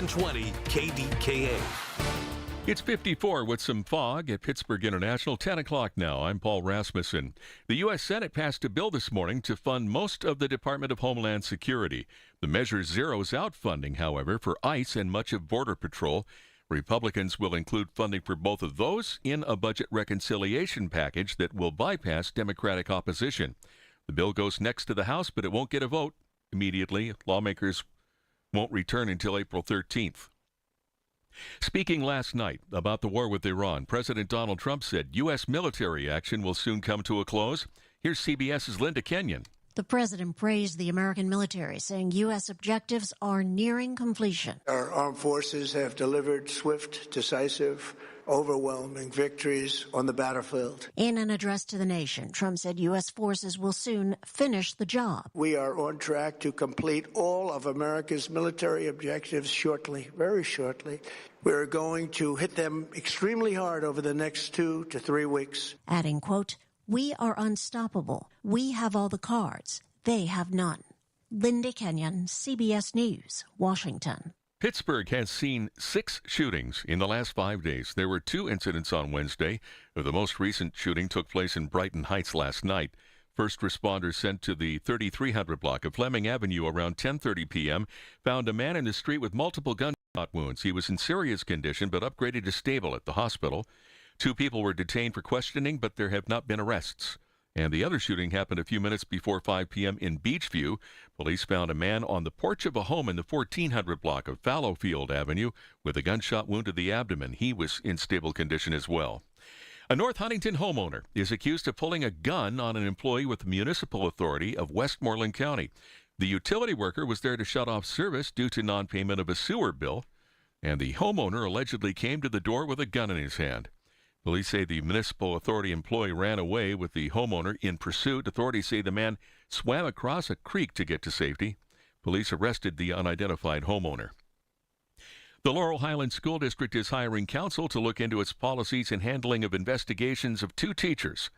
1020 KDKA. It's 54 with some fog at Pittsburgh International. 10 o'clock now. I'm Paul Rasmussen. The U.S. Senate passed a bill this morning to fund most of the Department of Homeland Security. The measure zeroes out funding, however, for ICE and much of Border Patrol. Republicans will include funding for both of those in a budget reconciliation package that will bypass Democratic opposition. The bill goes next to the House, but it won't get a vote immediately. Lawmakers won't return until April 13th. Speaking last night about the war with Iran, President Donald Trump said U.S. military action will soon come to a close. Here's CBS's Linda Kenyon. The president praised the American military, saying U.S. objectives are nearing completion. Our armed forces have delivered swift, decisive, overwhelming victories on the battlefield. In an address to the nation, Trump said U.S. forces will soon finish the job. We are on track to complete all of America's military objectives shortly, very shortly. We're going to hit them extremely hard over the next 2 to 3 weeks. Adding, quote, "We are unstoppable. We have all the cards. They have none." Linda Kenyon, CBS News, Washington. Pittsburgh has seen 6 shootings in the last 5 days. There were 2 incidents on Wednesday. The most recent shooting took place in Brighton Heights last night. First responders sent to the 3300 block of Fleming Avenue around 10:30 p.m. found a man in the street with multiple gunshot wounds. He was in serious condition but upgraded to stable at the hospital. 2 people were detained for questioning, but there have not been arrests. And the other shooting happened a few minutes before 5 p.m. in Beachview. Police found a man on the porch of a home in the 1400 block of Fallowfield Avenue with a gunshot wound to the abdomen. He was in stable condition as well. A North Huntington homeowner is accused of pulling a gun on an employee with the Municipal Authority of Westmoreland County. The utility worker was there to shut off service due to non-payment of a sewer bill, and the homeowner allegedly came to the door with a gun in his hand. Police say the municipal authority employee ran away with the homeowner in pursuit. Authorities say the man swam across a creek to get to safety. Police arrested the unidentified homeowner. The Laurel Highlands School District is hiring counsel to look into its policies and handling of investigations of 2 teachers.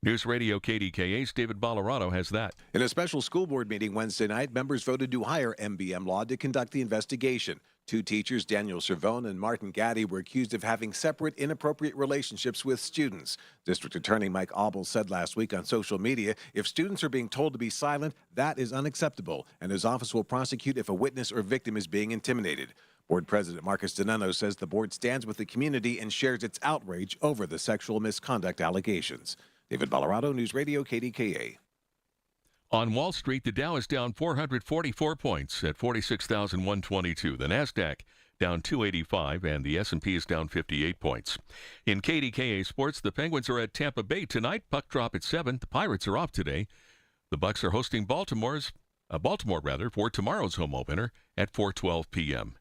News Radio KDKA's David Ballarado has that. In a special school board meeting Wednesday night, members voted to hire MBM Law to conduct the investigation. 2 teachers, Daniel Cervone and Martin Gaddy, were accused of having separate, inappropriate relationships with students. District Attorney Mike Auble said last week on social media, if students are being told to be silent, that is unacceptable, and his office will prosecute if a witness or victim is being intimidated. Board President Marcus Donano says the board stands with the community and shares its outrage over the sexual misconduct allegations. David Ballarado, News Radio KDKA. On Wall Street, the Dow is down 444 points at 46,122. The Nasdaq down 285, and the S&P is down 58 points. In KDKA Sports, the Penguins are at Tampa Bay tonight. Puck drop at 7. The Pirates are off today. The Bucks are hosting Baltimore for tomorrow's home opener at 4:12 p.m.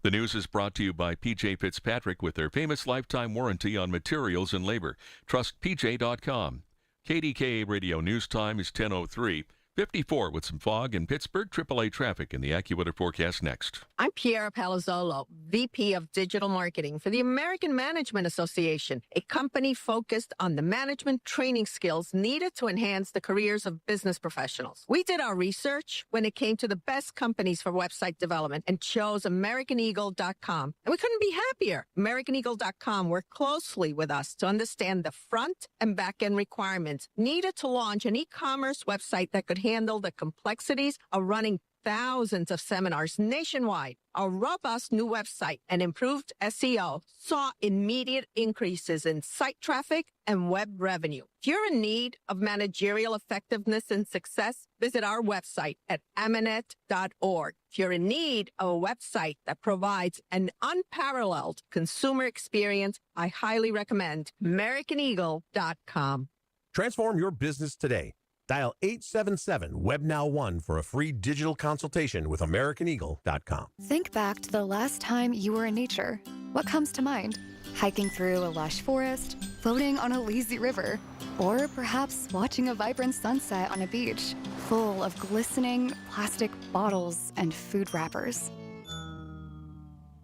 The news is brought to you by PJ Fitzpatrick with their famous lifetime warranty on materials and labor. Trust PJ.com. KDKA Radio News Time is 10:03. 54 with some fog in Pittsburgh. AAA traffic in the AccuWeather forecast next. I'm Piera Palazzolo, VP of Digital Marketing for the American Management Association, a company focused on the management training skills needed to enhance the careers of business professionals. We did our research when it came to the best companies for website development and chose AmericanEagle.com. And we couldn't be happier. AmericanEagle.com worked closely with us to understand the front and back end requirements needed to launch an e-commerce website that could handle the complexities of running thousands of seminars nationwide. Our robust new website and improved SEO saw immediate increases in site traffic and web revenue. If you're in need of managerial effectiveness and success, visit our website at amanet.org. If you're in need of a website that provides an unparalleled consumer experience, I highly recommend AmericanEagle.com. Transform your business today. Dial 877-WebNow1 for a free digital consultation with AmericanEagle.com. Think back to the last time you were in nature. What comes to mind? Hiking through a lush forest, floating on a lazy river, or perhaps watching a vibrant sunset on a beach full of glistening plastic bottles and food wrappers.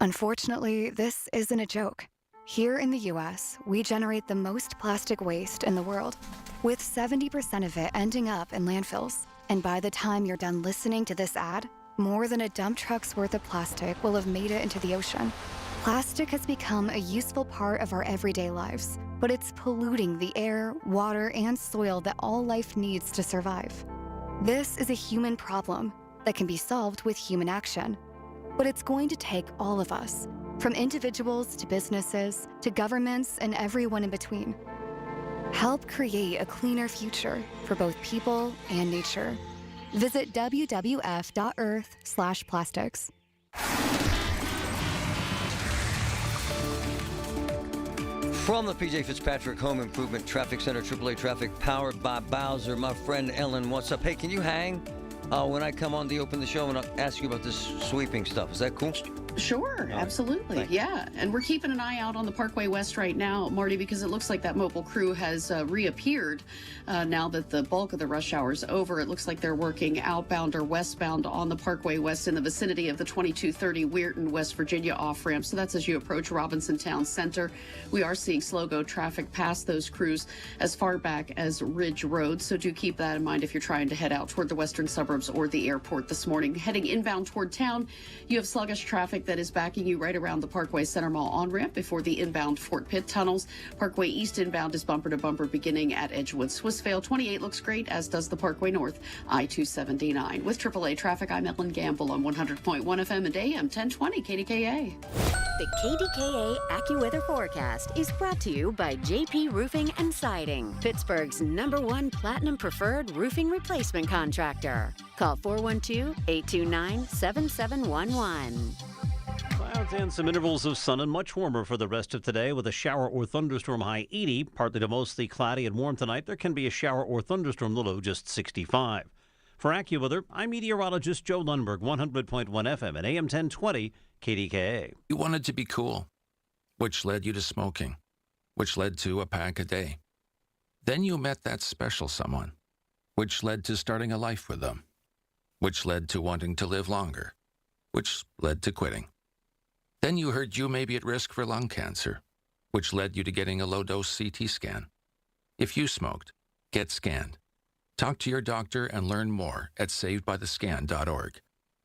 Unfortunately, this isn't a joke. Here in the U.S., we generate the most plastic waste in the world, with 70% of it ending up in landfills. And by the time you're done listening to this ad, more than a dump truck's worth of plastic will have made it into the ocean. Plastic has become a useful part of our everyday lives, but it's polluting the air, water, and soil that all life needs to survive. This is a human problem that can be solved with human action. But it's going to take all of us, from individuals to businesses to governments and everyone in between. Help create a cleaner future for both people and nature. Visit wwf.earth/plastics. From the PJ Fitzpatrick Home Improvement Traffic Center, AAA Traffic, powered by Bowser, my friend Ellen, what's up? Hey, can you hang when I come on to open the show and I'll ask you about this sweeping stuff? Is that cool? Sure, absolutely. Yeah, and we're keeping an eye out on the Parkway West right now, Marty, because it looks like that mobile crew has reappeared now that the bulk of the rush hour is over. It looks like they're working outbound or westbound on the Parkway West in the vicinity of the 2230 Weirton, West Virginia off-ramp. So that's as you approach Robinson Town Center. We are seeing slow-go traffic past those crews as far back as Ridge Road. So do keep that in mind if you're trying to head out toward the western suburbs or the airport this morning. Heading inbound toward town, you have sluggish traffic that is backing you right around the Parkway Center Mall on-ramp before the inbound Fort Pitt tunnels. Parkway East inbound is bumper to bumper beginning at Edgewood. Swissvale 28 looks great, as does the Parkway North I-279. With AAA traffic, I'm Ellen Gamble on 100.1 FM and AM 1020 KDKA. The KDKA AccuWeather forecast is brought to you by JP Roofing and Siding, Pittsburgh's #1 Platinum Preferred roofing replacement contractor. Call 412-829-7711. Clouds and some intervals of sun and much warmer for the rest of today with a shower or thunderstorm high 80. Partly to mostly cloudy and warm tonight. There can be a shower or thunderstorm, the low just 65. For AccuWeather, I'm meteorologist Joe Lundberg, 100.1 FM and AM 1020 KDKA. You wanted to be cool, which led you to smoking, which led to a pack a day. Then you met that special someone, which led to starting a life with them, which led to wanting to live longer, which led to quitting. Then you heard you may be at risk for lung cancer, which led you to getting a low-dose CT scan. If you smoked, get scanned. Talk to your doctor and learn more at savedbythescan.org.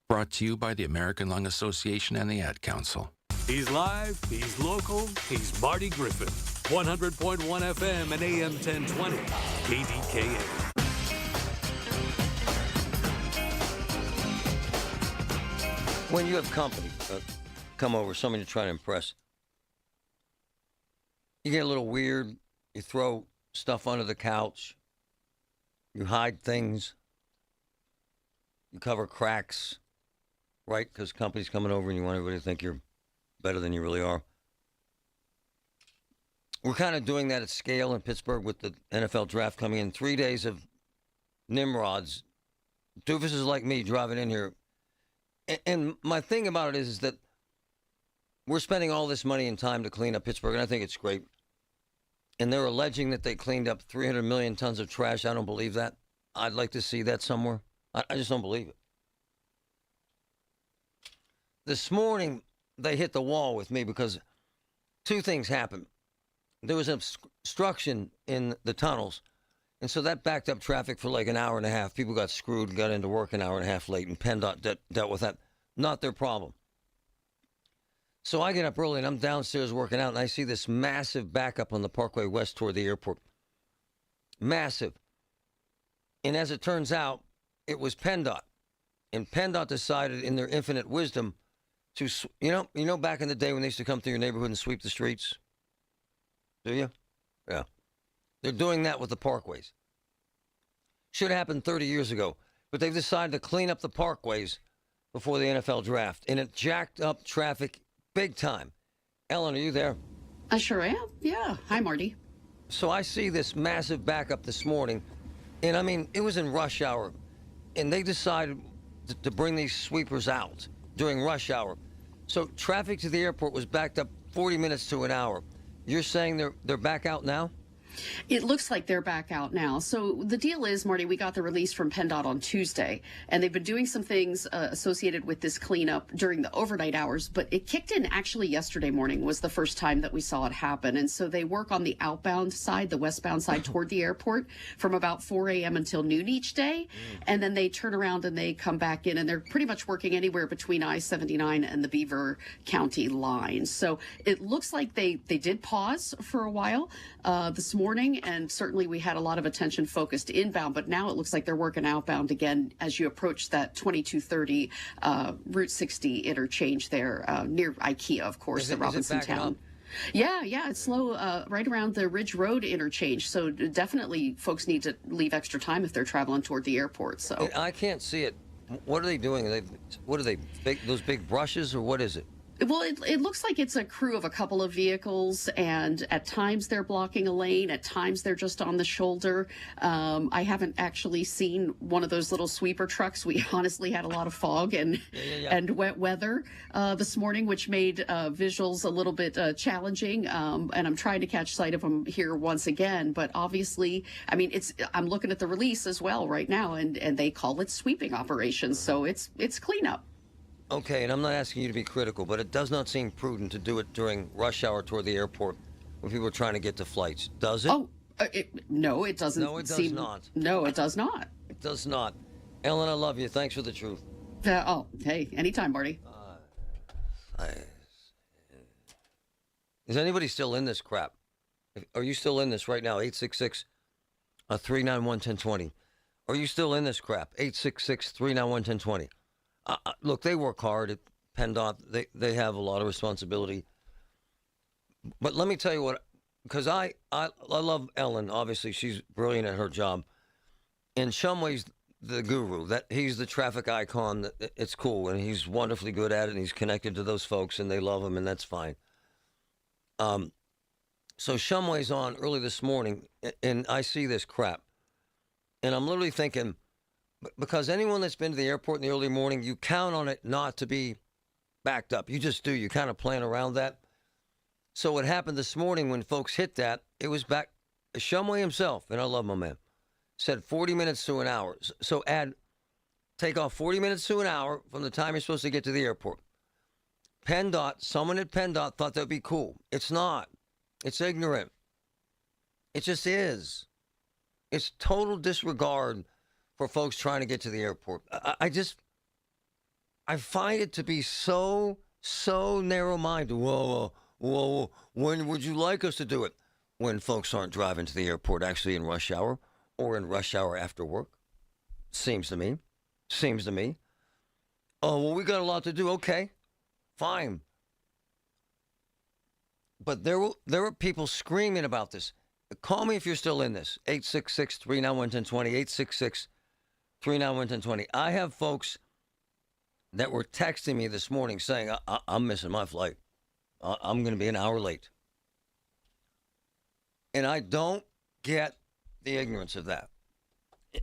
Brought to you by the American Lung Association and the Ad Council. He's live, he's local, he's Marty Griffin. 100.1 FM and AM 1020 KDKA. When you have company come over, someone you're trying to impress, you get a little weird. You throw stuff under the couch. You hide things. You cover cracks, right? Because company's coming over and you want everybody to think you're better than you really are. We're kind of doing that at scale in Pittsburgh with the NFL draft coming in. 3 days of Nimrods. Doofuses like me driving in here. And my thing about it is that we're spending all this money and time to clean up Pittsburgh, and I think it's great. And they're alleging that they cleaned up 300 million tons of trash. I don't believe that. I'd like to see that somewhere. I just don't believe it. This morning, they hit the wall with me because two things happened. There was an obstruction in the tunnels, and so that backed up traffic for like an hour and a half. People got screwed and got into work an hour and a half late, and PennDOT dealt with that. Not their problem. So I get up early, and I'm downstairs working out, and I see this massive backup on the Parkway West toward the airport. Massive. And as it turns out, it was PennDOT. And PennDOT decided in their infinite wisdom to, you know back in the day when they used to come through your neighborhood and sweep the streets? Do you? Yeah. They're doing that with the parkways. Should have happened 30 years ago. But they've decided to clean up the parkways before the NFL draft. And it jacked up traffic big time. Ellen, are you there? I sure am. Yeah. Hi, Marty. So I see this massive backup this morning. And I mean, it was in rush hour. And they decided to bring these sweepers out during rush hour. So traffic to the airport was backed up 40 minutes to an hour. You're saying they're back out now? It looks like they're back out now. So the deal is, Marty, we got the release from PennDOT on Tuesday, and they've been doing some things associated with this cleanup during the overnight hours, but it kicked in actually yesterday morning was the first time that we saw it happen. And so they work on the outbound side, the westbound side toward the airport from about 4 a.m. until noon each day. And then they turn around and they come back in, and they're pretty much working anywhere between I-79 and the Beaver County line. So it looks like they did pause for a while this morning, and certainly we had a lot of attention focused inbound, but now it looks like they're working outbound again as you approach that 2230 Route 60 interchange there near IKEA, of course, the Robinson Town. Yeah, it's slow right around the Ridge Road interchange. So definitely folks need to leave extra time if they're traveling toward the airport. So I can't see it. What are they doing? What are they, those big brushes, or what is it? Well, it looks like it's a crew of a couple of vehicles, and at times they're blocking a lane, at times they're just on the shoulder. I haven't actually seen one of those little sweeper trucks. We honestly had a lot of fog and wet weather this morning, which made visuals a little bit challenging. And I'm trying to catch sight of them here once again. But obviously, I mean, I'm looking at the release as well right now, and they call it sweeping operations. So it's cleanup. Okay, and I'm not asking you to be critical, but it does not seem prudent to do it during rush hour toward the airport when people are trying to get to flights, does it? Oh, no, it doesn't. No, it does not. No, it does not. It does not. Ellen, I love you. Thanks for the truth. Hey, anytime, Marty. Is anybody still in this crap? Are you still in this right now? 866-391-1020. Are you still in this crap? 866-391-1020. Look, they work hard at PennDOT. They have a lot of responsibility. But let me tell you what, because I love Ellen. Obviously, she's brilliant at her job. And Shumway's the guru. He's the traffic icon. It's cool, and he's wonderfully good at it, and he's connected to those folks, and they love him, and that's fine. So Shumway's on early this morning, and I see this crap. And I'm literally thinking, because anyone that's been to the airport in the early morning, you count on it not to be backed up. You just do. You kind of plan around that. So what happened this morning when folks hit that, it was back. Shumway himself, and I love my man, said 40 minutes to an hour. So take off 40 minutes to an hour from the time you're supposed to get to the airport. PennDOT, someone at PennDOT thought that would be cool. It's not. It's ignorant. It just is. It's total disregard for folks trying to get to the airport. I find it to be so narrow-minded. Whoa, when would you like us to do it? When folks aren't driving to the airport actually in rush hour or in rush hour after work? Seems to me. Oh, well, we got a lot to do. Okay, fine. But there were people screaming about this. Call me if you're still in this. 866-391-1020, 866-391-1020. I have folks that were texting me this morning saying, I'm missing my flight. I'm going to be an hour late. And I don't get the ignorance of that.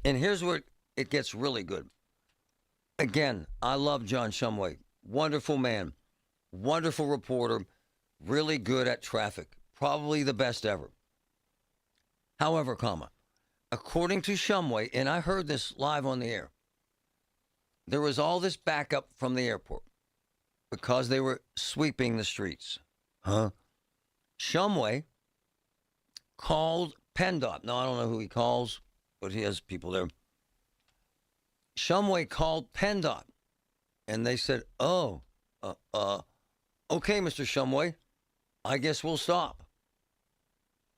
And here's where it gets really good. Again, I love John Shumway. Wonderful man. Wonderful reporter. Really good at traffic. Probably the best ever. However, according to Shumway, and I heard this live on the air, there was all this backup from the airport because they were sweeping the streets. Shumway called PennDOT. Now, I don't know who he calls, but he has people there. Shumway called PennDOT, and they said, okay, Mr. Shumway, I guess we'll stop.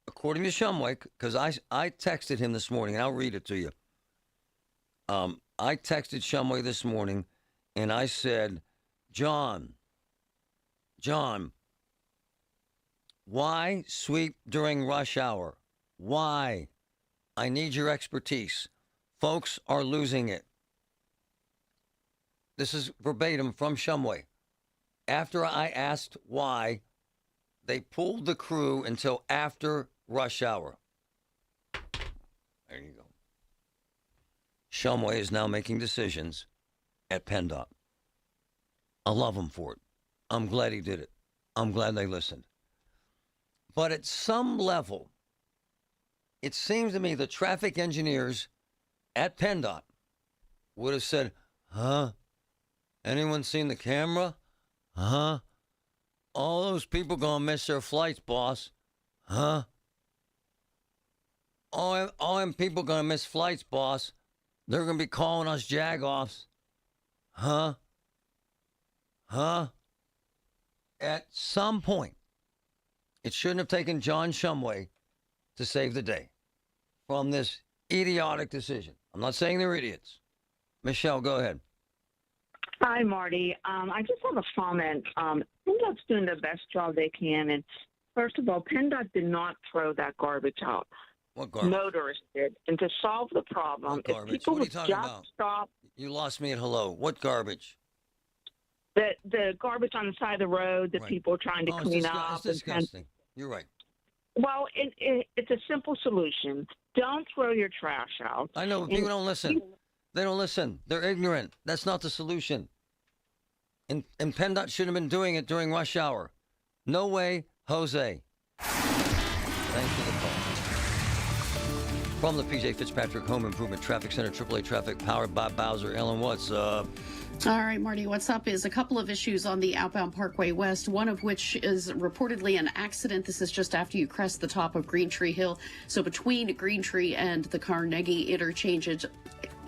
According to Shumway, because I texted him this morning, and I'll read it to you. I texted Shumway this morning, and I said, John, why sweep during rush hour? Why? I need your expertise. Folks are losing it. This is verbatim from Shumway. After I asked why, they pulled the crew until after rush hour. There you go. Shumway is now making decisions at PennDOT. I love him for it. I'm glad he did it. I'm glad they listened. But at some level, It seems to me the traffic engineers at PennDOT would have said, huh? Anyone seen the camera? Huh? All those people gonna miss their flights, boss. Huh? All them people gonna miss flights, boss. They're gonna be calling us jagoffs. Huh? Huh? At some point, it shouldn't have taken John Shumway to save the day from this idiotic decision. I'm not saying they're idiots. Michelle, go ahead. Hi, Marty. I just have a comment. PennDOT's doing the best job they can. And first of all, PennDOT did not throw that garbage out. What garbage? Motorists did. And to solve the problem, What garbage? if people What are you would talking just about? stop You lost me at hello. What garbage? the garbage on the side of the road that Right. people are trying to Oh, clean it's up. disgusting. You're right. Well, it's a simple solution. Don't throw your trash out. I know, but people don't listen. They don't listen. They're ignorant. That's not the solution. And PennDOT should have been doing it during rush hour. No way, Jose. Thanks for the call. From the PJ Fitzpatrick Home Improvement Traffic Center, AAA Traffic, powered by Bowser. Ellen, what's up? All right, Marty, what's up is a couple of issues on the outbound Parkway West, one of which is reportedly an accident. This is just after you crest the top of Green Tree Hill. So between Green Tree and the Carnegie interchanges,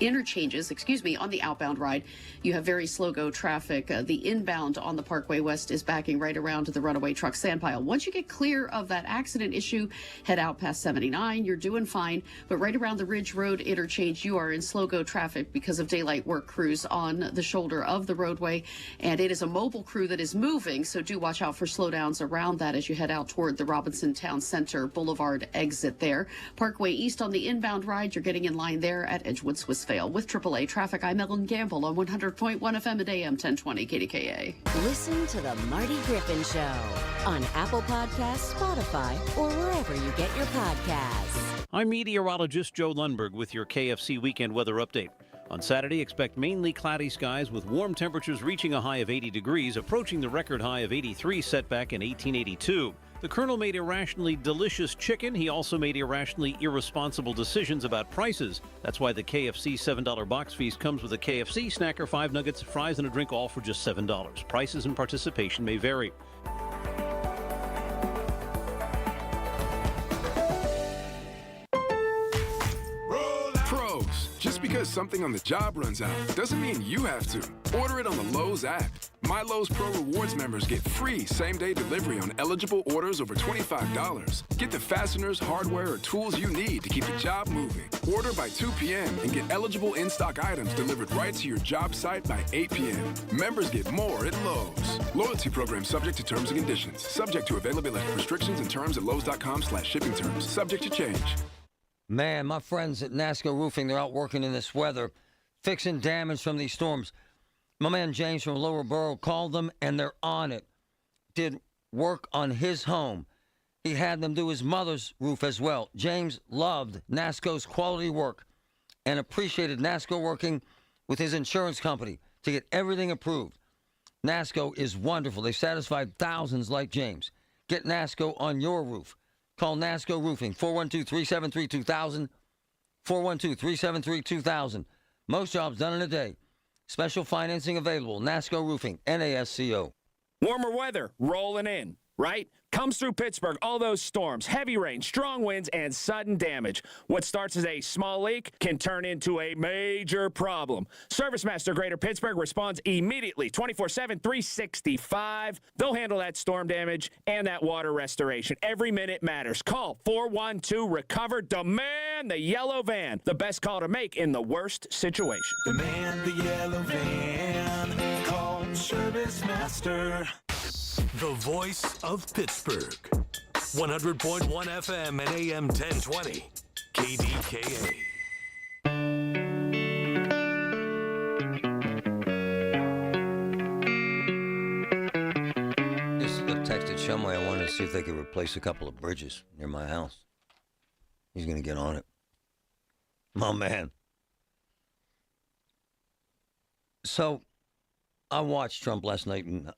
on the outbound ride, you have very slow go traffic. The inbound on the Parkway West is backing right around to the runaway truck sand pile. Once you get clear of that accident issue, head out past 79. You're doing fine. But right around the Ridge Road interchange, you are in slow go traffic because of daylight work crews on the shoulder of the roadway. And it is a mobile crew that is moving. So do watch out for slowdowns around that as you head out toward the Robinson Town Center Boulevard exit there. Parkway East on the inbound ride, you're getting in line there at Edgewood Swissvale. With AAA Traffic, I'm Ellen Gamble on 100.1 FM at AM 1020 KDKA. Listen to the Marty Griffin Show on Apple Podcasts, Spotify, or wherever you get your podcasts. I'm meteorologist Joe Lundberg with your KFC weekend weather update. On Saturday, expect mainly cloudy skies with warm temperatures reaching a high of 80 degrees, approaching the record high of 83 set back in 1882. The Colonel made irrationally delicious chicken. He also made irrationally irresponsible decisions about prices. That's why the KFC $7 box feast comes with a KFC snacker, 5 nuggets, fries, and a drink, all for just $7. Prices and participation may vary. Pros, just because something on the job runs out doesn't mean you have to. Order it on the Lowe's app. My Lowe's Pro Rewards members get free same-day delivery on eligible orders over $25. Get the fasteners, hardware, or tools you need to keep the job moving. Order by 2 p.m. and get eligible in-stock items delivered right to your job site by 8 p.m. Members get more at Lowe's. Loyalty program subject to terms and conditions. Subject to availability. Restrictions and terms at lowes.com/shipping terms. Subject to change. Man, my friends at NASCO Roofing, they're out working in this weather, fixing damage from these storms. My man James from Lower Borough called them, and they're on it. Did work on his home. He had them do his mother's roof as well. James loved NASCO's quality work and appreciated NASCO working with his insurance company to get everything approved. NASCO is wonderful. They satisfied thousands like James. Get NASCO on your roof. Call NASCO Roofing, 412-373-2000, 412-373-2000. Most jobs done in a day. Special financing available. NASCO Roofing, NASCO. Warmer weather rolling in, right? Comes through Pittsburgh, all those storms, heavy rain, strong winds, and sudden damage. What starts as a small leak can turn into a major problem. ServiceMaster Greater Pittsburgh responds immediately, 24/7, 365. They'll handle that storm damage and that water restoration. Every minute matters. Call 412-RECOVER. Demand the yellow van. The best call to make in the worst situation. Demand the yellow van. Call ServiceMaster. The voice of Pittsburgh. 100.1 FM and AM 1020. KDKA. Just texted Shumway. I wanted to see if they could replace a couple of bridges near my house. He's going to get on it. Oh, man. So, I watched Trump last night, and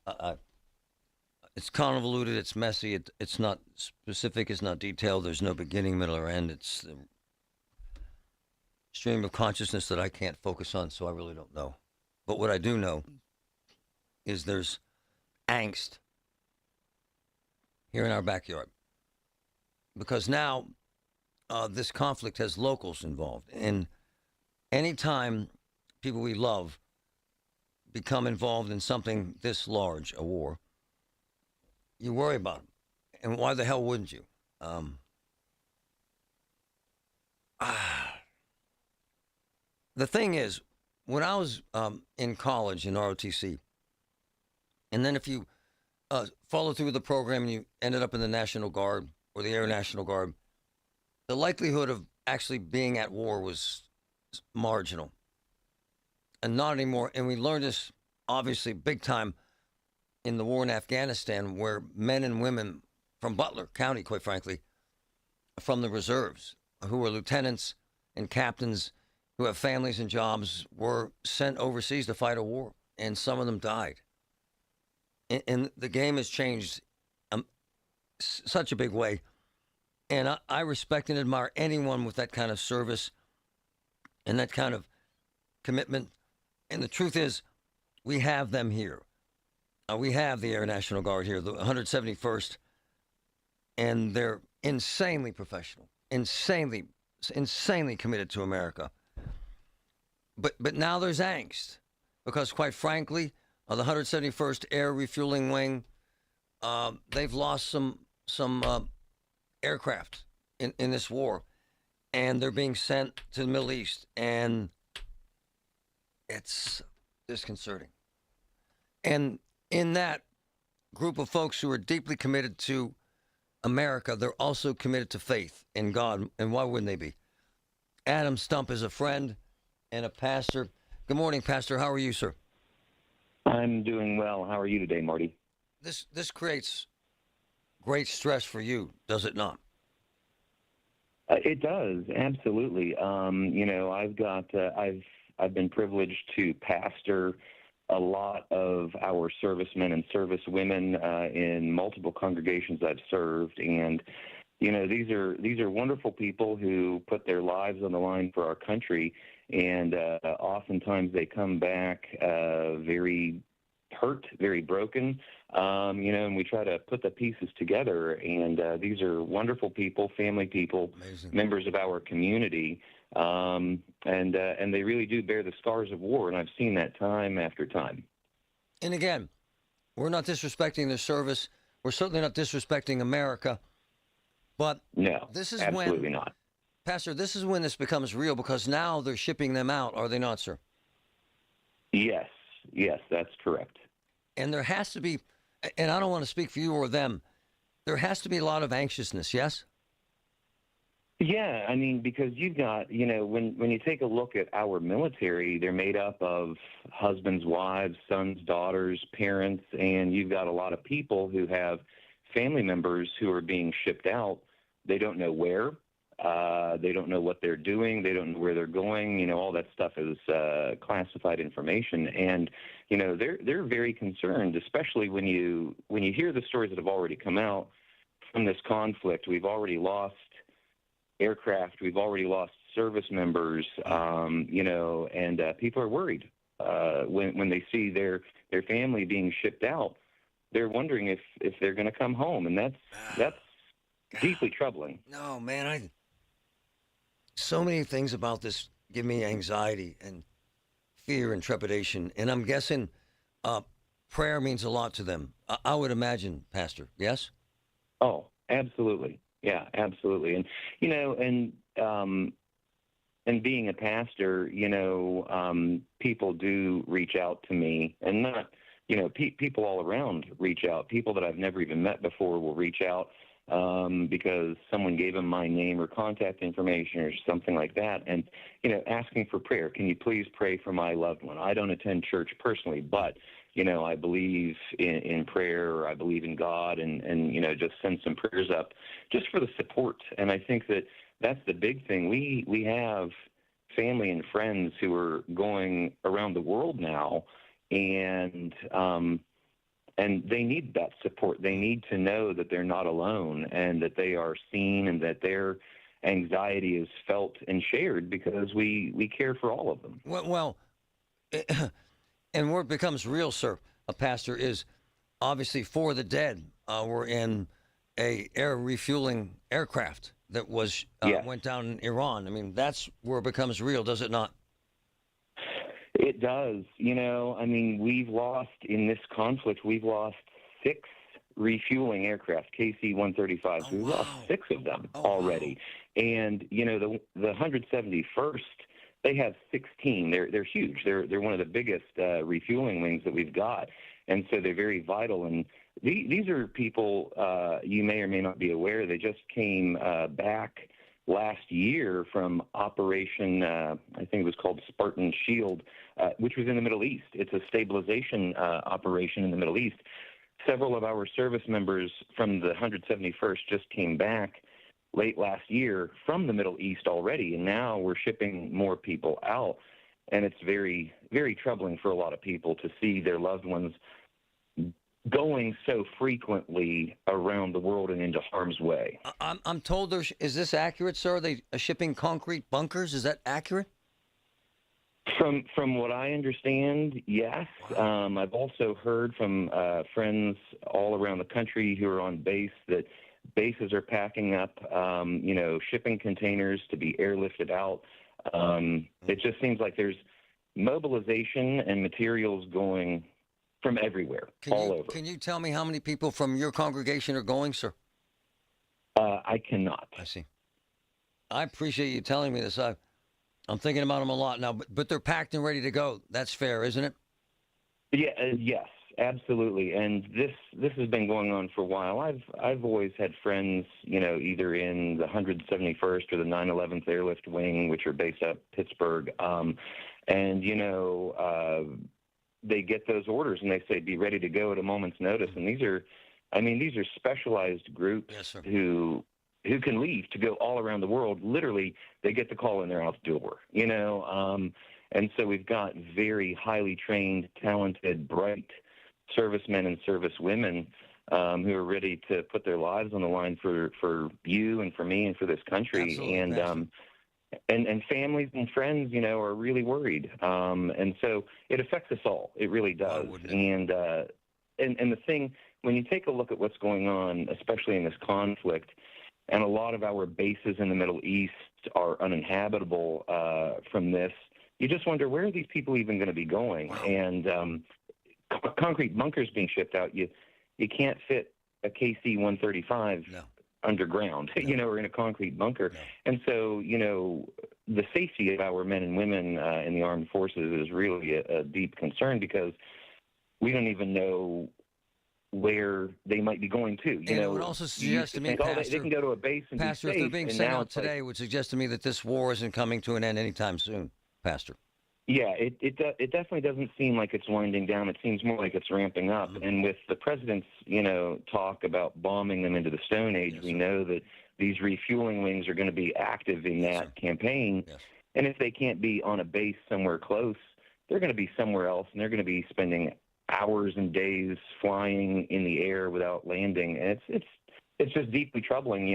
It's convoluted. It's messy. It's not specific. It's not detailed. There's no beginning, middle, or end. It's the stream of consciousness that I can't focus on, so I really don't know. But what I do know is there's angst here in our backyard. Because now this conflict has locals involved. And anytime people we love become involved in something this large, a war, you worry about them. And why the hell wouldn't you? The thing is, when I was in college in ROTC, and then if you follow through the program and you ended up in the National Guard or the Air National Guard, the likelihood of actually being at war was marginal. And not anymore. And we learned this, obviously, big time in the war in Afghanistan, where men and women from Butler County, quite frankly, from the reserves, who were lieutenants and captains who have families and jobs, were sent overseas to fight a war. And some of them died. And the game has changed such a big way. And I respect and admire anyone with that kind of service and that kind of commitment. And the truth is, we have them here. We have the Air National Guard here, the 171st, and they're insanely professional, insanely committed to America. But now there's angst because, quite frankly, the 171st Air Refueling Wing, they've lost some aircraft in this war, and they're being sent to the Middle East, and it's disconcerting. And in that group of folks who are deeply committed to America, they're also committed to faith in God, and why wouldn't they be? Adam Stump is a friend and a pastor. Good morning, Pastor. How are you, sir? I'm doing well. How are you today, Marty? This creates great stress for you, does it not? It does, absolutely. I've been privileged to pastor a lot of our servicemen and servicewomen in multiple congregations I've served, and these are wonderful people who put their lives on the line for our country, and oftentimes they come back very hurt, very broken, and we try to put the pieces together, and these are wonderful people, family people, amazing, members of our community, and they really do bear the scars of war, and I've seen that time after time. And again, we're not disrespecting their service. We're certainly not disrespecting America. But no, this is absolutely not. Pastor, this is when this becomes real, because now they're shipping them out, are they not, sir? Yes, that's correct. And there has to be, and I don't want to speak for you or them, there has to be a lot of anxiousness, yes? Yeah, I mean, because you've got, when you take a look at our military, they're made up of husbands, wives, sons, daughters, parents, and you've got a lot of people who have family members who are being shipped out. They don't know where. They don't know what they're doing. They don't know where they're going. All that stuff is classified information, and they're very concerned, especially when you hear the stories that have already come out from this conflict. We've already lost aircraft. We've already lost service members. And people are worried when they see their family being shipped out. They're wondering if they're going to come home, and that's deeply troubling. No, man, so many things about this give me anxiety and fear and trepidation, and I'm guessing prayer means a lot to them. I would imagine, Pastor. Yes? Oh, absolutely. Yeah, absolutely. And and being a pastor, people do reach out to me, and not, people all around reach out. People that I've never even met before will reach out because someone gave them my name or contact information or something like that, and asking for prayer. Can you please pray for my loved one? I don't attend church personally, but I believe in prayer, or I believe in God, and just send some prayers up just for the support. And I think that's the big thing. We have family and friends who are going around the world now, and And they need that support. They need to know that they're not alone and that they are seen and that their anxiety is felt and shared because we care for all of them. Well, and where it becomes real, sir, a pastor, is obviously for the dead. We're in a air refueling aircraft that was went down in Iran. I mean, that's where it becomes real, does it not? It does. You know, I mean, in this conflict, we've lost 6 refueling aircraft, KC-135s. We've lost 6 of them already. Wow. And, you know, the 171st, they have 16. They're huge. They're one of the biggest refueling wings that we've got. And so they're very vital. And these are people you may or may not be aware. They just came back last year from Operation, I think it was called Spartan Shield, which was in the Middle East. It's a stabilization operation in the Middle East. Several of our service members from the 171st just came back late last year from the Middle East already, and now we're shipping more people out. And it's very, very troubling for a lot of people to see their loved ones going so frequently around the world and into harm's way. I'm told is this accurate, sir? Are they shipping concrete bunkers? Is that accurate? From what I understand, yes. I've also heard from friends all around the country who are on base that bases are packing up, shipping containers to be airlifted out. It just seems like there's mobilization and materials going from everywhere, all over. Can you tell me how many people from your congregation are going, sir? I cannot. I see. I appreciate you telling me this. I'm thinking about them a lot now, but they're packed and ready to go. That's fair, isn't it? Yeah. Yes, absolutely. And this has been going on for a while. I've always had friends, either in the 171st or the 911th Airlift Wing, which are based out of Pittsburgh, they get those orders and they say, be ready to go at a moment's notice. And these are specialized groups who can leave to go all around the world. Literally, they get the call and they're out the door, and so we've got very highly trained, talented, bright servicemen and servicewomen who are ready to put their lives on the line for you and for me and for this country. Absolutely, and families and friends, are really worried. And so it affects us all. It really does. And the thing, when you take a look at what's going on, especially in this conflict, and a lot of our bases in the Middle East are uninhabitable from this, you just wonder, where are these people even going to be going? Wow. And concrete bunkers being shipped out, you can't fit a KC-135 underground, or in a concrete bunker. And so, the safety of our men and women in the armed forces is really a deep concern, because we don't even know where they might be going to. And it would also suggest to me, Pastor, they can go to a base and Pastor, be safe. if they're being sent out today, would suggest to me that this war isn't coming to an end anytime soon, Pastor. Yeah, it definitely doesn't seem like it's winding down. It seems more like it's ramping up. Mm-hmm. And with the president's, talk about bombing them into the Stone Age, we know that these refueling wings are going to be active in that campaign. Yes. And if they can't be on a base somewhere close, they're going to be somewhere else, and they're going to be spending hours and days flying in the air without landing. And it's just deeply troubling,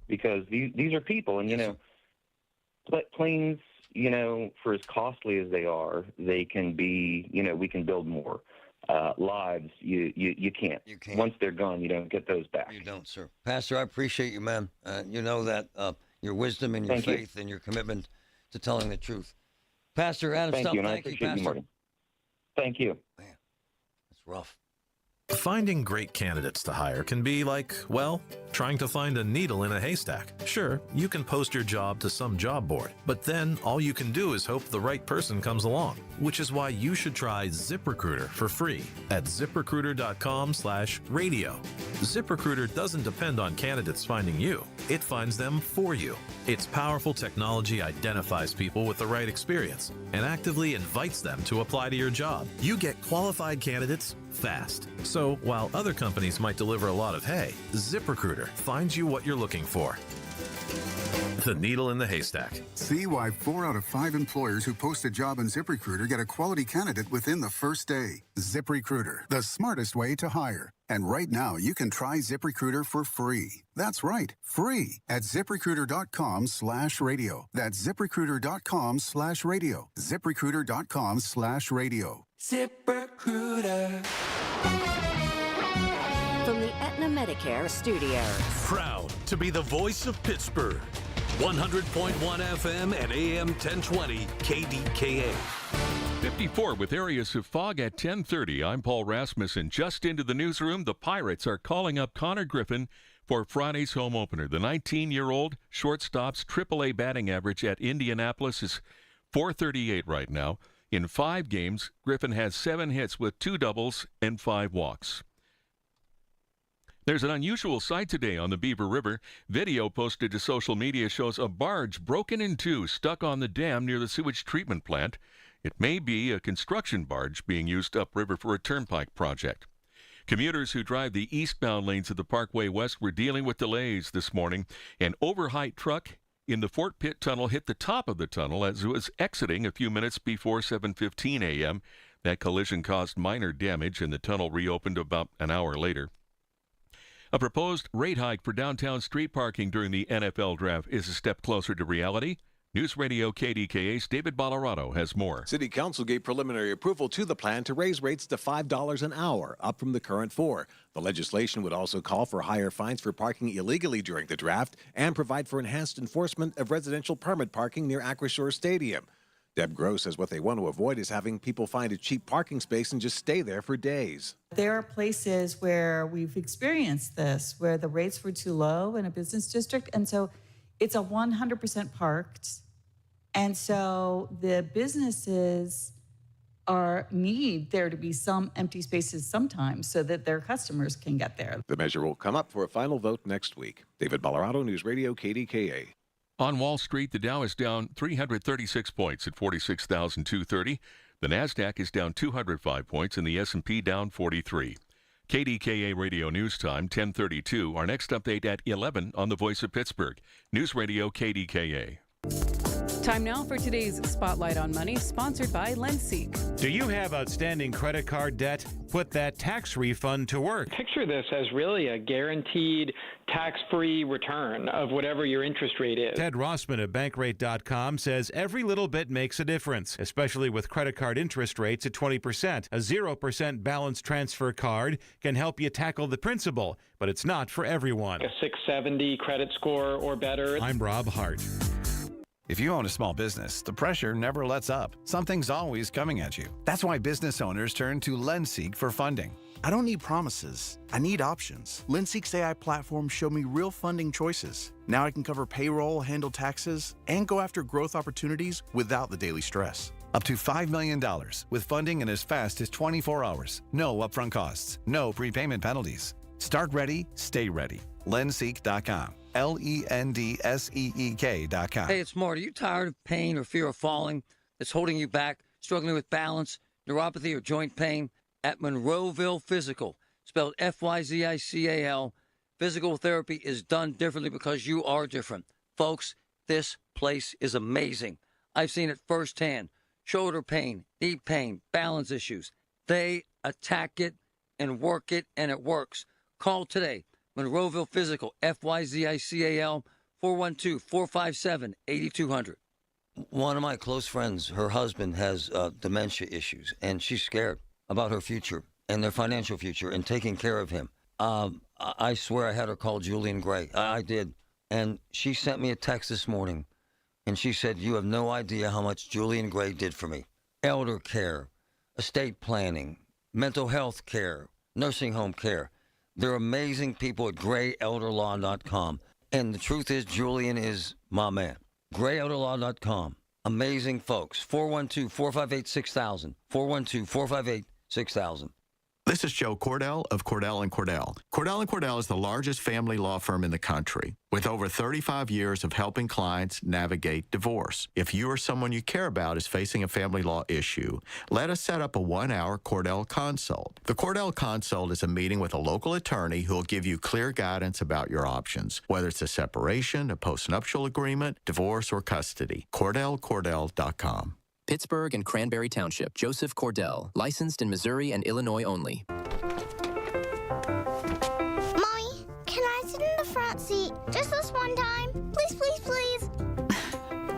because these are people, and planes, for as costly as they are, they can be, we can build more. Lives, you can't. You can't. Once they're gone, you don't get those back. You don't, sir. Pastor, I appreciate you, man. You know that your wisdom and your faith and your commitment to telling the truth. Pastor Adam Stumpf, thank you, Pastor. Marty. Thank you. Man, that's rough. Finding great candidates to hire can be like, well, trying to find a needle in a haystack. Sure, you can post your job to some job board, but then all you can do is hope the right person comes along, which is why you should try ZipRecruiter for free at ZipRecruiter.com/radio. ZipRecruiter doesn't depend on candidates finding you. It finds them for you. Its powerful technology identifies people with the right experience and actively invites them to apply to your job. You get qualified candidates fast. So while other companies might deliver a lot of hay, ZipRecruiter finds you what you're looking for. the needle in the haystack. See why 4 out of 5 employers who post a job on ZipRecruiter get a quality candidate within the first day. ZipRecruiter, the smartest way to hire. And right now, you can try ZipRecruiter for free. That's right, free at ZipRecruiter.com/radio. That's ZipRecruiter.com/radio. ZipRecruiter.com/radio. ZipRecruiter. From the Aetna Medicare Studios. Proud to be the voice of Pittsburgh. 100.1 FM and AM 1020 KDKA. 54 with areas of fog at 10:30. I'm Paul Rasmussen. Just into the newsroom, the Pirates are calling up Connor Griffin for Friday's home opener. The 19-year-old shortstop's AAA batting average at Indianapolis is .438 right now. In 5 games, Griffin has 7 hits with 2 doubles and 5 walks. There's an unusual sight today on the Beaver River. Video posted to social media shows a barge broken in 2 stuck on the dam near the sewage treatment plant. It may be a construction barge being used upriver for a turnpike project. Commuters who drive the eastbound lanes of the Parkway West were dealing with delays this morning. An overheight truck in the Fort Pitt Tunnel hit the top of the tunnel as it was exiting a few minutes before 7:15 a.m. That collision caused minor damage, and the tunnel reopened about an hour later. A proposed rate hike for downtown street parking during the NFL draft is a step closer to reality. News Radio KDKA's David Ballarado has more. City Council gave preliminary approval to the plan to raise rates to $5 an hour, up from the current $4. The legislation would also call for higher fines for parking illegally during the draft and provide for enhanced enforcement of residential permit parking near Acrisure Stadium. Deb Gross says what they want to avoid is having people find a cheap parking space and just stay there for days. There are places where we've experienced this, where the rates were too low in a business district, and so it's a 100% parked. And so the businesses need there to be some empty spaces sometimes so that their customers can get there. The measure will come up for a final vote next week. David Ballarado, News Radio KDKA. On Wall Street, the Dow is down 336 points at 46,230. The Nasdaq is down 205 points and the S&P down 43. KDKA Radio News Time, 10:32. Our next update at 11 on The Voice of Pittsburgh. News Radio KDKA. Time now for today's Spotlight on Money, sponsored by LendSeek. Do you have outstanding credit card debt? Put that tax refund to work. Picture this as really a guaranteed tax-free return of whatever your interest rate is. Ted Rossman of Bankrate.com says every little bit makes a difference, especially with credit card interest rates at 20%. A 0% balance transfer card can help you tackle the principal, but it's not for everyone. A 670 credit score or better. I'm Rob Hart. If you own a small business, the pressure never lets up. Something's always coming at you. That's why business owners turn to LendSeek for funding. I don't need promises. I need options. LendSeek's AI platform showed me real funding choices. Now I can cover payroll, handle taxes, and go after growth opportunities without the daily stress. Up to $5 million with funding in as fast as 24 hours. No upfront costs. No prepayment penalties. Start ready, stay ready. LendSeek.com. LendSeek.com. Hey, it's Marty. Are you tired of pain or fear of falling that's holding you back, struggling with balance, neuropathy, or joint pain? At Monroeville Physical, spelled F-Y-Z-I-C-A-L, physical therapy is done differently because you are different. Folks, this place is amazing. I've seen it firsthand. Shoulder pain, knee pain, balance issues. They attack it and work it, and it works. Call today. Monroeville Physical, F-Y-Z-I-C-A-L, 412-457-8200. One of my close friends, her husband has dementia issues, and she's scared about her future and their financial future and taking care of him. I swear I had her call Julian Gray. I did. And she sent me a text this morning, and she said, "You have no idea how much Julian Gray did for me. Elder care, estate planning, mental health care, nursing home care. They're amazing people at GrayElderLaw.com. And the truth is, Julian is my man. GrayElderLaw.com. Amazing folks. 412-458-6000. 412-458-6000. This is Joe Cordell of Cordell & Cordell. Cordell & Cordell is the largest family law firm in the country with over 35 years of helping clients navigate divorce. If you or someone you care about is facing a family law issue, let us set up a 1-hour Cordell Consult. The Cordell Consult is a meeting with a local attorney who will give you clear guidance about your options, whether it's a separation, a postnuptial agreement, divorce, or custody. CordellCordell.com. Pittsburgh and Cranberry Township. Joseph Cordell. Licensed in Missouri and Illinois only. Mommy, can I sit in the front seat just this one time? Please, please, please.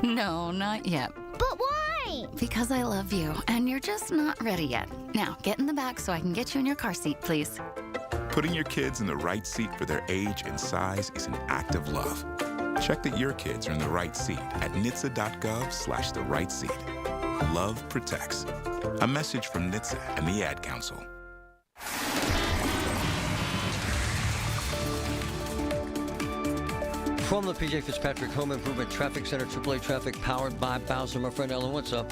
No, not yet. But why? Because I love you, and you're just not ready yet. Now, get in the back so I can get you in your car seat, please. Putting your kids in the right seat for their age and size is an act of love. Check that your kids are in the right seat at NHTSA.gov/the-right seat. Love protects. A message from NHTSA and the Ad Council. From the PJ Fitzpatrick Home Improvement Traffic Center, AAA traffic powered by Bowser. My friend Ellen, what's up?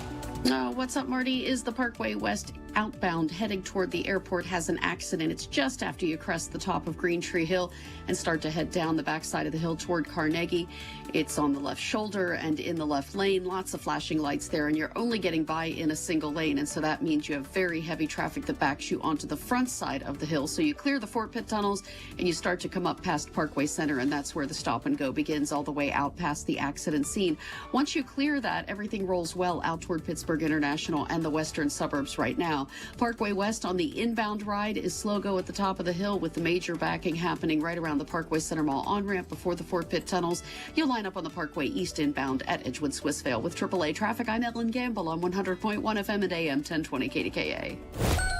What's up, Marty? Is the Parkway West outbound heading toward the airport has an accident. It's just after you crest the top of Green Tree Hill and start to head down the backside of the hill toward Carnegie. It's on the left shoulder and in the left lane. Lots of flashing lights there, and you're only getting by in a single lane. And so that means you have very heavy traffic that backs you onto the front side of the hill. So you clear the Fort Pitt tunnels and you start to come up past Parkway Center, and that's where the stop and go begins all the way out past the accident scene. Once you clear that, everything rolls well out toward Pittsburgh International and the western suburbs right now. Parkway West on the inbound ride is slow go at the top of the hill with the major backing happening right around the Parkway Center Mall on-ramp before the Fort Pitt tunnels. You'll line up on the Parkway East inbound at Edgewood Swissvale. With AAA traffic, I'm Ellen Gamble on 100.1 FM and AM 1020 KDKA.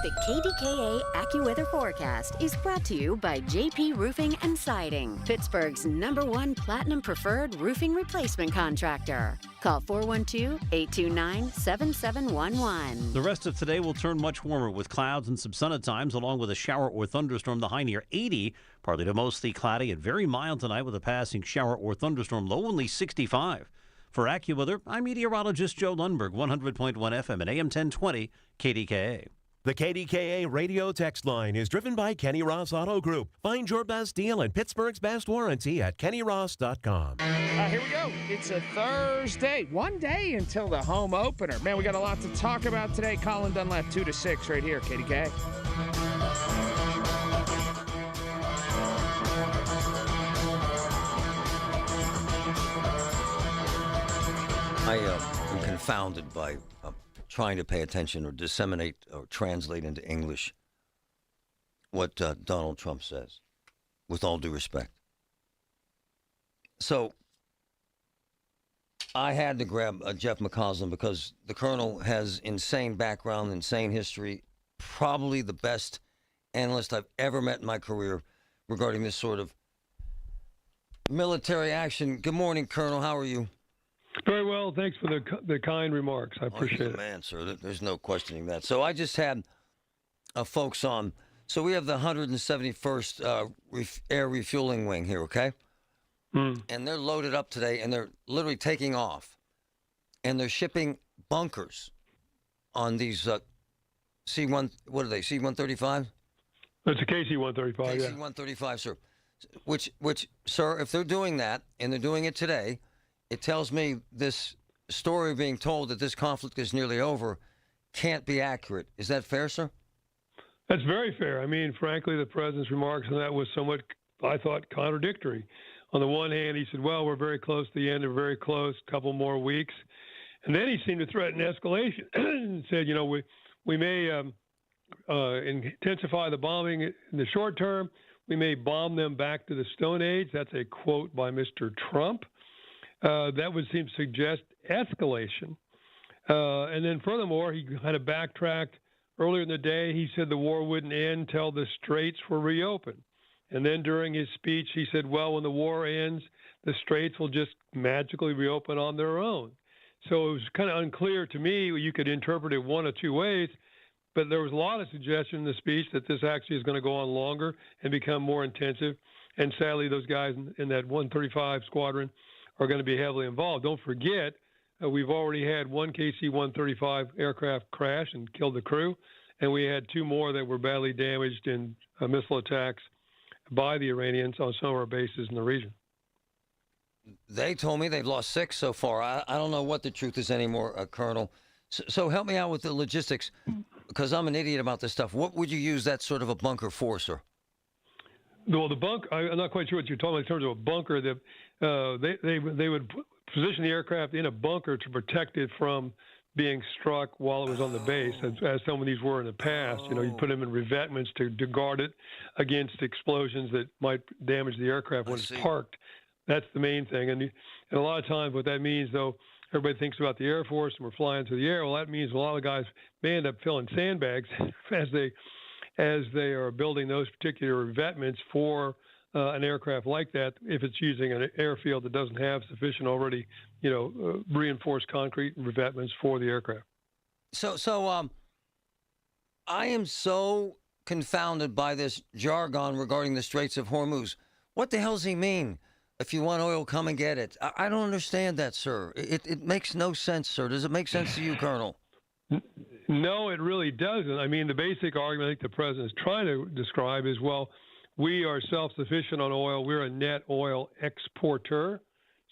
The KDKA AccuWeather forecast is brought to you by JP Roofing and Siding, Pittsburgh's #1 Platinum Preferred Roofing Replacement Contractor. Call 412-829-7711. The rest of today will turn much warmer with clouds and some sun at times, along with a shower or thunderstorm. The high near 80, partly to mostly cloudy and very mild tonight with a passing shower or thunderstorm. Low only 65. For AccuWeather, I'm meteorologist Joe Lundberg, 100.1 FM and AM 1020 KDKA. The KDKA radio text line is driven by Kenny Ross Auto Group. Find your best deal and Pittsburgh's best warranty at kennyross.com. Here we go. It's a Thursday. One day until the home opener. Man, we got a lot to talk about today. Colin Dunlap, 2 to 6 right here, KDK. I am confounded by trying to pay attention or disseminate or translate into English what Donald Trump says, with all due respect. So I had to grab Jeff McCausland because the Colonel has insane background, insane history, probably the best analyst I've ever met in my career regarding this sort of military action. Good morning, Colonel. How are you? Very well. Thanks for the kind remarks. I appreciate it. Man, sir, there's no questioning that. So I just had folks on. So we have the 171st Air Refueling Wing here, okay? And they're loaded up today, and they're literally taking off. And they're shipping bunkers on these C-1, what are they, C-135? It's a KC-135, yeah. KC-135, sir. Which, sir, if they're doing that, and they're doing it today, it tells me this story being told that this conflict is nearly over can't be accurate. Is that fair, sir? That's very fair. I mean, frankly, the president's remarks on that was somewhat, I thought, contradictory. On the one hand, he said, well, we're very close to the end, we're very close, a couple more weeks. And then he seemed to threaten escalation and said, you know, we may intensify the bombing in the short term. We may bomb them back to the Stone Age. That's a quote by Mr. Trump. That would seem to suggest escalation. And then furthermore, he kind of backtracked earlier in the day. He said the war wouldn't end till the straits were reopened. And then during his speech, he said, well, when the war ends, the straits will just magically reopen on their own. So it was kind of unclear to me. You could interpret it one of two ways, but there was a lot of suggestion in the speech that this actually is going to go on longer and become more intensive. And sadly, those guys in that 135 squadron are going to be heavily involved. Don't forget, we've already had one KC-135 aircraft crash and killed the crew, and we had 2 more that were badly damaged in missile attacks by the Iranians on some of our bases in the region. They told me they've lost 6 so far. I don't know what the truth is anymore, Colonel. So help me out with the logistics, because I'm an idiot about this stuff. What would you use that sort of a bunker for, sir? Well, the bunker, I'm not quite sure what you're talking about in terms of a bunker. That they would position the aircraft in a bunker to protect it from being struck while it was on the base, as some of these were in the past. You know, you put them in revetments to guard it against explosions that might damage the aircraft when it's parked. That's the main thing. And a lot of times what that means, though, everybody thinks about the Air Force and we're flying through the air. Well, that means a lot of guys may end up filling sandbags as they are building those particular revetments for an aircraft like that, if it's using an airfield that doesn't have sufficient already, reinforced concrete revetments for the aircraft. So I am so confounded by this jargon regarding the Straits of Hormuz. What the hell does he mean? If you want oil, come and get it. I don't understand that, sir. It makes no sense, sir. Does it make sense to you, Colonel? No, it really doesn't. I mean, the basic argument I think the president is trying to describe is, well, we are self-sufficient on oil. We're a net oil exporter.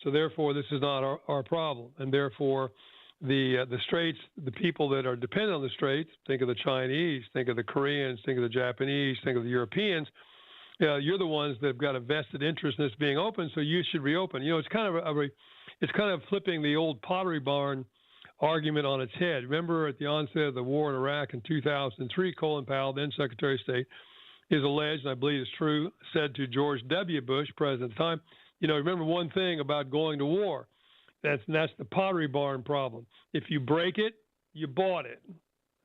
So therefore, this is not our problem. And therefore, the Straits, the people that are dependent on the Straits, think of the Chinese, think of the Koreans, think of the Japanese, think of the Europeans, you're the ones that have got a vested interest in this being open, so you should reopen. It's kind of flipping the old Pottery Barn argument on its head. Remember, at the onset of the war in Iraq in 2003, Colin Powell, then Secretary of State, is alleged, and I believe it's true, said to George W. Bush, president at the time, remember one thing about going to war. That's the Pottery Barn problem. If you break it, you bought it,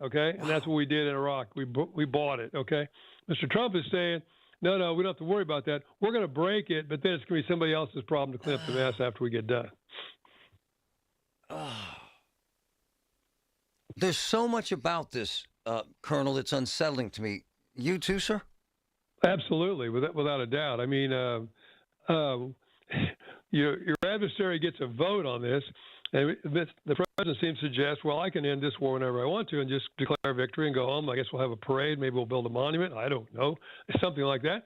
okay? And that's what we did in Iraq. We bought it, okay? Mr. Trump is saying, no, we don't have to worry about that. We're going to break it, but then it's going to be somebody else's problem to clean up the mess after we get done. There's so much about this, Colonel, that's unsettling to me. You too, sir? Absolutely, without a doubt. I mean, your adversary gets a vote on this, and the president seems to suggest, well, I can end this war whenever I want to and just declare victory and go home. I guess we'll have a parade. Maybe we'll build a monument. I don't know. Something like that.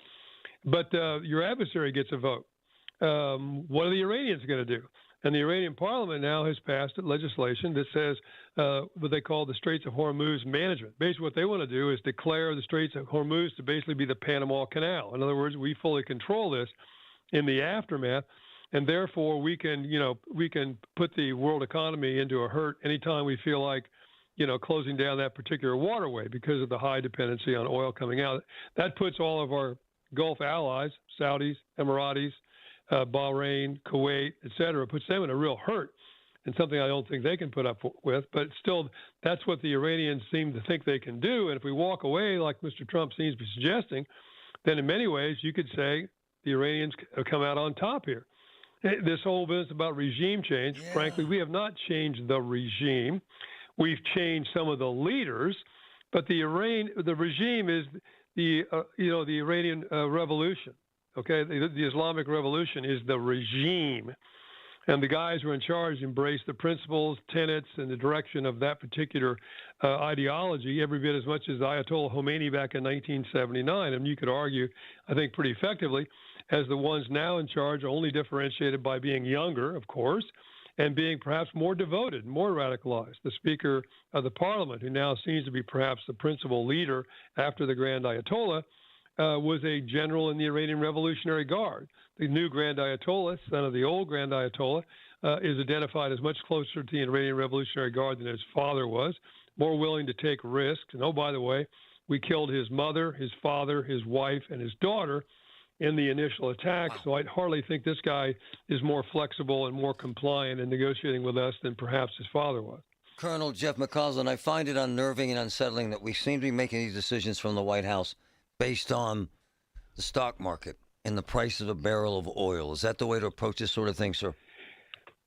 But your adversary gets a vote. What are the Iranians going to do? And the Iranian parliament now has passed legislation that says what they call the Straits of Hormuz management. Basically, what they want to do is declare the Straits of Hormuz to basically be the Panama Canal. In other words, we fully control this in the aftermath, and therefore we can put the world economy into a hurt anytime we feel like, closing down that particular waterway because of the high dependency on oil coming out. That puts all of our Gulf allies, Saudis, Emiratis, Bahrain, Kuwait, et cetera, puts them in a real hurt, and something I don't think they can put up with. But still, that's what the Iranians seem to think they can do. And if we walk away, like Mr. Trump seems to be suggesting, then in many ways you could say the Iranians have come out on top here. This whole business about regime change, frankly, we have not changed the regime. We've changed some of the leaders, but the regime is the Iranian Revolution. Okay, the Islamic Revolution is the regime, and the guys who are in charge embrace the principles, tenets, and the direction of that particular ideology every bit as much as Ayatollah Khomeini back in 1979. And you could argue, I think, pretty effectively, as the ones now in charge are only differentiated by being younger, of course, and being perhaps more devoted, more radicalized. The Speaker of the Parliament, who now seems to be perhaps the principal leader after the Grand Ayatollah, was a general in the Iranian Revolutionary Guard. The new Grand Ayatollah, son of the old Grand Ayatollah, is identified as much closer to the Iranian Revolutionary Guard than his father was, more willing to take risks. And oh, by the way, we killed his mother, his father, his wife, and his daughter in the initial attack. So I hardly think this guy is more flexible and more compliant in negotiating with us than perhaps his father was. Colonel Jeff McCausland, I find it unnerving and unsettling that we seem to be making these decisions from the White House based on the stock market and the price of a barrel of oil. Is that the way to approach this sort of thing, sir?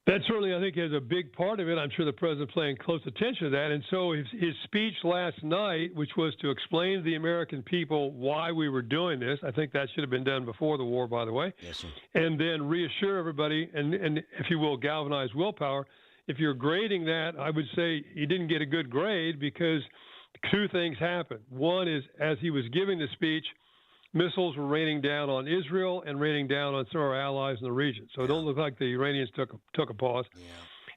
That certainly, I think, is a big part of it. I'm sure the president's paying close attention to that. And so his speech last night, which was to explain to the American people why we were doing this, I think that should have been done before the war, by the way. Yes, sir. And then reassure everybody and, if you will, galvanize willpower. If you're grading that, I would say he didn't get a good grade because two things happened. One is, as he was giving the speech, missiles were raining down on Israel and raining down on some of our allies in the region. So it don't look like the Iranians took a pause. Yeah.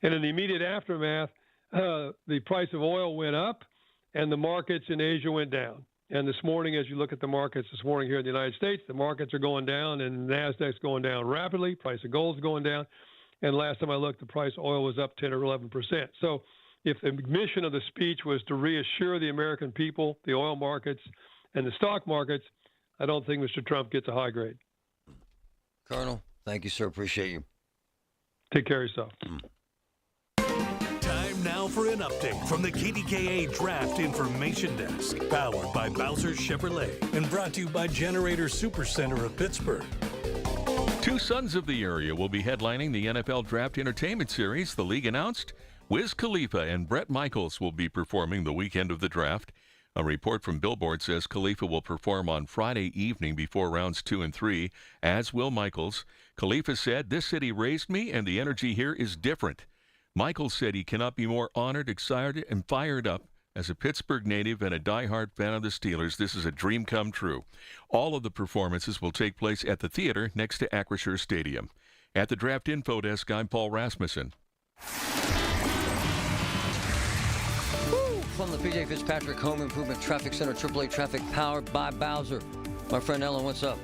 And in the immediate aftermath, the price of oil went up and the markets in Asia went down. And this morning, as you look at the markets this morning here in the United States, the markets are going down and NASDAQ's going down rapidly. Price of gold's going down. And last time I looked, the price of oil was up 10 or 11%. So if the mission of the speech was to reassure the American people, the oil markets, and the stock markets, I don't think Mr. Trump gets a high grade. Colonel, thank you, sir. Appreciate you. Take care of yourself. Time now for an update from the KDKA Draft Information Desk, powered by Bowser Chevrolet and brought to you by Generator Supercenter of Pittsburgh. Two sons of the area will be headlining the NFL Draft Entertainment Series. The league announced Wiz Khalifa and Bret Michaels will be performing the weekend of the draft. A report from Billboard says Khalifa will perform on Friday evening before rounds 2 and 3, as will Michaels. Khalifa said, "This city raised me, and the energy here is different." Michaels said he cannot be more honored, excited, and fired up. As a Pittsburgh native and a diehard fan of the Steelers, this is a dream come true. All of the performances will take place at the theater next to Acrisure Stadium. At the Draft Info Desk, I'm Paul Rasmussen. From the P.J. Fitzpatrick Home Improvement Traffic Center, AAA Traffic, powered by Bowser. My friend Ellen, what's up?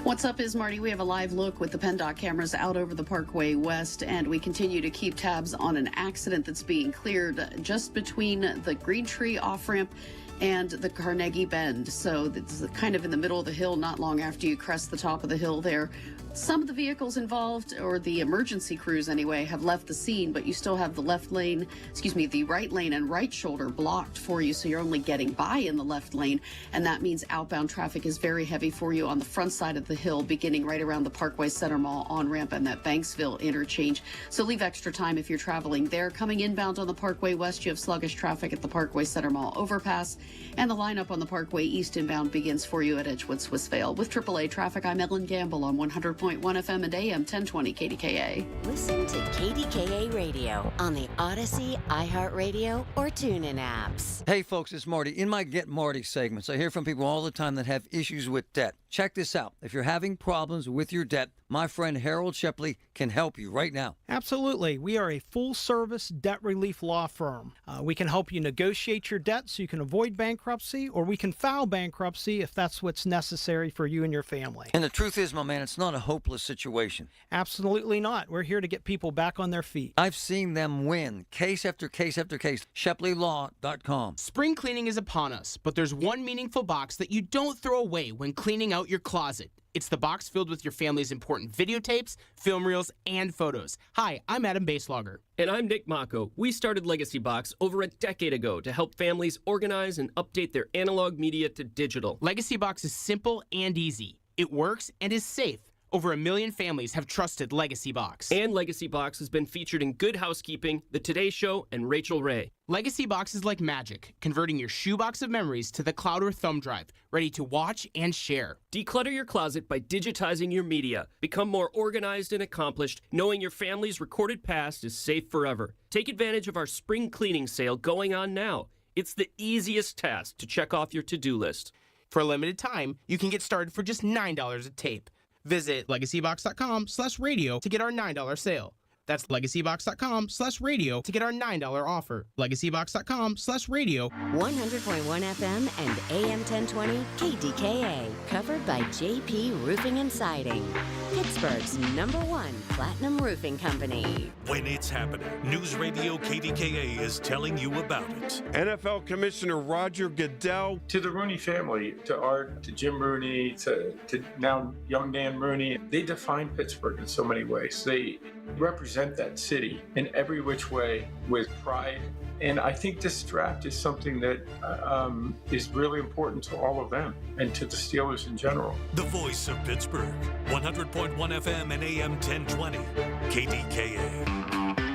What's up is, Marty, we have a live look with the PennDOT cameras out over the Parkway West, and we continue to keep tabs on an accident that's being cleared just between the Green Tree off-ramp and the Carnegie Bend. So it's kind of in the middle of the hill, not long after you crest the top of the hill there. Some of the vehicles involved, or the emergency crews anyway, have left the scene, but you still have the the right lane and right shoulder blocked for you, so you're only getting by in the left lane, and that means outbound traffic is very heavy for you on the front side of the hill, beginning right around the Parkway Center Mall on-ramp and that Banksville interchange. So leave extra time if you're traveling there. Coming inbound on the Parkway West, you have sluggish traffic at the Parkway Center Mall overpass, and the lineup on the Parkway East inbound begins for you at Edgewood Swissvale. With AAA traffic, I'm Ellen Gamble on 100.1 FM and AM 1020 KDKA. Listen to KDKA Radio on the Odyssey, iHeartRadio, or TuneIn apps. Hey, folks, it's Marty. In my Get Marty segments, I hear from people all the time that have issues with debt. Check this out. If you're having problems with your debt, my friend Harold Shepley can help you right now. Absolutely. We are a full-service debt relief law firm. We can help you negotiate your debt so you can avoid bankruptcy, or we can file bankruptcy if that's what's necessary for you and your family. And the truth is, my man, it's not a hopeless situation. Absolutely not. We're here to get people back on their feet. I've seen them win, case after case after case. ShepleyLaw.com. Spring cleaning is upon us, but there's one meaningful box that you don't throw away when cleaning out your closet. It's the box filled with your family's important videotapes, film reels, and photos. Hi, I'm Adam Baselogger. And I'm Nick Mako. We started Legacy Box over a decade ago to help families organize and update their analog media to digital. Legacy Box is simple and easy. It works and is safe. Over 1 million families have trusted Legacy Box. And Legacy Box has been featured in Good Housekeeping, The Today Show, and Rachel Ray. Legacy Box is like magic, converting your shoebox of memories to the cloud or thumb drive, ready to watch and share. Declutter your closet by digitizing your media. Become more organized and accomplished, knowing your family's recorded past is safe forever. Take advantage of our spring cleaning sale going on now. It's the easiest task to check off your to-do list. For a limited time, you can get started for just $9 a tape. Visit legacybox.com/radio to get our $9 sale. That's legacybox.com/radio to get our $9 offer. Legacybox.com/radio. 100.1 FM and AM 1020 KDKA. Covered by JP Roofing and Siding. Pittsburgh's #1 platinum roofing company. When it's happening, News Radio KDKA is telling you about it. NFL Commissioner Roger Goodell. To the Rooney family, to Art, to Jim Rooney, to now young Dan Rooney, they define Pittsburgh in so many ways. They represent that city in every which way with pride. And I think this draft is something that is really important to all of them and to the Steelers in general. The voice of Pittsburgh, 100.1 FM and AM 1020, KDKA.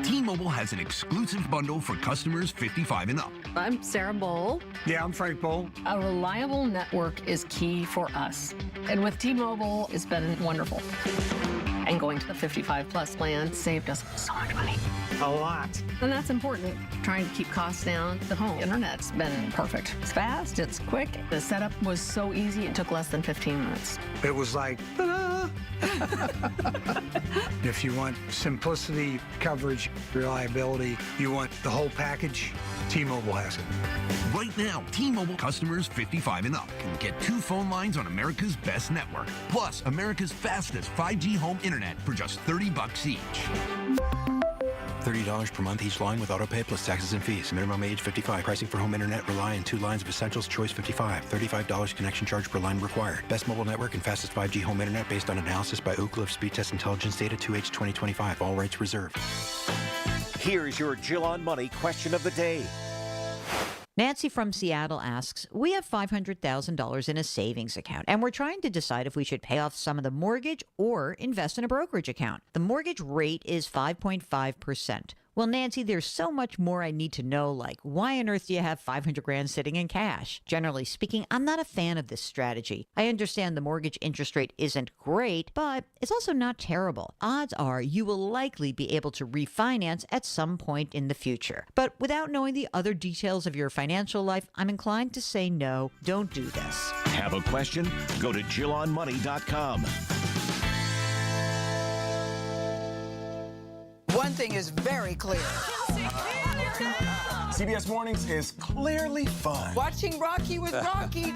T-Mobile has an exclusive bundle for customers 55 and up. I'm Sarah Bowl. Yeah, I'm Frank Bowl. A reliable network is key for us. And with T-Mobile, it's been wonderful. And going to the 55 plus plan saved us so much money. A lot. And that's important. Trying to keep costs down. The home internet's been perfect. It's fast, it's quick. The setup was so easy, it took less than 15 minutes. It was like, ta-da! If you want simplicity, coverage, reliability, you want the whole package, T-Mobile has it. Right now, T-Mobile customers 55 and up can get 2 phone lines on America's best network, plus America's fastest 5G home internet for just $30 each. $30 per month each line with autopay plus taxes and fees. Minimum age 55. Pricing for home internet rely on 2 lines of essentials. Choice 55. $35 connection charge per line required. Best mobile network and fastest 5G home internet based on analysis by Ookla of Speed Test Intelligence Data 2H 2025. All rights reserved. Here's your Jill on Money question of the day. Nancy from Seattle asks, we have $500,000 in a savings account, and we're trying to decide if we should pay off some of the mortgage or invest in a brokerage account. The mortgage rate is 5.5%. Well, Nancy, there's so much more I need to know, like why on earth do you have $500,000 sitting in cash? Generally speaking, I'm not a fan of this strategy. I understand the mortgage interest rate isn't great, but it's also not terrible. Odds are you will likely be able to refinance at some point in the future. But without knowing the other details of your financial life, I'm inclined to say no, don't do this. Have a question? Go to JillOnMoney.com. One thing is very clear. CBS Mornings is clearly fun. Watching Rocky with Rocky.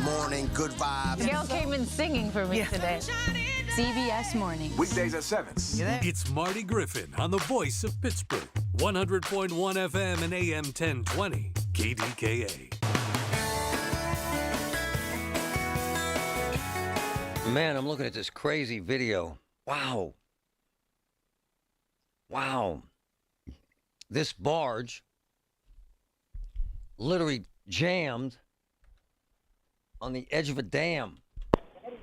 Morning, good vibes. Gail came in singing for me today. CBS Mornings. Weekdays at 7. It's Marty Griffin on the voice of Pittsburgh. 100.1 FM and AM 1020. KDKA. Man, I'm looking at this crazy video. Wow. Wow. This barge literally jammed on the edge of a dam.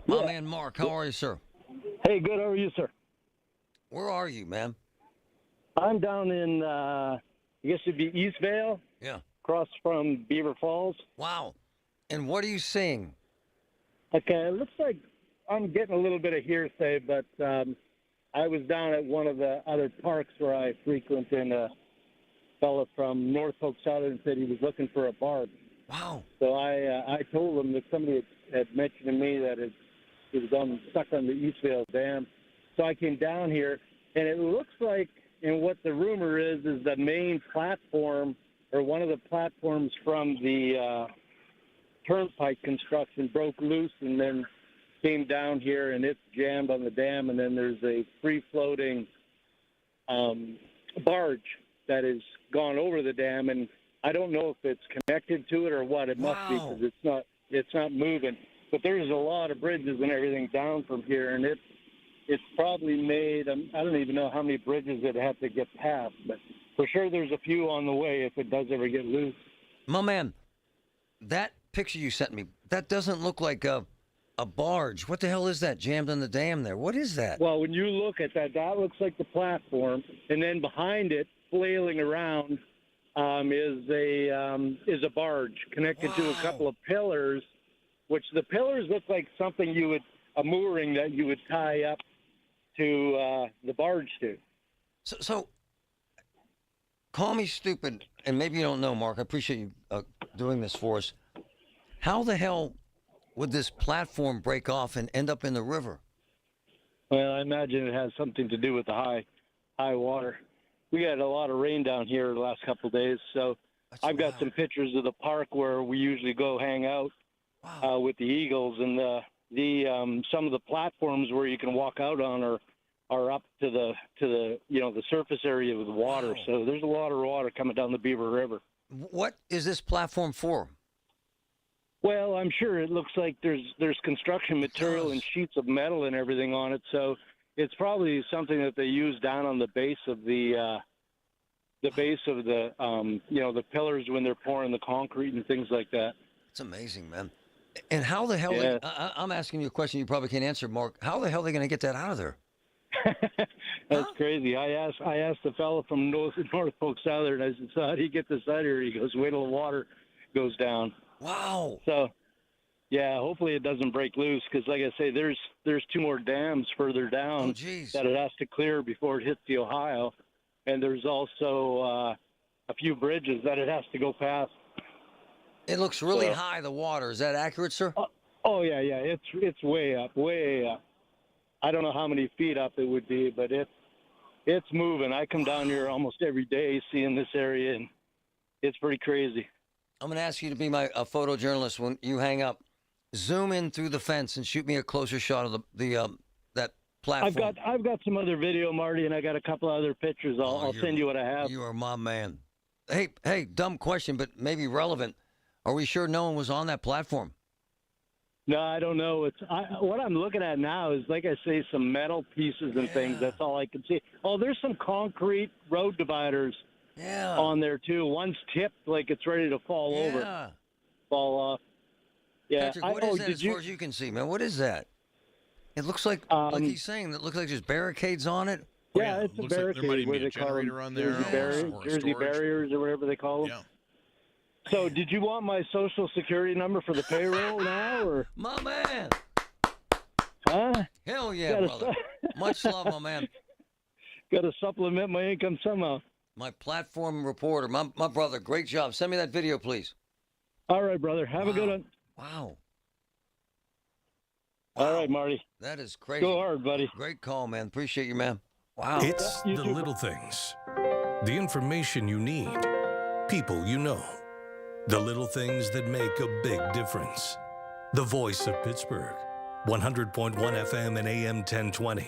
My man Mark, how are you, sir? Hey, good. How are you, sir? Where are you, man? I'm down in, I guess it'd be Eastvale. Yeah. Across from Beaver Falls. Wow. And what are you seeing? Okay, it looks like I'm getting a little bit of hearsay, but I was down at one of the other parks where I frequent, and a fella from Norfolk Southern said he was looking for a barge. Wow. So I told him that somebody had mentioned to me that it was stuck on the Eastvale Dam. So I came down here, and it looks like, and what the rumor is the main platform, or one of the platforms from the turnpike construction broke loose and then came down here, and it's jammed on the dam, and then there's a free-floating barge that has gone over the dam, and I don't know if it's connected to it or what. It must be, because it's not moving. But there's a lot of bridges and everything down from here, and it's probably made, I don't even know how many bridges it had to get past, but for sure there's a few on the way if it does ever get loose. My man, that picture you sent me, that doesn't look like a barge. What the hell is that jammed on the dam there? What is that? Well, when you look at that, that looks like the platform, and then behind it, flailing around, is a barge connected to a couple of pillars, which the pillars look like something a mooring that you would tie up to the barge to. So call me stupid, and maybe you don't know, Mark. I appreciate you doing this for us. How the hell would this platform break off and end up in the river? Well, I imagine it has something to do with the high water. We had a lot of rain down here the last couple of days, so I've got some pictures of the park where we usually go hang out with the Eagles, and some of the platforms where you can walk out on are up to the the surface area of the water. Wow. So there's a lot of water coming down the Beaver River. What is this platform for? Well, I'm sure it looks like there's construction material and sheets of metal and everything on it, so it's probably something that they use down on the base of the the pillars when they're pouring the concrete and things like that. It's amazing, man. And how the hell? Yeah. I'm asking you a question you probably can't answer, Mark. How the hell are they going to get that out of there? That's crazy. I asked the fellow from Norfolk Southern. I said, "So how do you get this out of here?" He goes, "Wait till the water goes down." Wow. So, Yeah, hopefully it doesn't break loose because, like I say, there's 2 more dams further down that it has to clear before it hits the Ohio, and there's also a few bridges that it has to go past. It looks really high, the water. Is that accurate, sir? Oh yeah. It's way up, way up. I don't know how many feet up it would be, but it's moving. I come down here almost every day seeing this area, and it's pretty crazy. I'm going to ask you to be a photojournalist when you hang up. Zoom in through the fence and shoot me a closer shot of that platform. I've got some other video, Marty, and I got a couple other pictures. I'll send you what I have. You are my man. Hey, dumb question, but maybe relevant. Are we sure no one was on that platform? No, I don't know. What I'm looking at now is, like I say, some metal pieces and things. That's all I can see. Oh, there's some concrete road dividers on there, too. One's tipped like it's ready to fall off. Yeah. Patrick, what is that as far as you can see, man? What is that? It looks like he's saying, that looks like there's barricades on it. Yeah, it's a barricade. There might even where be a they call generator them on there. Jersey barriers or whatever they call them. Yeah. So, did you want my social security number for the payroll now, or? My man. Huh? Hell yeah, brother. Much love, my man. Got to supplement my income somehow. My platform reporter, my brother. Great job. Send me that video, please. All right, brother. Have a good one. Wow. All right, Marty. That is crazy. Go hard, buddy. Great call, man. Appreciate you, man. Wow. It's the little things. The information you need. People you know. The little things that make a big difference. The voice of Pittsburgh. 100.1 FM and AM 1020.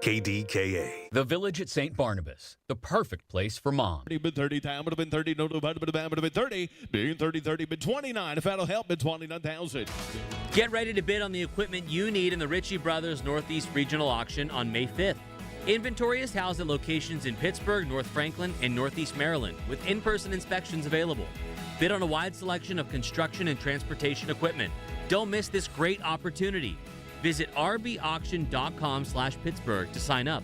KDKA. The Village at St. Barnabas, the perfect place for mom. Been 30, time would have been 30, no, would have been 30, being 30, been 29. If that'll help, been 29,000. Get ready to bid on the equipment you need in the Ritchie Brothers Northeast Regional Auction on May 5th. Inventory is housed at locations in Pittsburgh, North Franklin, and Northeast Maryland, with in-person inspections available. Bid on a wide selection of construction and transportation equipment. Don't miss this great opportunity. Visit rbauction.com/Pittsburgh to sign up.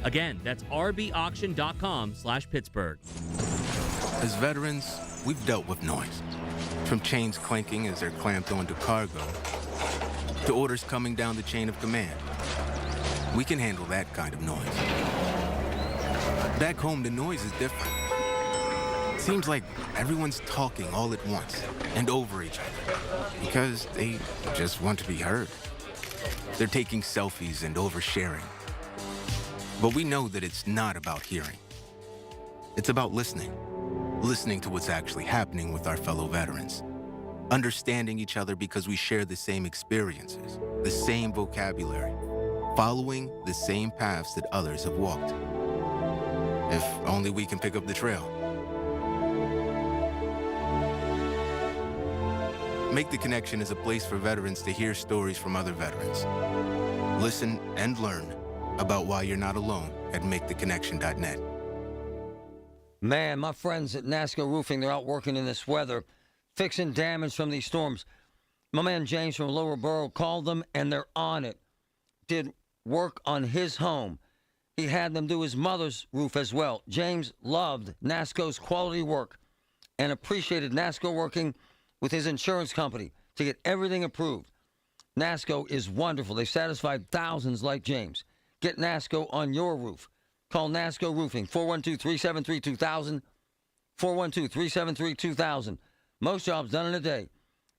Again, that's rbauction.com/Pittsburgh. As veterans, we've dealt with noise. From chains clanking as they're clamped onto cargo, to orders coming down the chain of command. We can handle that kind of noise. Back home, the noise is different. Seems like everyone's talking all at once and over each other because they just want to be heard. They're taking selfies and oversharing. But we know that it's not about hearing. It's about listening. Listening to what's actually happening with our fellow veterans. Understanding each other because we share the same experiences, the same vocabulary, following the same paths that others have walked. If only we can pick up the trail. Make the Connection is a place for veterans to hear stories from other veterans. Listen and learn about why you're not alone at maketheconnection.net. Man, my friends at NASCO Roofing, they're out working in this weather, fixing damage from these storms. My man James from Lower Borough called them, and they're on it. Did work on his home. He had them do his mother's roof as well. James loved NASCO's quality work and appreciated NASCO working with his insurance company to get everything approved. NASCO is wonderful. They've satisfied thousands like James. Get NASCO on your roof. Call NASCO Roofing, 412-373-2000, 412-373-2000. Most jobs done in a day.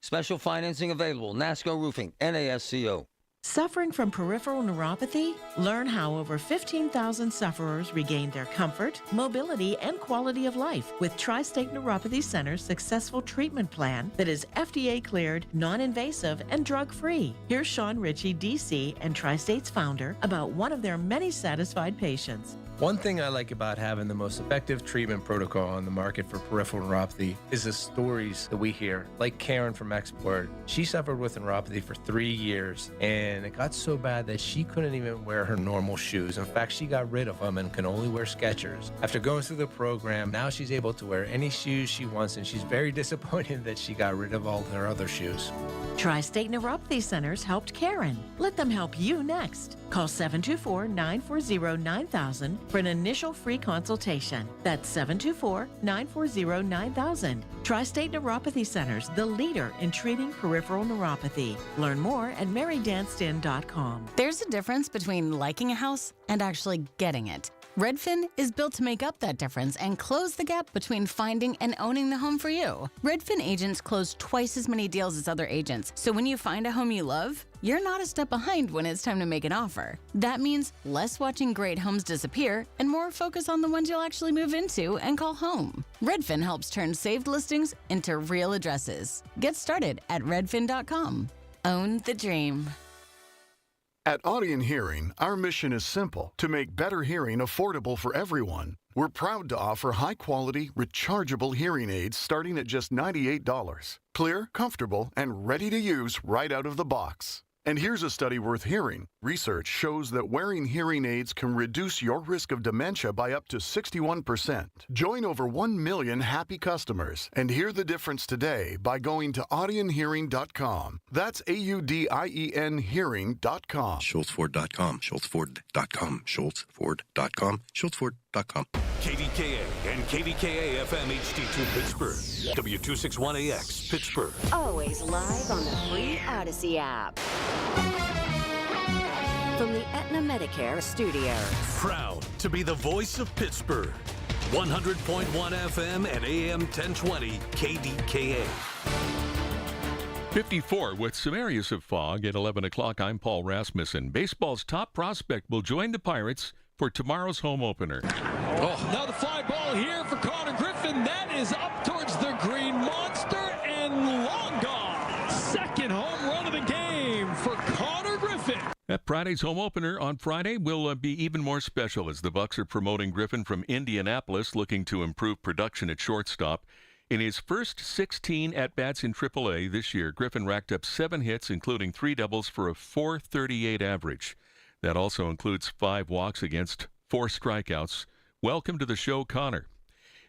Special financing available. NASCO Roofing, NASCO. Suffering from peripheral neuropathy? Learn how over 15,000 sufferers regained their comfort, mobility, and quality of life with Tri-State Neuropathy Center's successful treatment plan that is FDA cleared, non-invasive, and drug-free. Here's Sean Ritchie, DC, and Tri-State's founder about one of their many satisfied patients. One thing I like about having the most effective treatment protocol on the market for peripheral neuropathy is the stories that we hear. Like Karen from Export. She suffered with neuropathy for 3 years, and and it got so bad that she couldn't even wear her normal shoes. In fact, she got rid of them and can only wear Skechers. After going through the program, now she's able to wear any shoes she wants, and she's very disappointed that she got rid of all her other shoes. Tri-State Neuropathy Centers helped Karen. Let them help you next. Call 724-940-9000 for an initial free consultation. That's 724-940-9000. Tri-State Neuropathy Centers, the leader in treating peripheral neuropathy. Learn more at marydanston.com. There's a difference between liking a house and actually getting it. Redfin is built to make up that difference and close the gap between finding and owning the home for you. Redfin agents close twice as many deals as other agents, so when you find a home you love, you're not a step behind when it's time to make an offer. That means less watching great homes disappear and more focus on the ones you'll actually move into and call home. Redfin helps turn saved listings into real addresses. Get started at redfin.com. Own the dream. At Audion Hearing, our mission is simple: to make better hearing affordable for everyone. We're proud to offer high-quality, rechargeable hearing aids starting at just $98. Clear, comfortable, and ready to use right out of the box. And here's a study worth hearing. Research shows that wearing hearing aids can reduce your risk of dementia by up to 61%. Join over 1 million happy customers and hear the difference today by going to audionhearing.com. That's AUDIEN hearing.com. SchultzFord.com. SchultzFord.com. SchultzFord.com. SchultzFord.com. KDKA and KDKA FM HD2 Pittsburgh. W261AX Pittsburgh. Always live on the free Odyssey app. From the Aetna Medicare studios. Proud to be the voice of Pittsburgh. 100.1 FM and AM 1020 KDKA. 54 with some areas of fog at 11 o'clock. I'm Paul Rasmussen. Baseball's top prospect will join the Pirates for tomorrow's home opener. Oh, now the fly ball here for Marty Griffin. That is up towards the Green Monster and long gone. Second home run of the game for Marty Griffin. That Friday's home opener on Friday will be even more special as the Bucks are promoting Griffin from Indianapolis, looking to improve production at shortstop. In his first 16 at-bats in AAA this year, Griffin racked up 7 hits, including 3 doubles for a .438 average. That also includes 5 walks against 4 strikeouts. Welcome to the show, Connor.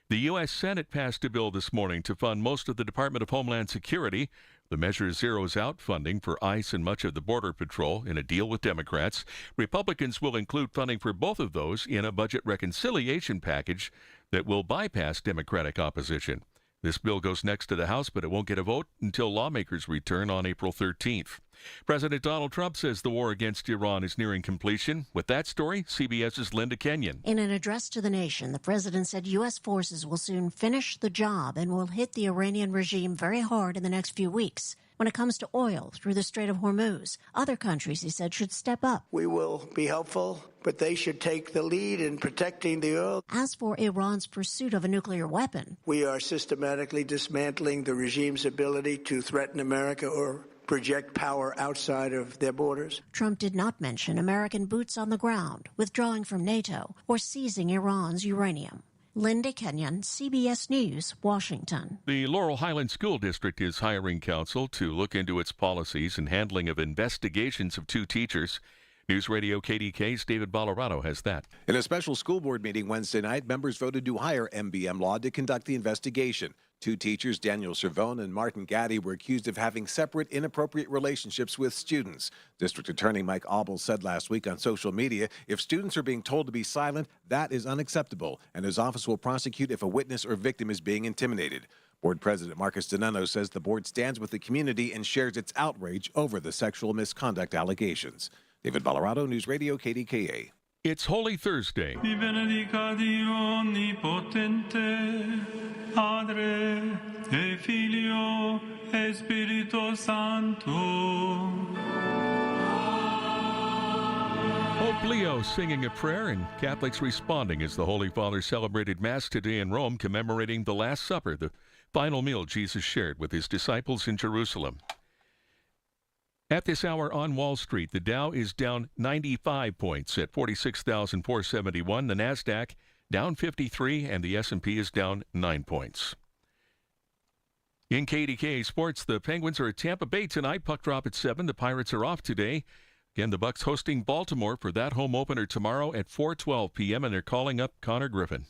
The U.S. Senate passed a bill this morning to fund most of the Department of Homeland Security. The measure zeroes out funding for ICE and much of the Border Patrol in a deal with Democrats. Republicans will include funding for both of those in a budget reconciliation package that will bypass Democratic opposition. This bill goes next to the House, but it won't get a vote until lawmakers return on April 13th. President Donald Trump says the war against Iran is nearing completion. With that story, CBS's Linda Kenyon. In an address to the nation, the president said U.S. forces will soon finish the job and will hit the Iranian regime very hard in the next few weeks. When it comes to oil through the Strait of Hormuz, other countries, he said, should step up. We will be helpful, but they should take the lead in protecting the oil. As for Iran's pursuit of a nuclear weapon, we are systematically dismantling the regime's ability to threaten America or project power outside of their borders. Trump did not mention American boots on the ground, withdrawing from NATO, or seizing Iran's uranium. Linda Kenyon, CBS News, Washington. The Laurel Highlands School District is hiring counsel to look into its policies and handling of investigations of 2 teachers. News Radio KDK's David Ballarado has that. In a special school board meeting Wednesday night, members voted to hire MBM Law to conduct the investigation. 2 teachers, Daniel Cervone and Martin Gaddy, were accused of having separate, inappropriate relationships with students. District Attorney Mike Auble said last week on social media, if students are being told to be silent, that is unacceptable, and his office will prosecute if a witness or victim is being intimidated. Board President Marcus Donano says the board stands with the community and shares its outrage over the sexual misconduct allegations. David Ballarado, News Radio KDKA. It's Holy Thursday. Benedica Dio Onnipotente, Padre e Figlio e Spirito Santo. Pope Leo singing a prayer and Catholics responding as the Holy Father celebrated Mass today in Rome, commemorating the Last Supper, the final meal Jesus shared with his disciples in Jerusalem. At this hour on Wall Street, the Dow is down 95 points at 46,471. The NASDAQ down 53, and the S&P is down 9 points. In KDKA Sports, the Penguins are at Tampa Bay tonight. Puck drop at 7. The Pirates are off today. Again, the Bucks hosting Baltimore for that home opener tomorrow at 4:12 p.m., and they're calling up Connor Griffin.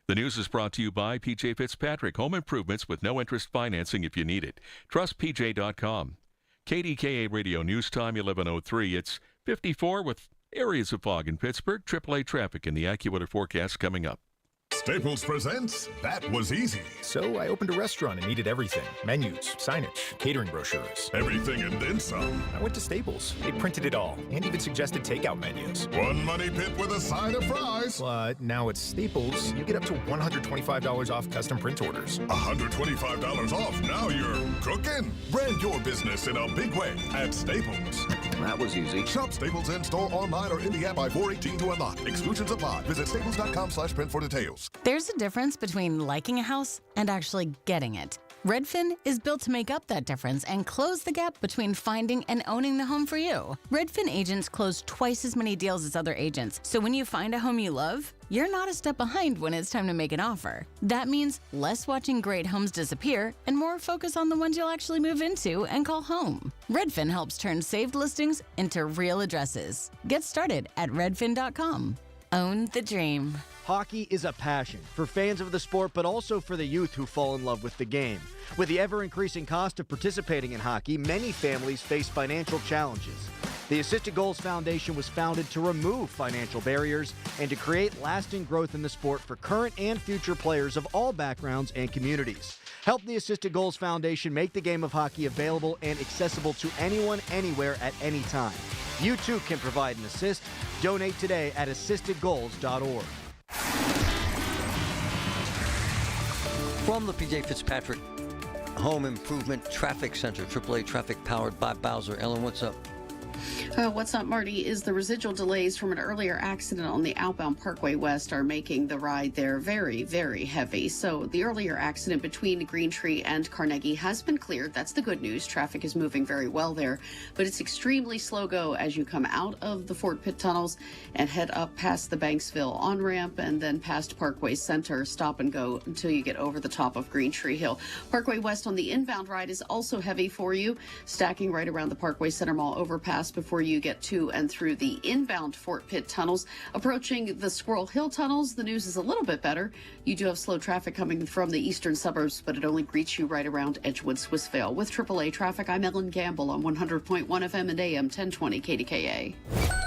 The news is brought to you by PJ Fitzpatrick, home improvements with no interest financing if you need it. Trust PJ.com. KDKA Radio News Time 11:03. It's 54 with areas of fog in Pittsburgh. AAA traffic in the AccuWeather forecast coming up. Staples presents That Was Easy. So I opened a restaurant and needed everything. Menus, signage, catering brochures. Everything and then some. I went to Staples. They printed it all and even suggested takeout menus. One money pit with a side of fries. But now at Staples, you get up to $125 off custom print orders. $125 off. Now you're cooking. Brand your business in a big way at Staples. That was easy. Shop Staples in-store, online, or in the app by 4/18 to unlock. Exclusions apply. Visit staples.com/print for details. There's a difference between liking a house and actually getting it. Redfin is built to make up that difference and close the gap between finding and owning the home for you. Redfin agents close twice as many deals as other agents, so when you find a home you love, you're not a step behind when it's time to make an offer. That means less watching great homes disappear and more focus on the ones you'll actually move into and call home. Redfin helps turn saved listings into real addresses. Get started at redfin.com. Own the dream. Hockey is a passion for fans of the sport, but also for the youth who fall in love with the game. With the ever-increasing cost of participating in hockey, many families face financial challenges. The Assisted Goals Foundation was founded to remove financial barriers and to create lasting growth in the sport for current and future players of all backgrounds and communities. Help the Assisted Goals Foundation make the game of hockey available and accessible to anyone, anywhere, at any time. You too can provide an assist. Donate today at assistedgoals.org. From the PJ Fitzpatrick Home Improvement Traffic Center, AAA traffic powered by Bowser. Ellen, what's up? What's up, Marty, is the residual delays from an earlier accident on the outbound Parkway West are making the ride there very, very heavy. So the earlier accident between Green Tree and Carnegie has been cleared. That's the good news. Traffic is moving very well there, but it's extremely slow go as you come out of the Fort Pitt tunnels and head up past the Banksville on-ramp and then past Parkway Center. Stop and go until you get over the top of Green Tree Hill. Parkway West on the inbound ride is also heavy for you, stacking right around the Parkway Center Mall overpass before you get to and through the inbound Fort Pitt tunnels. Approaching the Squirrel Hill tunnels, the news is a little bit better. You do have slow traffic coming from the eastern suburbs, but it only greets you right around Edgewood, Swissvale. With AAA traffic, I'm Ellen Gamble on 100.1 FM and AM 1020 KDKA.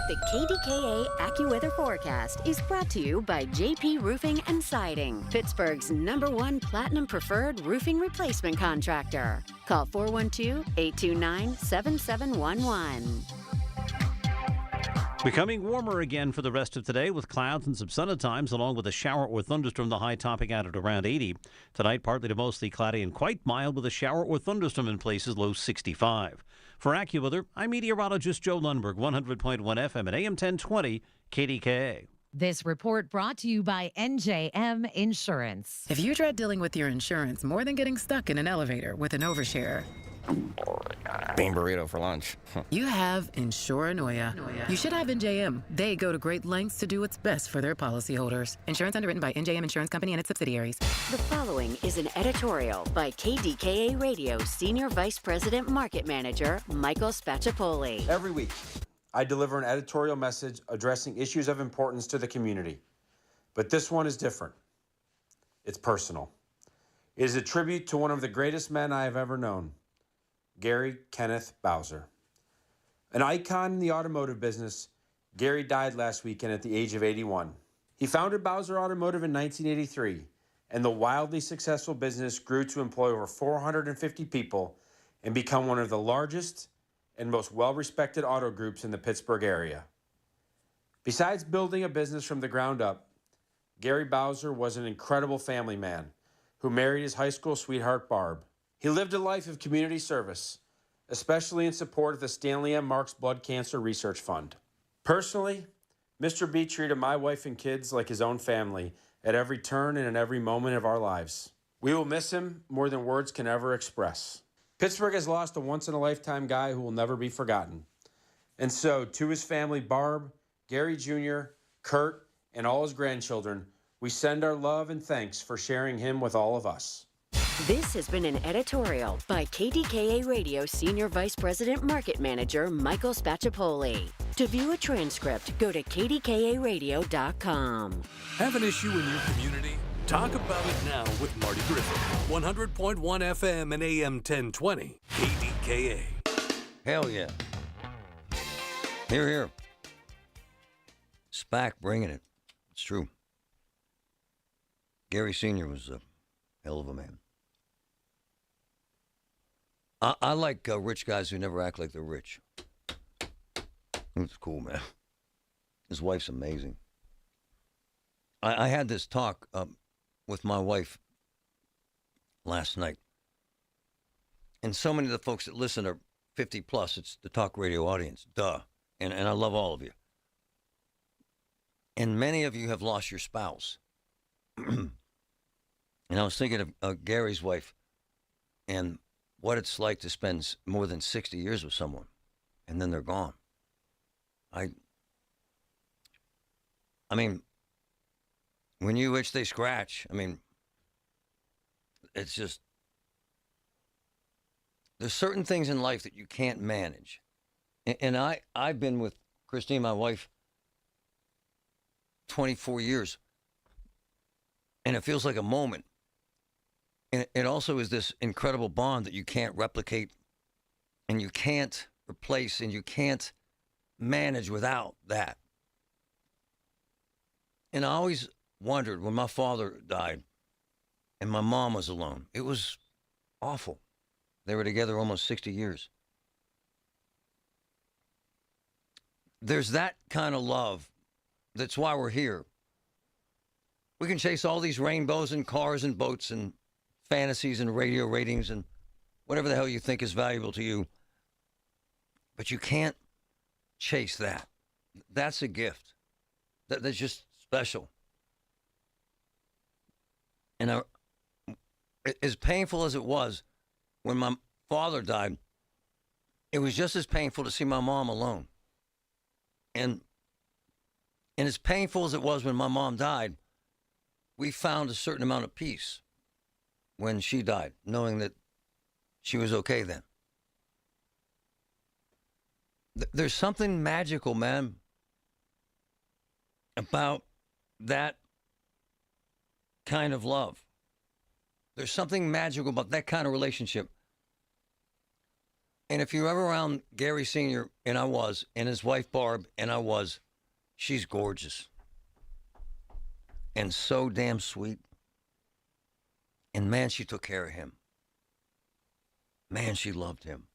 The KDKA AccuWeather forecast is brought to you by JP Roofing and Siding, Pittsburgh's #1 Platinum Preferred Roofing Replacement Contractor. Call 412-829-7711. Becoming warmer again for the rest of today with clouds and some sun at times, along with a shower or thunderstorm, the high topping out at around 80. Tonight, partly to mostly cloudy and quite mild with a shower or thunderstorm in places, low 65. For AccuWeather, I'm meteorologist Joe Lundberg, 100.1 FM and AM 1020 KDKA. This report brought to you by NJM Insurance. If you dread dealing with your insurance more than getting stuck in an elevator with an overshare, bean burrito for lunch. you have Insuranoia. You should have NJM. They go to great lengths to do what's best for their policyholders. Insurance underwritten by NJM Insurance Company and its subsidiaries. The following is an editorial by KDKA Radio Senior Vice President Market Manager Michael Spacciapoli. Every week, I deliver an editorial message addressing issues of importance to the community. But this one is different. It's personal. It is a tribute to one of the greatest men I have ever known, Gary Kenneth Bowser. An icon in the automotive business, Gary died last weekend at the age of 81. He founded Bowser Automotive in 1983, and the wildly successful business grew to employ over 450 people and become one of the largest and most well-respected auto groups in the Pittsburgh area. Besides building a business from the ground up, Gary Bowser was an incredible family man who married his high school sweetheart, Barb. He lived a life of community service, especially in support of the Stanley M. Marks Blood Cancer Research Fund. Personally, Mr. B treated my wife and kids like his own family at every turn and in every moment of our lives. We will miss him more than words can ever express. Pittsburgh has lost a once-in-a-lifetime guy who will never be forgotten. And so, to his family, Barb, Gary Jr., Kurt, and all his grandchildren, we send our love and thanks for sharing him with all of us. This has been an editorial by KDKA Radio Senior Vice President Market Manager Michael Spacciapoli. To view a transcript, go to kdkaradio.com. Have an issue in your community? Talk about it now with Marty Griffin. 100.1 FM and AM 1020. KDKA. Hell yeah. Here, here. SPAC bringing it. It's true. Gary Sr. was a hell of a man. I like rich guys who never act like they're rich. It's cool, man. His wife's amazing. I had this talk with my wife last night. And so many of the folks that listen are 50 plus. It's the talk radio audience. Duh. And I love all of you. And many of you have lost your spouse. And I was thinking of Gary's wife and what it's like to spend more than 60 years with someone, and then they're gone. I mean, when you itch, they scratch. I mean, it's just, there's certain things in life that you can't manage. And I've been with Christine, my wife, 24 years. And it feels like a moment. And it also is this incredible bond that you can't replicate and you can't replace and you can't manage without that. And I always wondered when my father died and my mom was alone. It was awful. They were together almost 60 years. There's that kind of love. That's why we're here. We can chase all these rainbows and cars and boats and fantasies and radio ratings and whatever the hell you think is valuable to you. But you can't chase that. That's a gift. That's just special. And as painful as it was when my father died, it was just as painful to see my mom alone. And as painful as it was when my mom died, we found a certain amount of peace when she died, knowing that she was okay then. There's something magical, man, about that kind of love. There's something magical about that kind of relationship. And if you're ever around Gary Sr., and I was, and his wife Barb, and I was, she's gorgeous. And so damn sweet. And man, she took care of him. Man, she loved him.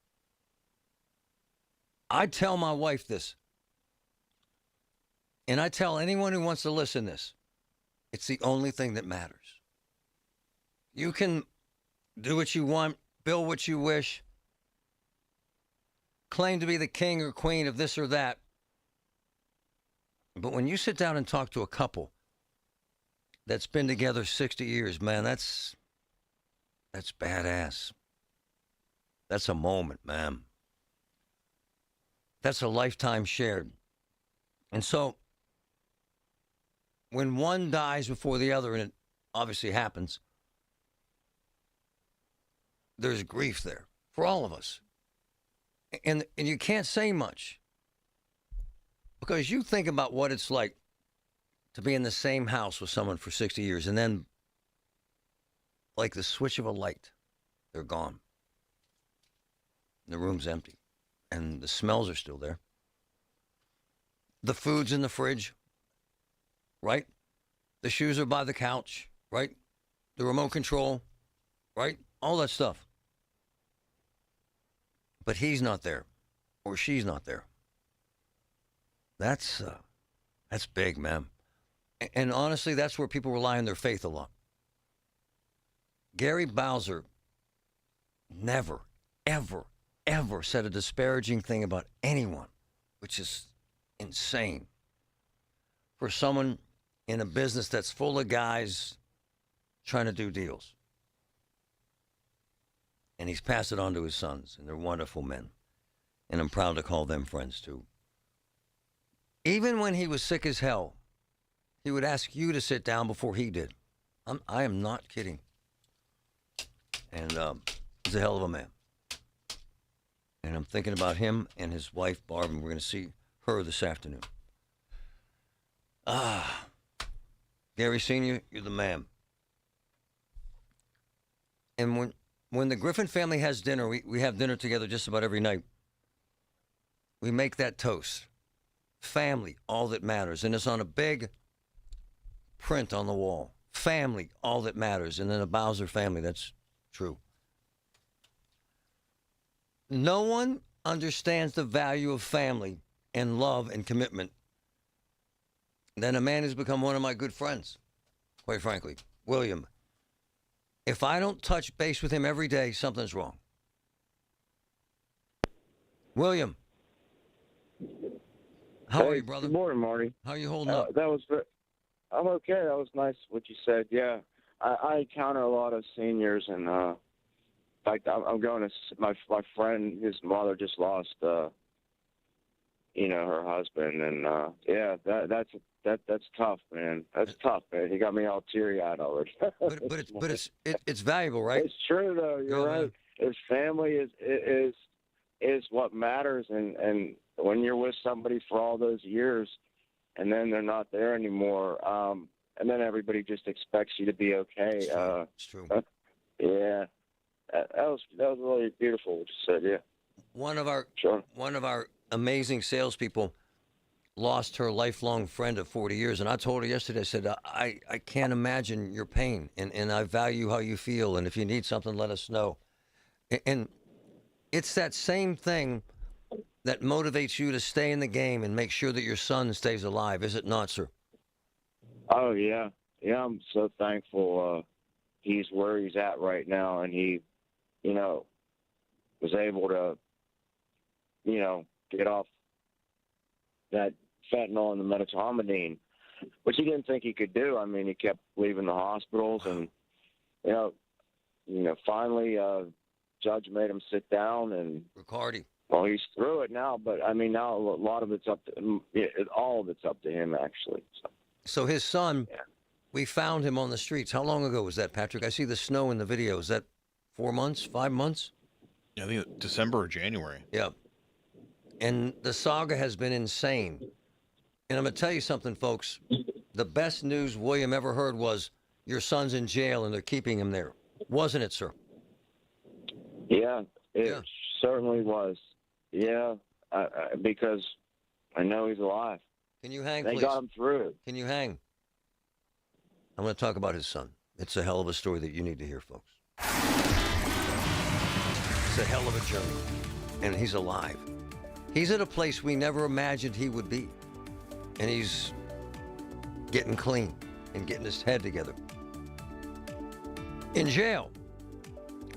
I tell my wife this. And I tell anyone who wants to listen this. It's the only thing that matters. You can do what you want, build what you wish, claim to be the king or queen of this or that. But when you sit down and talk to a couple that's been together 60 years, man, that's badass. That's a moment, man. That's a lifetime shared. And so when one dies before the other, and it obviously happens, there's grief there for all of us. And you can't say much because you think about what it's like to be in the same house with someone for 60 years and then, like the switch of a light, they're gone. The room's empty and the smells are still there. The food's in the fridge, right? The shoes are by the couch, right? The remote control, right? All that stuff. But he's not there or she's not there. That's big, man. And honestly, that's where people rely on their faith a lot. Gary Bowser never, ever, ever said a disparaging thing about anyone, which is insane for someone in a business that's full of guys trying to do deals. And he's passed it on to his sons, and they're wonderful men. And I'm proud to call them friends, too. Even when he was sick as hell, he would ask you to sit down before he did. I am not kidding. And he's a hell of a man. And I'm thinking about him and his wife, Barb, and we're going to see her this afternoon. Gary Sr., you're the man. And when the Griffin family has dinner, we have dinner together just about every night. We make that toast. Family, all that matters. And it's on a big print on the wall. Family, all that matters. And then a Bowser family, that's true. No one understands the value of family and love and commitment than a man who's become one of my good friends, quite frankly, William. If I don't touch base with him every day, something's wrong. William. How are you, brother? Good morning, Marty. How are you holding up? I'm okay. That was nice what you said. Yeah, I encounter a lot of seniors, and in fact, I'm going to my friend. His mother just lost, her husband, and that's tough, man. That's tough, man. He got me all teary-eyed already. but it's valuable, right? It's true, though. You're right. His family is what matters, and when you're with somebody for all those years, and then they're not there anymore, and then everybody just expects you to be okay. It's true. Yeah, that was really beautiful what you said. Yeah. One of our amazing salespeople lost her lifelong friend of 40 years, and I told her yesterday. I said, I can't imagine your pain, and I value how you feel, and if you need something, let us know. And it's that same thing that motivates you to stay in the game and make sure that your son stays alive, is it not, sir? Oh, yeah. Yeah, I'm so thankful he's where he's at right now, and he, was able to, get off that fentanyl and the medetomidine, which he didn't think he could do. I mean, he kept leaving the hospitals, and, finally, judge made him sit down, and Riccardi. Well, he's through it now, but I mean, now a lot of it's up to all of it's up to him, actually. So his son, we found him on the streets. How long ago was that, Patrick? I see the snow in the video. Is that 4 months, 5 months? Yeah, I think December or January. Yeah. And the saga has been insane. And I'm going to tell you something, folks. The best news William ever heard was your son's in jail and they're keeping him there. Wasn't it, sir? Yeah, it certainly was. Yeah, because I know he's alive. Can you hang, please? They got him through. Can you hang? I'm going to talk about his son. It's a hell of a story that you need to hear, folks. It's a hell of a journey. And he's alive. He's at a place we never imagined he would be. And he's getting clean and getting his head together. In jail.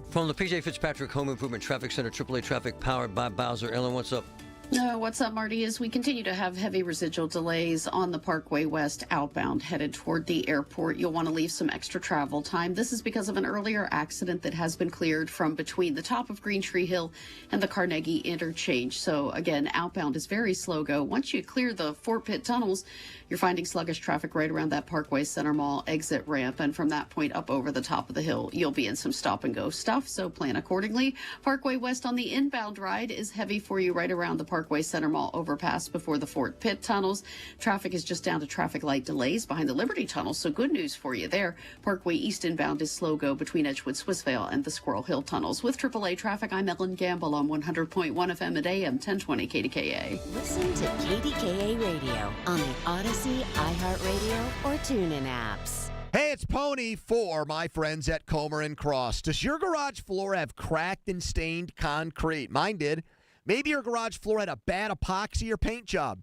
From the P.J. Fitzpatrick Home Improvement Traffic Center, AAA traffic powered by Bowser. Ellen, what's up? What's up, Marty? As we continue to have heavy residual delays on the Parkway West outbound headed toward the airport, you'll want to leave some extra travel time. This is because of an earlier accident that has been cleared from between the top of Green Tree Hill and the Carnegie interchange. So again, outbound is very slow go. Once you clear the Fort Pitt tunnels, you're finding sluggish traffic right around that Parkway Center Mall exit ramp. And from that point up over the top of the hill, you'll be in some stop and go stuff. So plan accordingly. Parkway West on the inbound ride is heavy for you right around the Parkway Center Mall overpass before the Fort Pitt tunnels. Traffic is just down to traffic light delays behind the Liberty tunnel, so good news for you there. Parkway East inbound is slow go between Edgewood, Swissvale, and the Squirrel Hill tunnels. With AAA traffic, I'm Ellen Gamble on 100.1 FM at AM 1020 KDKA. Listen to KDKA Radio on the Odyssey, iHeartRadio, or TuneIn apps. Hey, it's Pony for my friends at Comer and Cross. Does your garage floor have cracked and stained concrete? Mine did. Maybe your garage floor had a bad epoxy or paint job.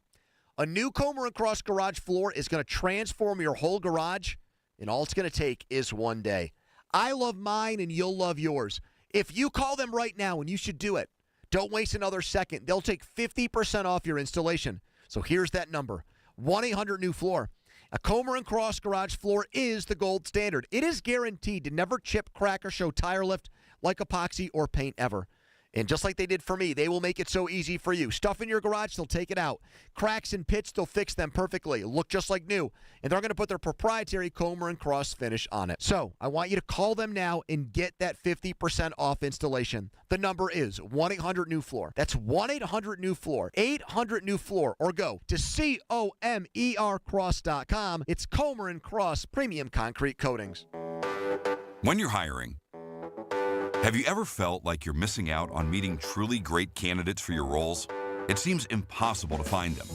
A new Comer and Cross garage floor is going to transform your whole garage, and all it's going to take is one day. I love mine, and you'll love yours. If you call them right now, and you should do it, don't waste another second. They'll take 50% off your installation. So here's that number, 1-800-NEW-FLOOR. A Comer and Cross garage floor is the gold standard. It is guaranteed to never chip, crack, or show tire lift like epoxy or paint ever. And just like they did for me, they will make it so easy for you. Stuff in your garage, they'll take it out. Cracks and pits, they'll fix them perfectly. Look just like new. And they're going to put their proprietary Comer and Cross finish on it. So I want you to call them now and get that 50% off installation. The number is 1-800-NEW-FLOOR. That's 1-800-NEW-FLOOR. 800-NEW-FLOOR. Or go to COMERCross.com. It's Comer and Cross Premium Concrete Coatings. When you're hiring, have you ever felt like you're missing out on meeting truly great candidates for your roles? It seems impossible to find them,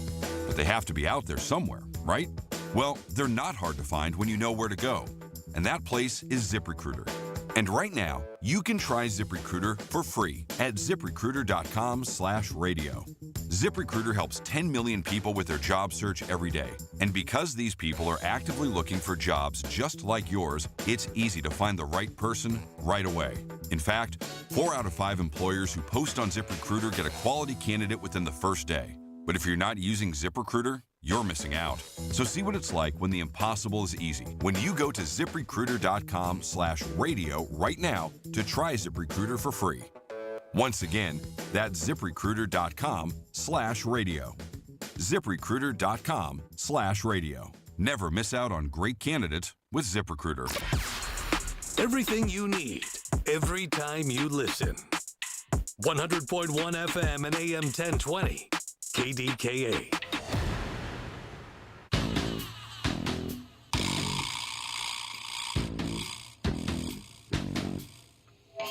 but they have to be out there somewhere, right? Well, they're not hard to find when you know where to go, and that place is ZipRecruiter. And right now, you can try ZipRecruiter for free at ZipRecruiter.com/radio. ZipRecruiter helps 10 million people with their job search every day. And because these people are actively looking for jobs just like yours, it's easy to find the right person right away. In fact, 4 out of 5 employers who post on ZipRecruiter get a quality candidate within the first day. But if you're not using ZipRecruiter, you're missing out. So see what it's like when the impossible is easy. When you go to ZipRecruiter.com/radio right now to try ZipRecruiter for free. Once again, that's ZipRecruiter.com/radio. ZipRecruiter.com/radio. Never miss out on great candidates with ZipRecruiter. Everything you need, every time you listen. 100.1 FM and AM 1020. KDKA.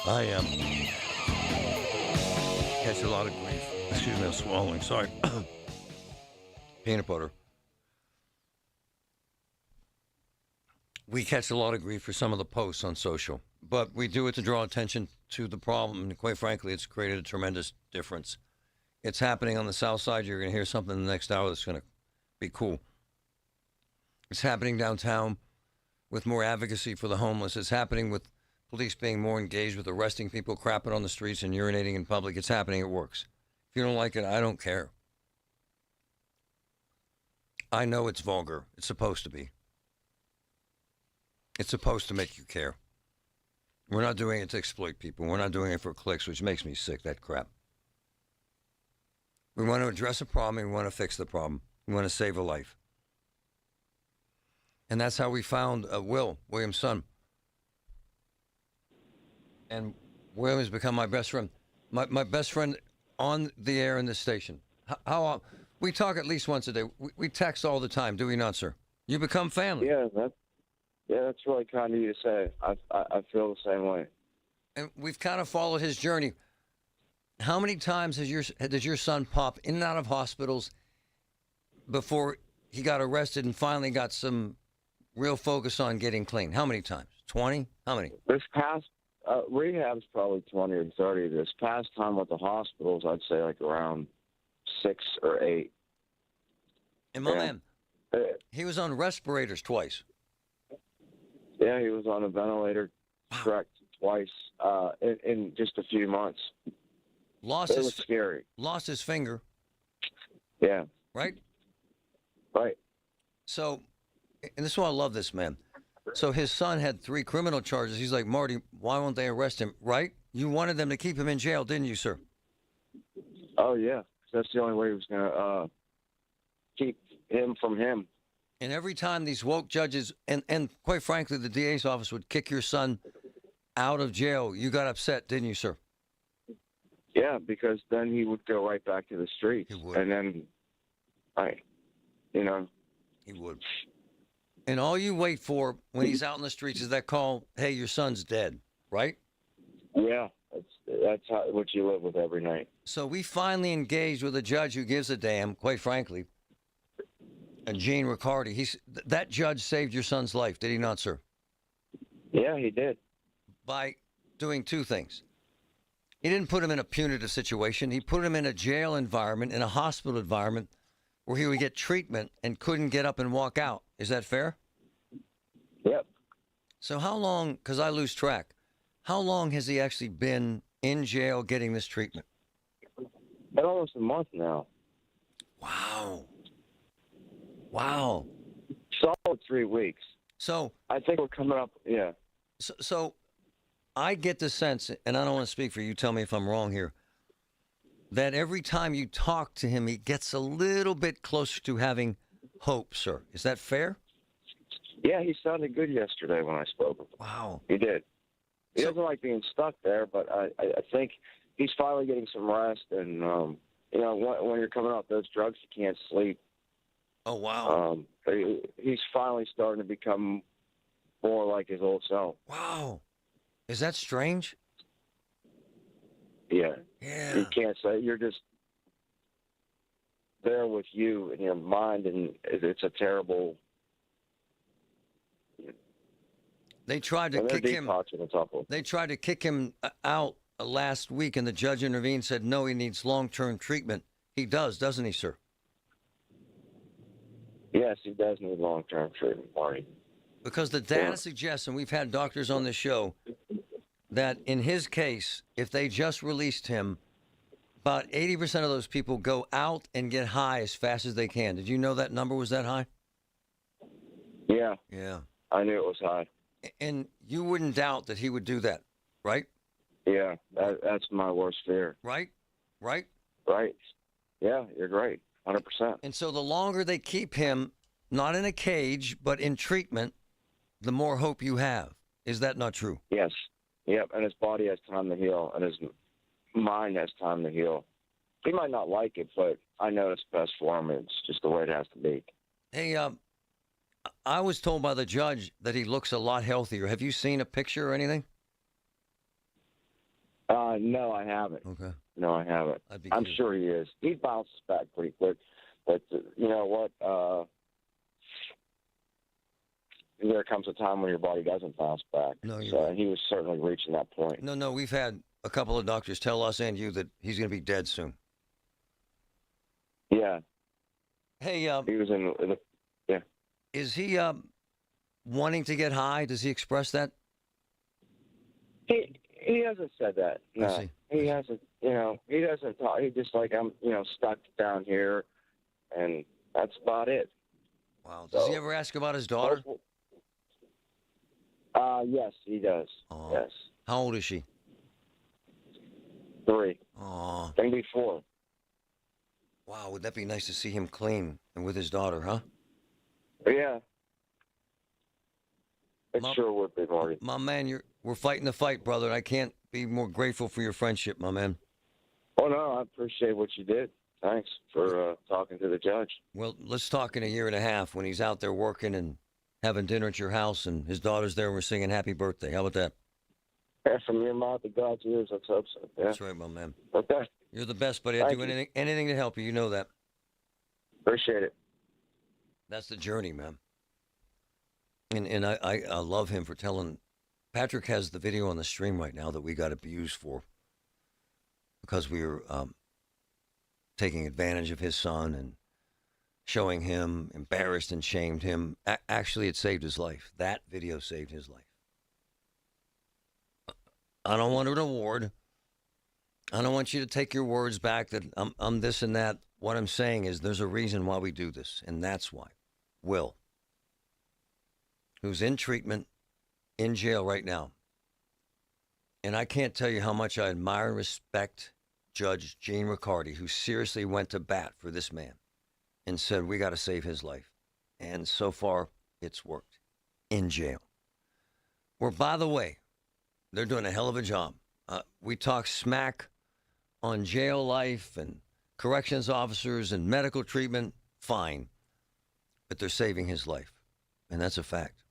I catch a lot of grief. Excuse me, I'm swallowing. Sorry. Peanut butter. We catch a lot of grief for some of the posts on social, but we do it to draw attention to the problem, and quite frankly, it's created a tremendous difference. It's happening on the south side. You're going to hear something in the next hour that's going to be cool. It's happening downtown with more advocacy for the homeless. It's happening with police being more engaged with arresting people, crapping on the streets, and urinating in public. It's happening. It works. If you don't like it, I don't care. I know it's vulgar. It's supposed to be. It's supposed to make you care. We're not doing it to exploit people. We're not doing it for clicks, which makes me sick, that crap. We want to address a problem, and we want to fix the problem. We want to save a life. And that's how we found William's son. And William has become my best friend. My best friend on the air in this station. How we talk at least once a day. We text all the time, do we not, sir? You become family. Yeah, that's really kind of you to say. I feel the same way. And we've kind of followed his journey. How many times does your son pop in and out of hospitals before he got arrested and finally got some real focus on getting clean? How many times? 20? How many? This past rehab's probably 20 or 30. This past time with the hospitals, I'd say like around 6 or 8. And my man, he was on respirators twice. Yeah, he was on a ventilator, correct, twice in just a few months. It was scary. Lost his finger. Yeah. Right? Right. So, and this is why I love this man. So his son had 3 criminal charges. He's like, Marty, why won't they arrest him? Right? You wanted them to keep him in jail, didn't you, sir? Oh, yeah. That's the only way he was going to keep him from him. And every time these woke judges, and quite frankly, the DA's office would kick your son out of jail, you got upset, didn't you, sir? Yeah, because then he would go right back to the streets. He would. And then, He would. And all you wait for when he's out in the streets is that call, hey, your son's dead, right? Yeah, that's what you live with every night. So we finally engaged with a judge who gives a damn, quite frankly, and Gene Riccardi. That judge saved your son's life, did he not, sir? Yeah, he did. By doing 2 things. He didn't put him in a punitive situation. He put him in a jail environment, in a hospital environment, where he would get treatment and couldn't get up and walk out. Is that fair? Yep. So how long, because I lose track, how long has he actually been in jail getting this treatment? Almost a month now. Wow. Solid 3 weeks. So I think we're coming up, yeah. So I get the sense, and I don't want to speak for you, tell me if I'm wrong here, that every time you talk to him, he gets a little bit closer to having hope, sir. Is that fair? Yeah, he sounded good yesterday when I spoke with him. Wow. He did. He doesn't like being stuck there, but I think he's finally getting some rest. And, when you're coming off those drugs, you can't sleep. Oh, wow. He's finally starting to become more like his old self. Wow. Is that strange? Yeah. Yeah. You can't say. You're just there with you in your mind, and it's a terrible... They tried to kick him. They tried to kick him out last week, and the judge intervened, said no, he needs long-term treatment. He does, doesn't he, sir? Yes, he does need long-term treatment, Marty. Because the data suggests, and we've had doctors on the show, that in his case, if they just released him, about 80% of those people go out and get high as fast as they can. Did you know that number was that high? Yeah. Yeah. I knew it was high. And you wouldn't doubt that he would do that, right? Yeah, that's my worst fear. Right? Right? Right. Yeah, you're right. 100%. And so the longer they keep him, not in a cage, but in treatment, the more hope you have. Is that not true? Yes. Yep, and his body has time to heal, and his mind has time to heal. He might not like it, but I know it's best for him. It's just the way it has to be. Hey, I was told by the judge that he looks a lot healthier. Have you seen a picture or anything? No, I haven't. Okay. No, I haven't. I'm sure he is. He bounces back pretty quick. But you know what? There comes a time when your body doesn't bounce back. No, right. He was certainly reaching that point. No, we've had a couple of doctors tell us and you that he's going to be dead soon. Yeah. Hey, he was yeah. Is he wanting to get high? Does he express that? He hasn't said that. No, he hasn't. He doesn't talk. He's just like, I'm, stuck down here, and that's about it. Wow. Does he ever ask about his daughter? Yes, he does. Oh. Yes. How old is she? 3. Oh. Can be 4. Wow, would that be nice to see him clean and with his daughter, huh? Yeah. It sure would be, Marty. My man, we're fighting the fight, brother. I can't be more grateful for your friendship, my man. Oh, no, I appreciate what you did. Thanks for talking to the judge. Well, let's talk in a year and a half when he's out there working and having dinner at your house and his daughter's there and we're singing happy birthday. How about that? Yeah, from your mouth to God's ears, let's hope so. Yeah? That's right, my man. Okay. You're the best, buddy. I'd do anything to help you. You know that. Appreciate it. That's the journey, man. And I love him for telling. Patrick has the video on the stream right now that we got abused for because we were taking advantage of his son and showing him, embarrassed and shamed him. Actually, it saved his life. That video saved his life. I don't want an award. I don't want you to take your words back that I'm this and that. What I'm saying is there's a reason why we do this, and that's why. Will, who's in treatment, in jail right now. And I can't tell you how much I admire and respect Judge Gene Riccardi, who seriously went to bat for this man and said, we got to save his life. And so far, it's worked. In jail. Where, by the way, they're doing a hell of a job. We talk smack on jail life and corrections officers and medical treatment. Fine. But they're saving his life. And that's a fact.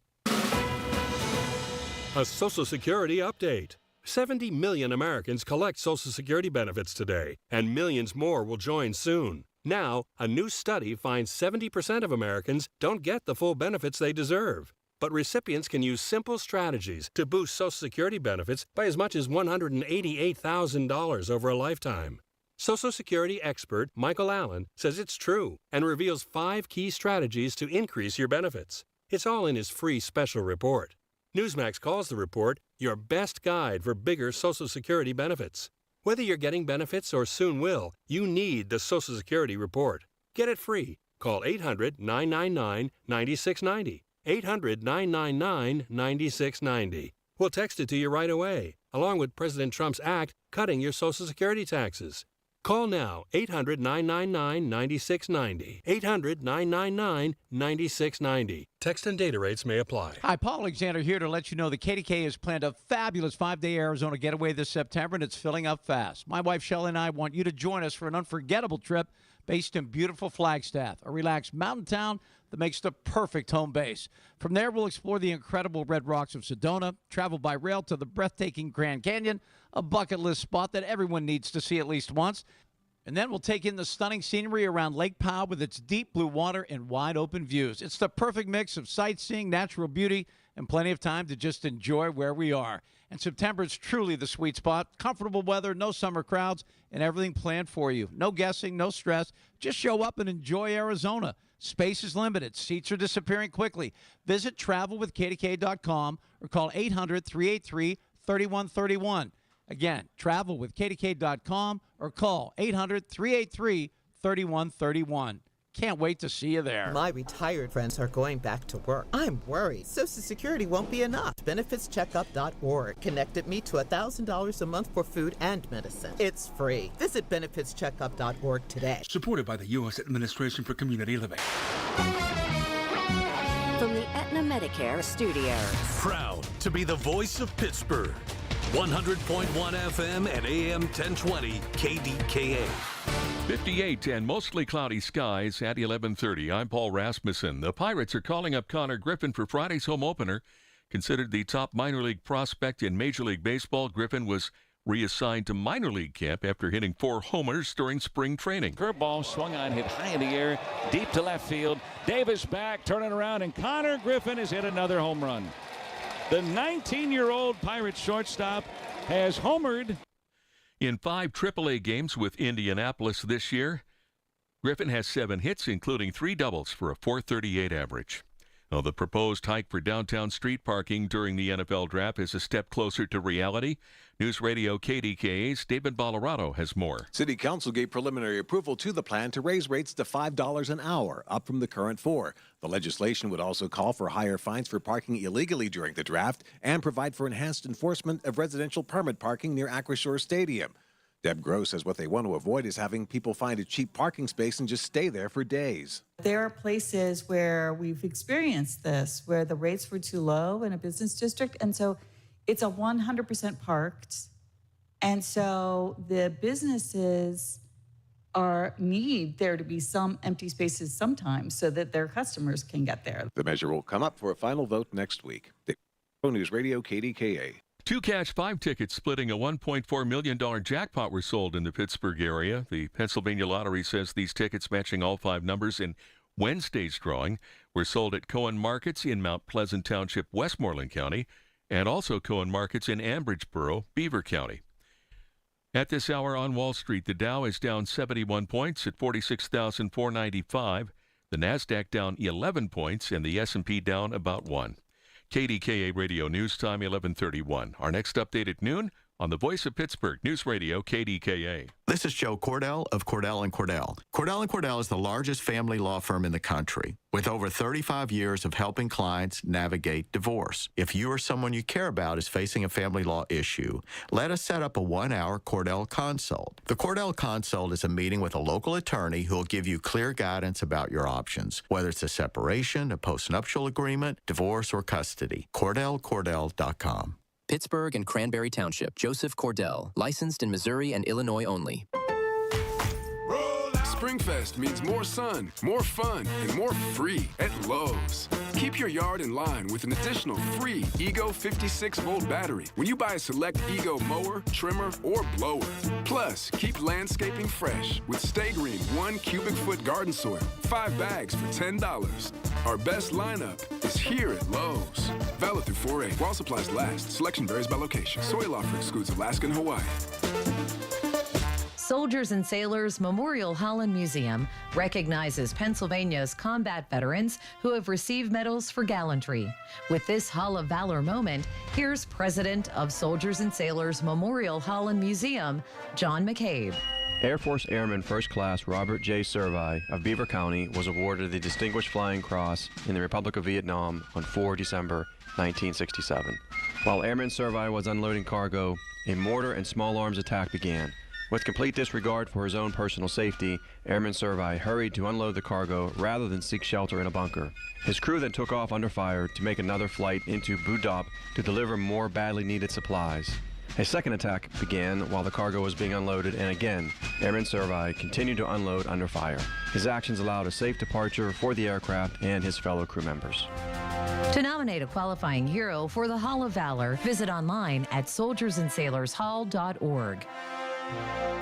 A Social Security update. 70 million Americans collect Social Security benefits today, and millions more will join soon. Now, a new study finds 70% of Americans don't get the full benefits they deserve. But recipients can use simple strategies to boost Social Security benefits by as much as $188,000 over a lifetime. Social Security expert Michael Allen says it's true and reveals 5 key strategies to increase your benefits. It's all in his free special report. Newsmax calls the report your best guide for bigger Social Security benefits. Whether you're getting benefits or soon will, you need the Social Security report. Get it free. Call 800-999-9690. 800-999-9690. We'll text it to you right away, along with President Trump's act cutting your Social Security taxes. Call now, 800-999-9690. 800-999-9690. Text and data rates may apply. Hi, Paul Alexander here to let you know the KDKA has planned a fabulous 5-day Arizona getaway this September, and it's filling up fast. My wife, Shelley, and I want you to join us for an unforgettable trip based in beautiful Flagstaff, a relaxed mountain town that makes the perfect home base. From there, we'll explore the incredible red rocks of Sedona, travel by rail to the breathtaking Grand Canyon, a bucket list spot that everyone needs to see at least once. And then we'll take in the stunning scenery around Lake Powell with its deep blue water and wide open views. It's the perfect mix of sightseeing, natural beauty, and plenty of time to just enjoy where we are. And September is truly the sweet spot. Comfortable weather, no summer crowds, and everything planned for you. No guessing, no stress. Just show up and enjoy Arizona. Space is limited. Seats are disappearing quickly. Visit travelwithkdk.com or call 800-383-3131. Again, travelwithkdk.com or call 800-383-3131. Can't wait to see you there. My retired friends are going back to work. I'm worried. Social Security won't be enough. BenefitsCheckup.org connected me to $1,000 a month for food and medicine. It's free. Visit BenefitsCheckup.org today. Supported by the U.S. Administration for Community Living. From the Aetna Medicare Studios. Proud to be the voice of Pittsburgh. 100.1 FM and AM 1020 KDKA. 58 and mostly cloudy skies at 11:30. I'm Paul Rasmussen. The Pirates are calling up Connor Griffin for Friday's home opener. Considered the top minor league prospect in Major League Baseball, Griffin was reassigned to minor league camp after hitting 4 homers during spring training. Curveball swung on, hit high in the air, deep to left field. Davis back, turning around, and Connor Griffin has hit another home run. The 19-year-old Pirates shortstop has homered. In 5 AAA games with Indianapolis this year, Griffin has 7 hits, including 3 doubles for a .438 average. Now, the proposed hike for downtown street parking during the NFL draft is a step closer to reality. News Radio KDKA's David Bolorado has more. City Council gave preliminary approval to the plan to raise rates to $5 an hour, up from the current $4. The legislation would also call for higher fines for parking illegally during the draft and provide for enhanced enforcement of residential permit parking near Acrisure Stadium. Deb Gross says what they want to avoid is having people find a cheap parking space and just stay there for days. There are places where we've experienced this, where the rates were too low in a business district, and so it's a 100% parked, and so the businesses need there to be some empty spaces sometimes so that their customers can get there. The measure will come up for a final vote next week. News Radio KDKA. 2 Cash 5 tickets splitting a $1.4 million jackpot were sold in the Pittsburgh area. The Pennsylvania Lottery says these tickets, matching all 5 numbers in Wednesday's drawing, were sold at Cohen Markets in Mount Pleasant Township, Westmoreland County, and also Cohen Markets in Ambridgeboro, Beaver County. At this hour on Wall Street, the Dow is down 71 points at 46,495. The NASDAQ down 11 points, and the S&P down about 1. KDKA Radio News Time 11:31. Our next update at noon on the Voice of Pittsburgh News Radio KDKA. This is Joe Cordell of Cordell & Cordell. Cordell & Cordell is the largest family law firm in the country with over 35 years of helping clients navigate divorce. If you or someone you care about is facing a family law issue, let us set up a 1-hour Cordell Consult. The Cordell Consult is a meeting with a local attorney who will give you clear guidance about your options, whether it's a separation, a postnuptial agreement, divorce, or custody. CordellCordell.com. Pittsburgh and Cranberry Township. Joseph Cordell. Licensed in Missouri and Illinois only. Springfest means more sun, more fun, and more free at Lowe's. Keep your yard in line with an additional free Ego 56-volt battery when you buy a select Ego mower, trimmer, or blower. Plus, keep landscaping fresh with Stay Green 1 cubic foot garden soil, 5 bags for $10. Our best lineup is here at Lowe's. Valid through 4/8 while supplies last. Selection varies by location. Soil offer excludes Alaska and Hawaii. Soldiers and Sailors Memorial Hall and Museum recognizes Pennsylvania's combat veterans who have received medals for gallantry. With this Hall of Valor moment, here's President of Soldiers and Sailors Memorial Hall and Museum, John McCabe. Air Force Airman First Class Robert J. Servi of Beaver County was awarded the Distinguished Flying Cross in the Republic of Vietnam on 4 December 1967. While Airman Servi was unloading cargo, a mortar and small arms attack began. With complete disregard for his own personal safety, Airman Servi hurried to unload the cargo rather than seek shelter in a bunker. His crew then took off under fire to make another flight into Budap to deliver more badly needed supplies. A second attack began while the cargo was being unloaded, and again, Airman Servi continued to unload under fire. His actions allowed a safe departure for the aircraft and his fellow crew members. To nominate a qualifying hero for the Hall of Valor, visit online at soldiersandsailorshall.org.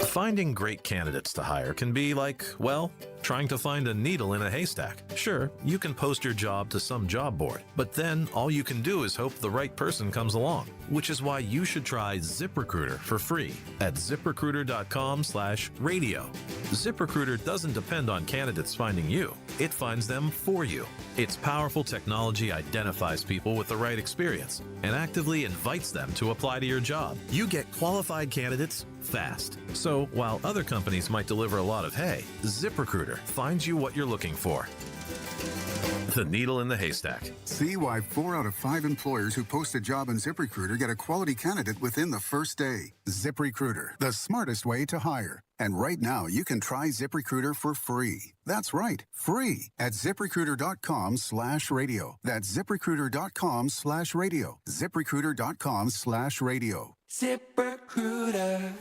Finding great candidates to hire can be like, well, trying to find a needle in a haystack. Sure, you can post your job to some job board, but then all you can do is hope the right person comes along, which is why you should try ZipRecruiter for free at ziprecruiter.com/radio. ZipRecruiter doesn't depend on candidates finding you. It finds them for you. Its powerful technology identifies people with the right experience and actively invites them to apply to your job. You get qualified candidates fast. So while other companies might deliver a lot of hay, ZipRecruiter finds you what you're looking for. The needle in the haystack. See why 4 out of 5 employers who post a job on ZipRecruiter get a quality candidate within the first day. ZipRecruiter, the smartest way to hire. And right now, you can try ZipRecruiter for free. That's right, free at ZipRecruiter.com/radio. That's ZipRecruiter.com/radio. ZipRecruiter.com/radio. ZipRecruiter.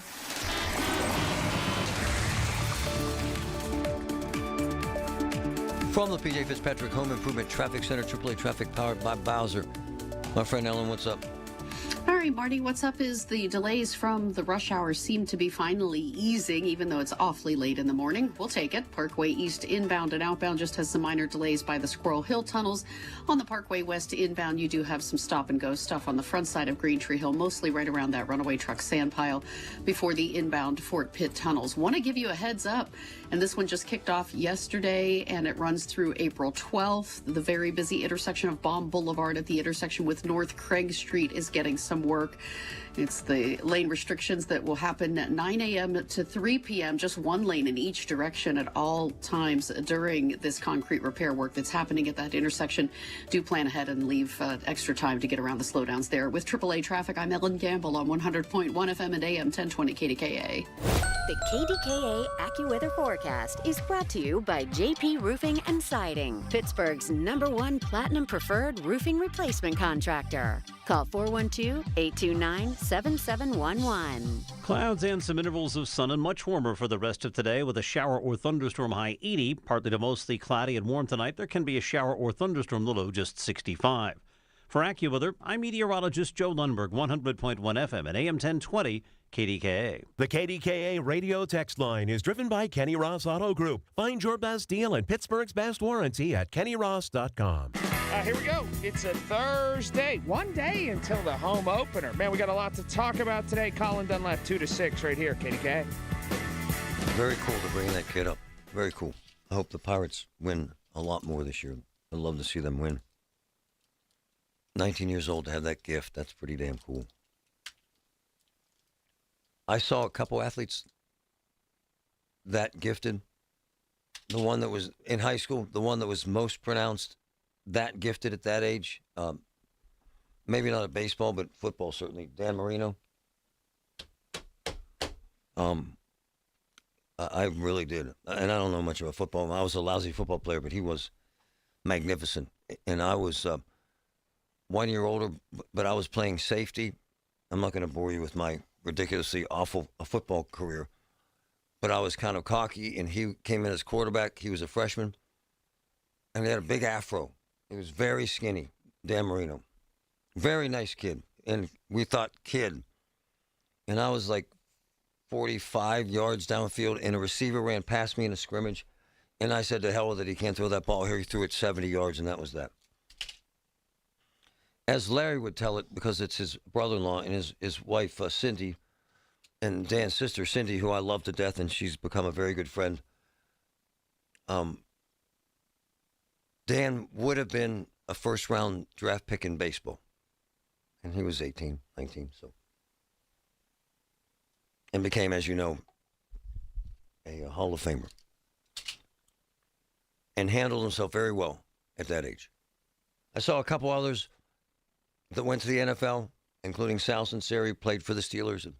From the P.J. Fitzpatrick Home Improvement Traffic Center, AAA traffic powered by Bowser. My friend Ellen, what's up? All right, Marty, what's up is the delays from the rush hour seem to be finally easing, even though it's awfully late in the morning. We'll take it. Parkway East inbound and outbound just has some minor delays by the Squirrel Hill tunnels. On the Parkway West inbound, you do have some stop-and-go stuff on the front side of Green Tree Hill, mostly right around that runaway truck sand pile before the inbound Fort Pitt tunnels. Want to give you a heads up, and this one just kicked off yesterday, and it runs through April 12th. The very busy intersection of Baum Boulevard at the intersection with North Craig Street is getting some work. It's the lane restrictions that will happen at 9 a.m. to 3 p.m., just one lane in each direction at all times during this concrete repair work that's happening at that intersection. Do plan ahead and leave extra time to get around the slowdowns there. With AAA Traffic, I'm Ellen Gamble on 100.1 FM and AM 1020 KDKA. The KDKA AccuWeather forecast is brought to you by JP Roofing and Siding, Pittsburgh's #1 Platinum Preferred Roofing Replacement Contractor. Call 412-829-7711. Clouds and some intervals of sun and much warmer for the rest of today with a shower or thunderstorm high 80. Partly to mostly cloudy and warm tonight. There can be a shower or thunderstorm, the low just 65. For AccuWeather, I'm meteorologist Joe Lundberg, 100.1 FM and AM 1020 KDKA. The KDKA radio text line is driven by Kenny Ross Auto Group. Find your best deal and Pittsburgh's best warranty at kennyross.com. Here we go. It's a Thursday. One day until the home opener. Man, we got a lot to talk about today. Colin Dunlap, 2 to 6 right here, KDK. Very cool to bring that kid up. Very cool. I hope the Pirates win a lot more this year. I'd love to see them win. 19 years old to have that gift. That's pretty damn cool. I saw a couple athletes that gifted. The one that was in high school, the one that was most pronounced that gifted at that age. Maybe not at baseball, but football certainly. Dan Marino. I really did. And I don't know much about football. I was a lousy football player, but he was magnificent. And I was 1 year older, but I was playing safety. I'm not going to bore you with my ridiculously awful football career, but I was kind of cocky, and he came in as quarterback. He was a freshman, and he had a big afro. He was very skinny, Dan Marino. Very nice kid, and we thought kid. And I was like 45 yards downfield, and a receiver ran past me in a scrimmage, and I said, to hell with it, he can't throw that ball here. He threw it 70 yards, and that was that. As Larry would tell it, because it's his brother-in-law and his wife, Cindy, and Dan's sister, Cindy, who I love to death, and she's become a very good friend. Dan would have been a first-round draft pick in baseball. And he was 18, 19, so. And became, as you know, a Hall of Famer. And handled himself very well at that age. I saw a couple others that went to the NFL including Sal Sinceri, played for the Steelers,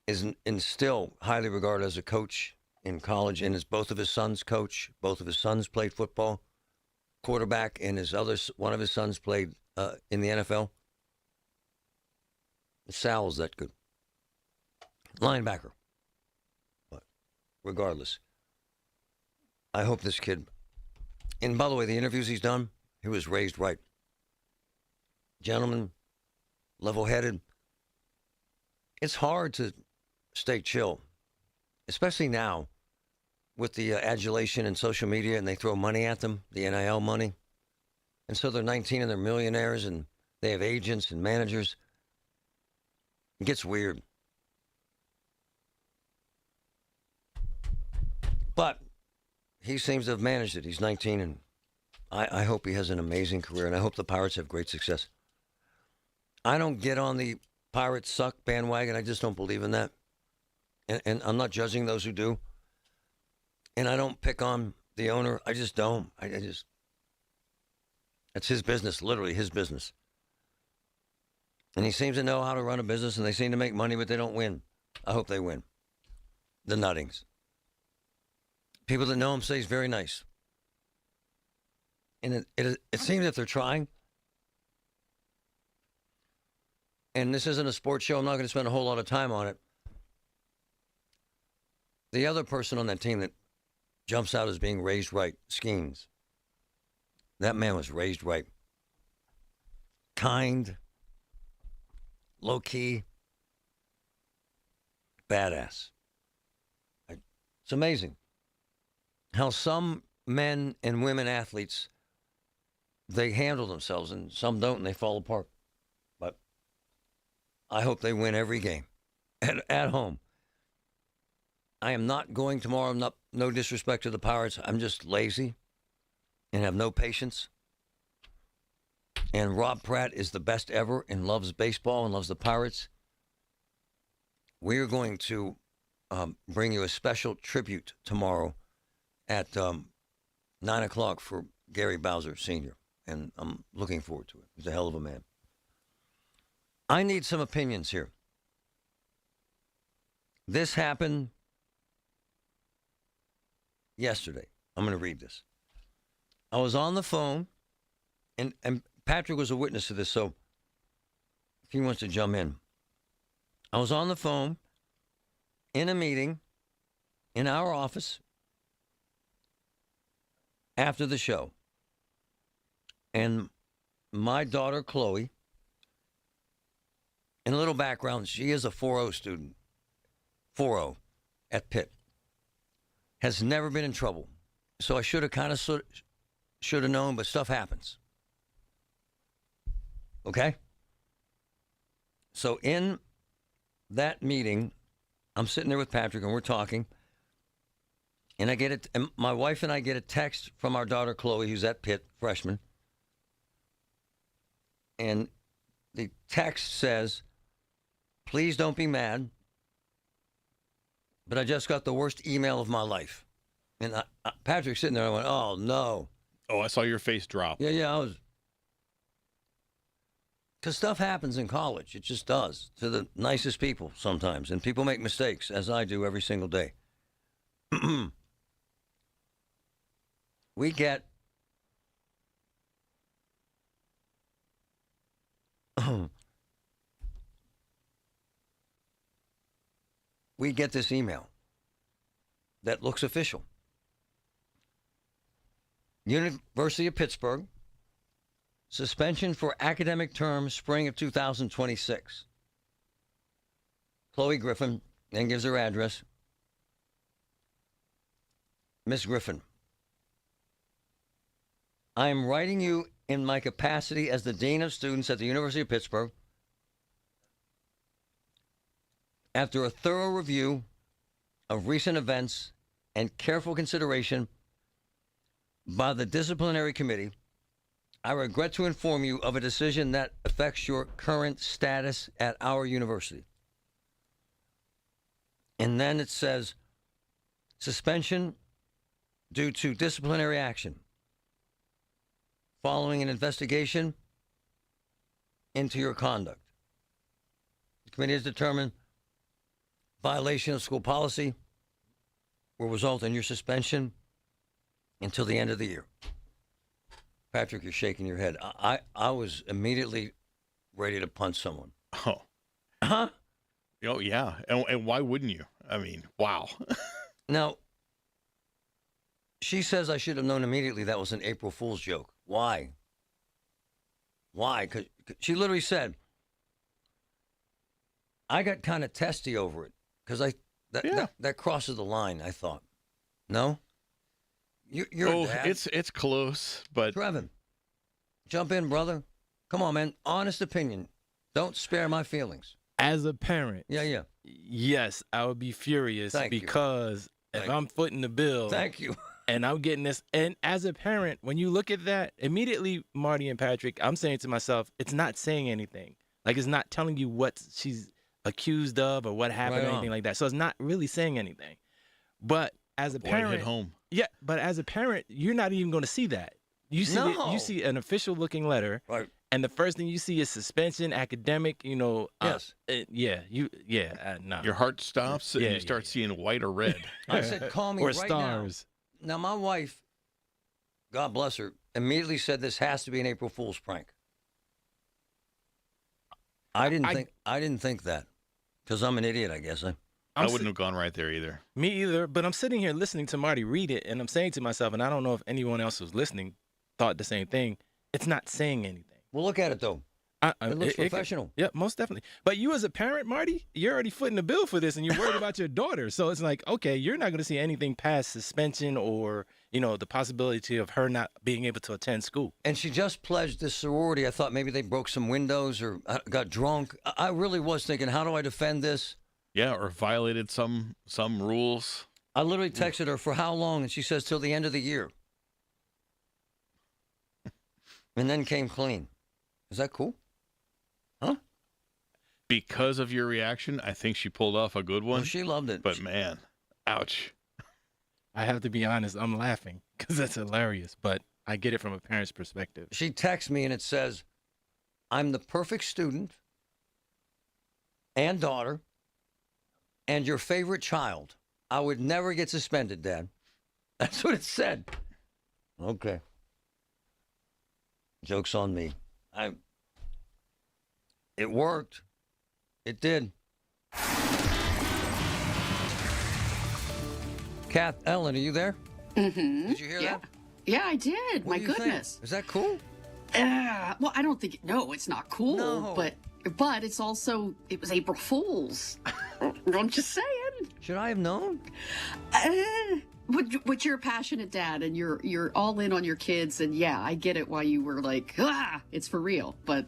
is still highly regarded as a coach in college, and both of his sons coach. Both of his sons played football, quarterback, and one of his sons played in the NFL. Sal's that good. Linebacker. But regardless, I hope this kid, and by the way, the interviews he's done, he was raised right. Gentleman, level-headed. It's hard to stay chill, especially now with the adulation and social media, and they throw money at them, the NIL money. And so they're 19 and they're millionaires, and they have agents and managers. It gets weird. But he seems to have managed it. He's 19, and I hope he has an amazing career, and I hope the Pirates have great success. I don't get on the Pirates suck bandwagon. I just don't believe in that. And I'm not judging those who do. And I don't pick on the owner. I just don't. I just, it's his business, literally his business. And he seems to know how to run a business, and they seem to make money, but they don't win. I hope they win. The Nuttings. People that know him say he's very nice. And it seems that they're trying. And this isn't a sports show. I'm not going to spend a whole lot of time on it. The other person on that team that jumps out as being raised right, Skeens. That man was raised right. Kind. Low-key. Badass. It's amazing how some men and women athletes, they handle themselves, and some don't, and they fall apart. But I hope they win every game at home. I am not going tomorrow. No disrespect to the Pirates. I'm just lazy and have no patience. And Rob Pratt is the best ever and loves baseball and loves the Pirates. We are going to bring you a special tribute tomorrow at 9 o'clock for Gary Bowser Sr., and I'm looking forward to it. He's a hell of a man. I need some opinions here. This happened yesterday. I'm going to read this. I was on the phone, and Patrick was a witness to this, so if he wants to jump in. I was on the phone in a meeting in our office after the show. And my daughter, Chloe, in a little background, she is a 4.0 student, 4.0 at Pitt. Has never been in trouble. So I should have known, but stuff happens. Okay? So in that meeting, I'm sitting there with Patrick and we're talking. And and my wife and I get a text from our daughter Chloe, who's at Pitt, freshman. And the text says, "Please don't be mad, but I just got the worst email of my life." And Patrick's sitting there, I went, "Oh, no." Oh, I saw your face drop. Yeah, I was. Because stuff happens in college. It just does. To the nicest people sometimes. And people make mistakes, as I do every single day. We get this email that looks official. University of Pittsburgh, suspension for academic term spring of 2026. Chloe Griffin then gives her address. Miss Griffin, I am writing you in my capacity as the Dean of Students at the University of Pittsburgh. After a thorough review of recent events and careful consideration by the disciplinary committee, I regret to inform you of a decision that affects your current status at our university. And then it says, suspension due to disciplinary action. Following an investigation into your conduct. The committee has determined violation of school policy will result in your suspension until the end of the year. Patrick, you're shaking your head. I was immediately ready to punch someone. Oh. Huh? Oh, yeah. And why wouldn't you? I mean, wow. Now, she says I should have known immediately that was an April Fool's joke. Why? Why? 'Cause she literally said, I got kind of testy over it because that crosses the line, I thought. No? You're a dad. It's close, but... Trevin, jump in, brother. Come on, man. Honest opinion. Don't spare my feelings. As a parent, yes, I would be furious because if I'm footing the bill, and I'm getting this, and as a parent, when you look at that, immediately, Marty and Patrick, I'm saying to myself, it's not saying anything. Like, it's not telling you what she's accused of or what happened or anything like that. So it's not really saying anything. But as a parent, hit home. Yeah, but as a parent, you're not even going to see that. You see an official looking letter, right? And the first thing you see is suspension, academic. No. Your heart stops and you start seeing white or red. I said, call me or right stars. Now, my wife, God bless her, immediately said this has to be an April Fool's prank. I didn't think that because I'm an idiot, I guess. I wouldn't have gone right there either. Me either, but I'm sitting here listening to Marty read it, and I'm saying to myself, and I don't know if anyone else who's listening thought the same thing, it's not saying anything. Well, look at it, though. It looks professional. Yeah, most definitely. But you as a parent, Marty, you're already footing the bill for this, and you're worried about your daughter. So it's like, okay, you're not going to see anything past suspension or, the possibility of her not being able to attend school. And she just pledged this sorority. I thought maybe they broke some windows or got drunk. I really was thinking, how do I defend this? Yeah, or violated some rules. I literally texted her for how long, and she says till the end of the year. And then came clean. Is that cool? Huh? Because of your reaction, I think she pulled off a good one. Well, she loved it. But man, ouch. I have to be honest, I'm laughing because that's hilarious, but I get it from a parent's perspective. She texts me and it says, I'm the perfect student and daughter and your favorite child. I would never get suspended, Dad. That's what it said. Okay. Joke's on me. It worked. It did. Ellen, are you there? Mm-hmm. Did you hear that? Yeah, I did. What My do you goodness. think? Is that cool? Well, I don't think. No, it's not cool. No. But it's also. It was April Fool's. I'm just saying. Should I have known? But you're a passionate dad, and you're all in on your kids, and yeah, I get it. Why you were like, it's for real. But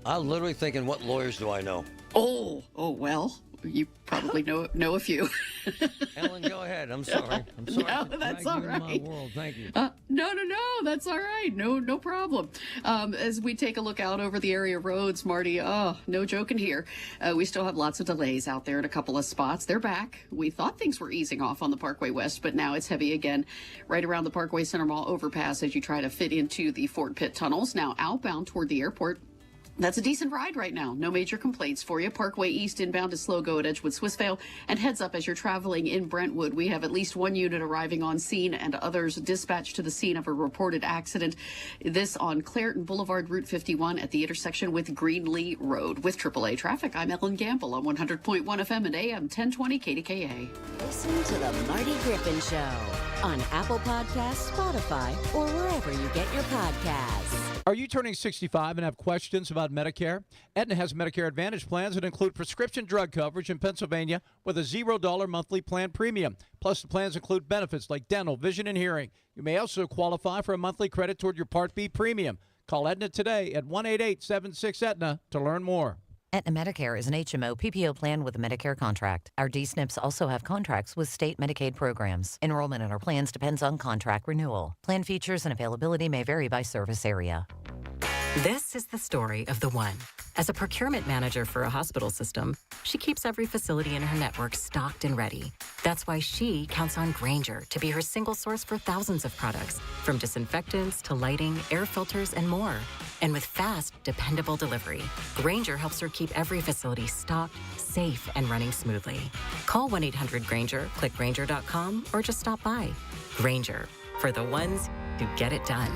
I'm literally thinking, what lawyers do I know? Oh, well. You probably know a few. Ellen, go ahead. I'm sorry. No, that's all right. My world. Thank you. No, that's all right. No problem. As we take a look out over the area roads, Marty, no joking here. We still have lots of delays out there at a couple of spots. They're back. We thought things were easing off on the Parkway West, but now it's heavy again right around the Parkway Center Mall overpass as you try to fit into the Fort Pitt tunnels. Now outbound toward the airport. That's a decent ride right now. No major complaints for you. Parkway East inbound is slow go at Edgewood Swissvale. And heads up as you're traveling in Brentwood. We have at least one unit arriving on scene and others dispatched to the scene of a reported accident. This on Clareton Boulevard, Route 51 at the intersection with Greenlee Road. With AAA traffic, I'm Ellen Gamble on 100.1 FM and AM 1020 KDKA. Listen to the Marty Griffin Show on Apple Podcasts, Spotify, or wherever you get your podcasts. Are you turning 65 and have questions about Medicare? Aetna has Medicare Advantage plans that include prescription drug coverage in Pennsylvania with a $0 monthly plan premium. Plus, the plans include benefits like dental, vision, and hearing. You may also qualify for a monthly credit toward your Part B premium. Call Aetna today at 1-888-76-AETNA to learn more. Aetna Medicare is an HMO PPO plan with a Medicare contract. Our D-SNPs also have contracts with state Medicaid programs. Enrollment in our plans depends on contract renewal. Plan features and availability may vary by service area. This is the story of the one. As a procurement manager for a hospital system, she keeps every facility in her network stocked and ready. That's why she counts on Grainger to be her single source for thousands of products, from disinfectants to lighting, air filters, and more. And with fast, dependable delivery, Grainger helps her keep every facility stocked, safe, and running smoothly. Call 1-800-GRAINGER, click Grainger.com, or just stop by. Grainger, for the ones who get it done.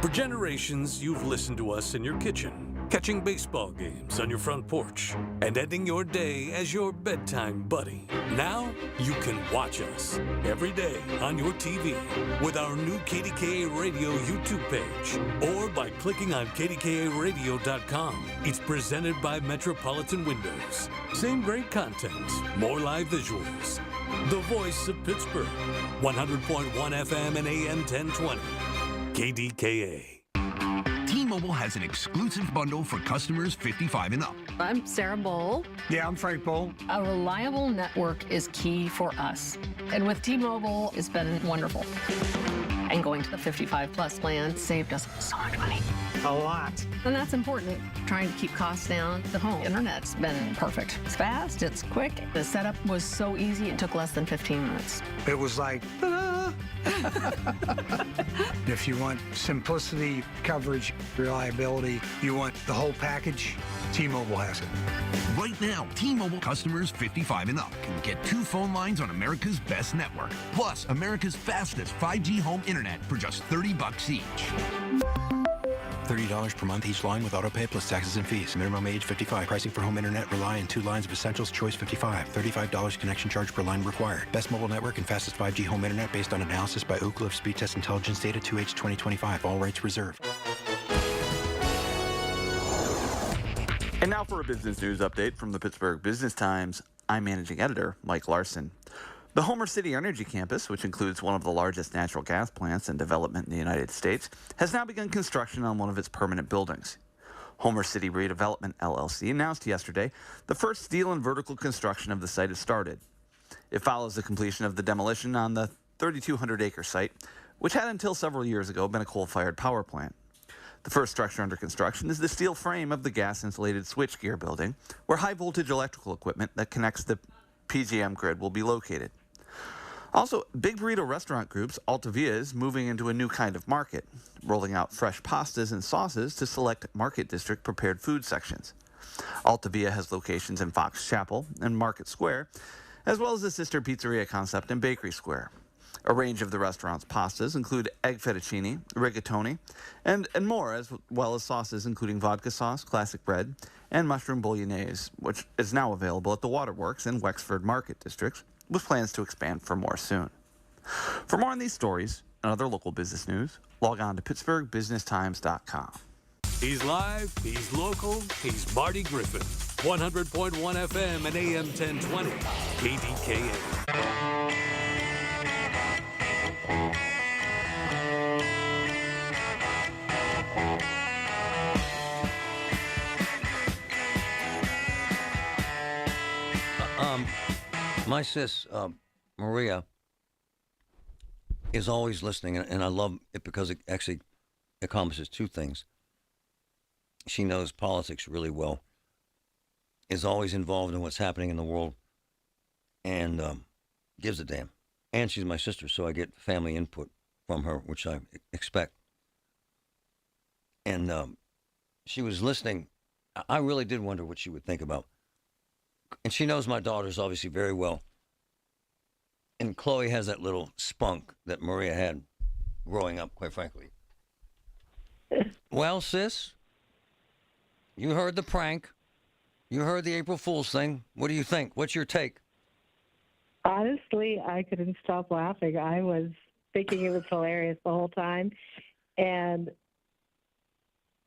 For generations, you've listened to us in your kitchen, catching baseball games on your front porch, and ending your day as your bedtime buddy. Now, you can watch us every day on your TV with our new KDKA Radio YouTube page, or by clicking on KDKARadio.com. It's presented by Metropolitan Windows. Same great content, more live visuals. The voice of Pittsburgh, 100.1 FM and AM 1020. KDKA. T-Mobile has an exclusive bundle for customers 55 and up. I'm Sarah Bowl. Yeah, I'm Frank Bowl. A reliable network is key for us. And with T-Mobile, it's been wonderful. And going to the 55-plus plan saved us so much money. A lot. And that's important. Trying to keep costs down. The home internet's been perfect. It's fast, it's quick. The setup was so easy, it took less than 15 minutes. It was like, ta-da! If you want simplicity, coverage, reliability, you want the whole package, T-Mobile has it. Right now, T-Mobile customers 55 and up can get 2 phone lines on America's best network, plus America's fastest 5G home internet for just $30 each. $30 per month each line with autopay plus taxes and fees. Minimum age 55. Pricing for home internet rely on 2 lines of essentials. Choice 55. $35 connection charge per line required. Best mobile network and fastest 5G home internet based on analysis by Ookla of Speed Test Intelligence Data 2H 2025. All rights reserved. And now for a business news update from the Pittsburgh Business Times. I'm managing editor Mike Larson. The Homer City Energy Campus, which includes one of the largest natural gas plants in development in the United States, has now begun construction on one of its permanent buildings. Homer City Redevelopment, LLC, announced yesterday the first steel and vertical construction of the site has started. It follows the completion of the demolition on the 3,200-acre site, which had until several years ago been a coal-fired power plant. The first structure under construction is the steel frame of the gas-insulated switchgear building, where high-voltage electrical equipment that connects the PJM grid will be located. Also, Big Burrito Restaurant Group's Altavia is moving into a new kind of market, rolling out fresh pastas and sauces to select Market District prepared food sections. Altavia has locations in Fox Chapel and Market Square, as well as a sister pizzeria concept in Bakery Square. A range of the restaurant's pastas include egg fettuccine, rigatoni, and more, as well as sauces including vodka sauce, classic bread, and mushroom bolognese, which is now available at the Waterworks and Wexford Market Districts, with plans to expand for more soon. For more on these stories and other local business news, log on to PittsburghBusinessTimes.com. He's live, he's local, he's Marty Griffin. 100.1 FM and AM 1020. KDKA. My sis, Maria, is always listening, and I love it because it actually accomplishes 2 things. She knows politics really well, is always involved in what's happening in the world, and gives a damn. And she's my sister, so I get family input from her, which I expect. And she was listening. I really did wonder what she would think about. And she knows my daughters obviously very well. And Chloe has that little spunk that Maria had growing up, quite frankly. Well, sis, you heard the prank. You heard the April Fool's thing. What do you think? What's your take? Honestly, I couldn't stop laughing. I was thinking it was hilarious the whole time. And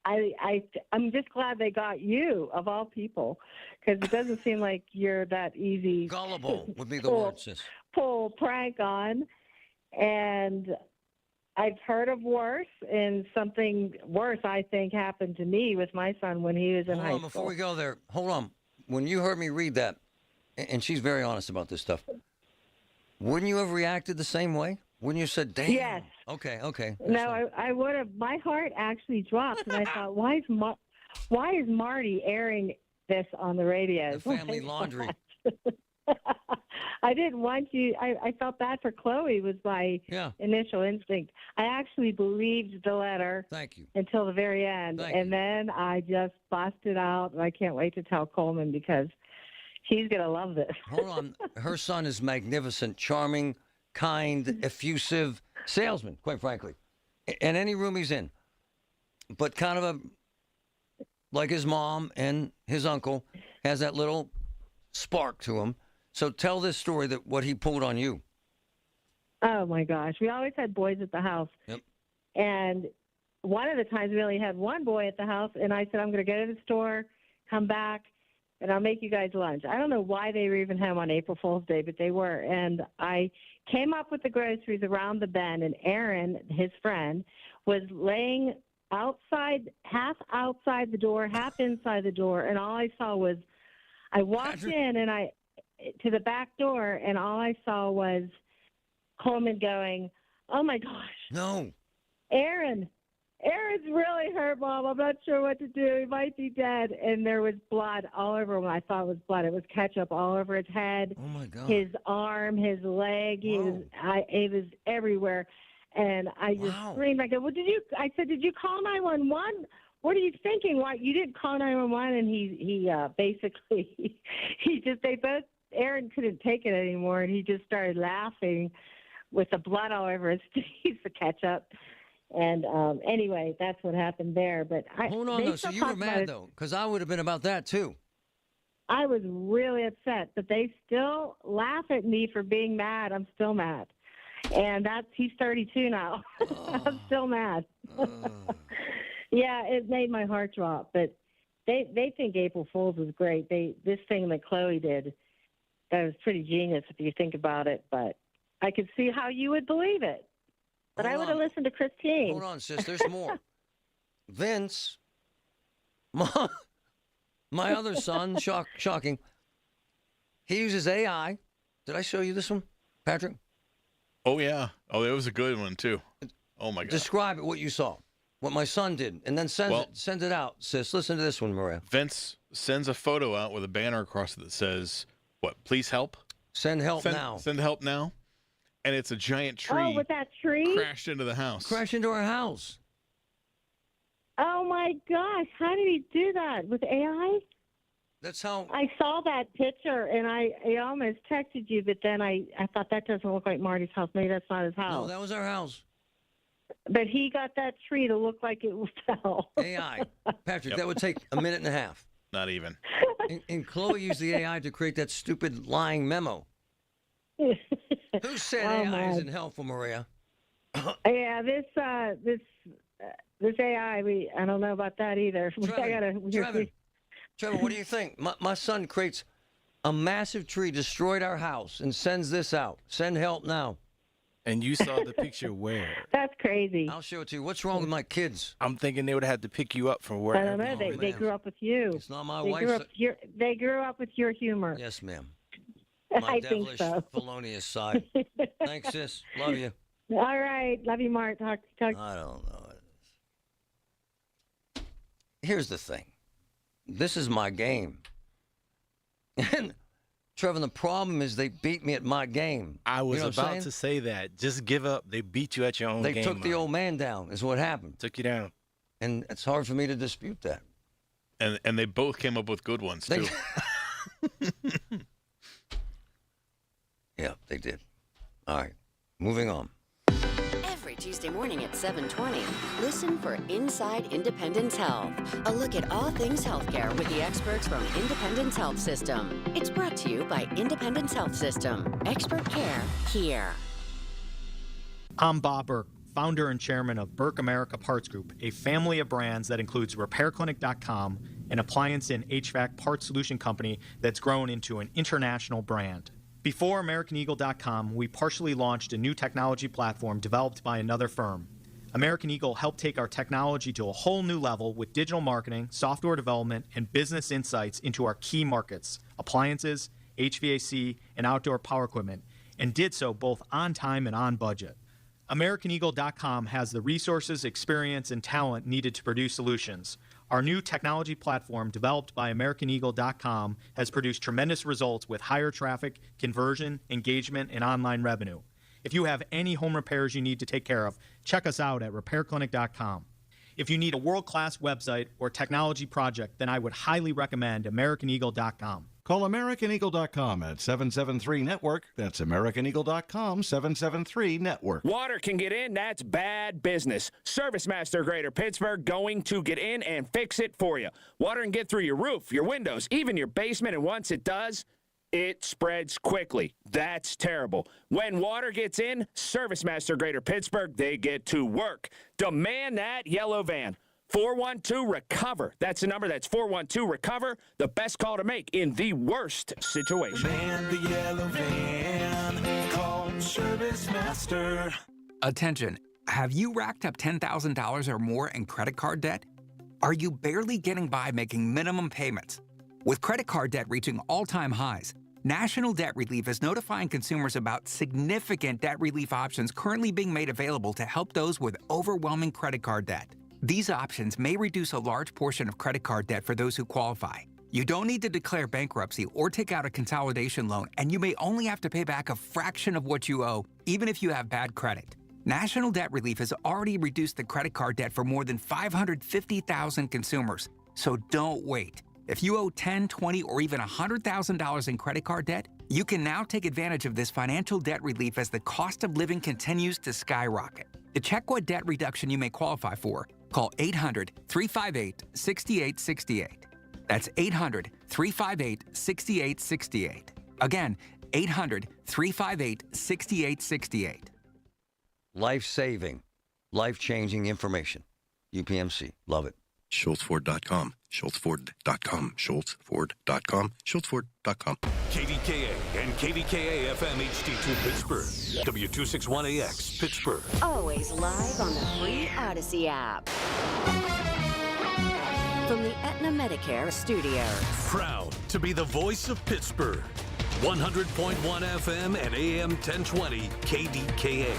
I'm just glad they got you, of all people, because it doesn't seem like you're that easy. Gullible would be the word, sis. Pull prank on. And I've heard of worse, and something worse, I think, happened to me with my son when he was in high school. Before we go there, hold on. When you heard me read that, and she's very honest about this stuff, wouldn't you have reacted the same way? Wouldn't you have said, damn? Yes. Okay. No, I would have. My heart actually dropped, and I thought, why is Marty airing this on the radio? The family laundry. I didn't want you. I felt bad for Chloe was my initial instinct. I actually believed the letter. Thank you. Until the very end. Then I just busted out. And I can't wait to tell Coleman because she's going to love this. Hold on. Her son is magnificent, charming, kind, effusive salesman, quite frankly, in any room he's in. But kind of like his mom and his uncle, has that little spark to him. So tell this story, that what he pulled on you. Oh, my gosh. We always had boys at the house. Yep. And one of the times we only had one boy at the house, and I said, I'm going to go to the store, come back, and I'll make you guys lunch. I don't know why they were even home on April Fool's Day, but they were. And I came up with the groceries around the bend, and Aaron, his friend, was laying outside, half outside the door, half inside the door, and all I saw was, I walked in and to the back door, and all I saw was Coleman going, oh my gosh. No. Aaron's really hurt, Mom. I'm not sure what to do. He might be dead. And there was blood all over him. I thought it was blood. It was ketchup all over his head. Oh my God. His arm, his leg. It was everywhere. And I just screamed. I go, well, I said, did you call 911? What are you thinking? Why you didn't call 911? And he basically, Aaron couldn't take it anymore, and he just started laughing with the blood all over his face, the ketchup. And anyway, that's what happened there. But hold on, though. So you were mad, though, because I would have been about that, too. I was really upset, but they still laugh at me for being mad. I'm still mad. And he's 32 now. I'm still mad. Yeah, it made my heart drop. But they think April Fool's is great. This thing that Chloe did, that was pretty genius if you think about it. But I could see how you would believe it. But I would have listened to Christine. Hold on, sis. There's more. Vince, my other son, shocking. He uses AI. Did I show you this one, Patrick? Oh, yeah. Oh, it was a good one, too. Oh, my God. Describe it, what you saw, what my son did, and then send it out, sis. Listen to this one, Maria. Vince sends a photo out with a banner across it that says, what, please help? Send help now. Send help now. And it's a giant tree. Oh, with that tree? Crashed into the house. Crashed into our house. Oh, my gosh. How did he do that? With AI? That's how. I saw that picture, and I almost texted you, but then I thought that doesn't look like Marty's house. Maybe that's not his house. No, that was our house. But he got that tree to look like it fell. AI. Patrick, that would take a minute and a half. Not even. And Chloe used the AI to create that stupid lying memo. Who said AI isn't helpful, Maria? Yeah, this AI, I don't know about that either. Trevor, what do you think? My son creates a massive tree, destroyed our house, and sends this out. Send help now. And you saw the picture where? That's crazy. I'll show it to you. What's wrong with my kids? I'm thinking they would have had to pick you up from where. I don't know. They grew up with you. It's not my wife. They grew up with your humor. Yes, ma'am. I think so. Felonious side. Thanks, sis. Love you. All right. Love you, Mark. Talk. I don't know. Here's the thing. This is my game. And, Trevor, the problem is they beat me at my game. I was about to say that. Just give up. They beat you at your own game. They took the old man down is what happened. Took you down. And it's hard for me to dispute that. And they both came up with good ones, too. Yeah, they did. All right. Moving on. Every Tuesday morning at 7:20, listen for Inside Independence Health, a look at all things healthcare with the experts from Independence Health System. It's brought to you by Independence Health System. Expert care here. I'm Bob Burke, founder and chairman of Burke America Parts Group, a family of brands that includes RepairClinic.com, an appliance and HVAC parts solution company that's grown into an international brand. Before AmericanEagle.com, we partially launched a new technology platform developed by another firm. American Eagle helped take our technology to a whole new level with digital marketing, software development, and business insights into our key markets, appliances, HVAC, and outdoor power equipment, and did so both on time and on budget. AmericanEagle.com has the resources, experience, and talent needed to produce solutions. Our new technology platform, developed by AmericanEagle.com, has produced tremendous results with higher traffic, conversion, engagement, and online revenue. If you have any home repairs you need to take care of, check us out at RepairClinic.com. If you need a world-class website or technology project, then I would highly recommend AmericanEagle.com. Call AmericanEagle.com at 773-NETWORK. That's AmericanEagle.com, 773-NETWORK. Water can get in, that's bad business. ServiceMaster Greater Pittsburgh going to get in and fix it for you. Water can get through your roof, your windows, even your basement, and once it does, it spreads quickly. That's terrible. When water gets in, ServiceMaster Greater Pittsburgh, they get to work. Demand that yellow van. 412-RECOVER. That's the number. That's 412-RECOVER. The best call to make in the worst situation. Man, the yellow van. Call ServiceMaster. Attention. Have you racked up $10,000 or more in credit card debt? Are you barely getting by making minimum payments? With credit card debt reaching all-time highs, National Debt Relief is notifying consumers about significant debt relief options currently being made available to help those with overwhelming credit card debt. These options may reduce a large portion of credit card debt for those who qualify. You don't need to declare bankruptcy or take out a consolidation loan, and you may only have to pay back a fraction of what you owe, even if you have bad credit. National Debt Relief has already reduced the credit card debt for more than 550,000 consumers. So don't wait. If you owe $10,000, $20,000, or even $100,000 in credit card debt, you can now take advantage of this financial debt relief as the cost of living continues to skyrocket. To check what debt reduction you may qualify for, call 800-358-6868. That's 800-358-6868. Again, 800-358-6868. Life-saving, life-changing information. UPMC. Love it. SchultzFord.com. SchultzFord.com. SchultzFord.com. SchultzFord.com. KDKA and KDKA FM HD2 Pittsburgh. W261AX Pittsburgh. Always live on the free Odyssey app. From the Aetna Medicare studios. Proud to be the voice of Pittsburgh. 100.1 FM and AM 1020 KDKA.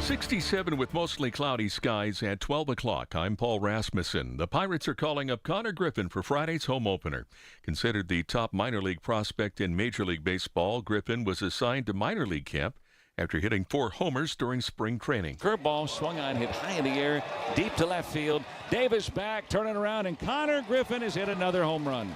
67 with mostly cloudy skies at 12 o'clock. I'm Paul Rasmussen. The Pirates are calling up Connor Griffin for Friday's home opener. Considered the top minor league prospect in Major League Baseball, Griffin was assigned to minor league camp after hitting 4 homers during spring training. Curveball swung on, hit high in the air, deep to left field. Davis back, turning around, and Connor Griffin has hit another home run.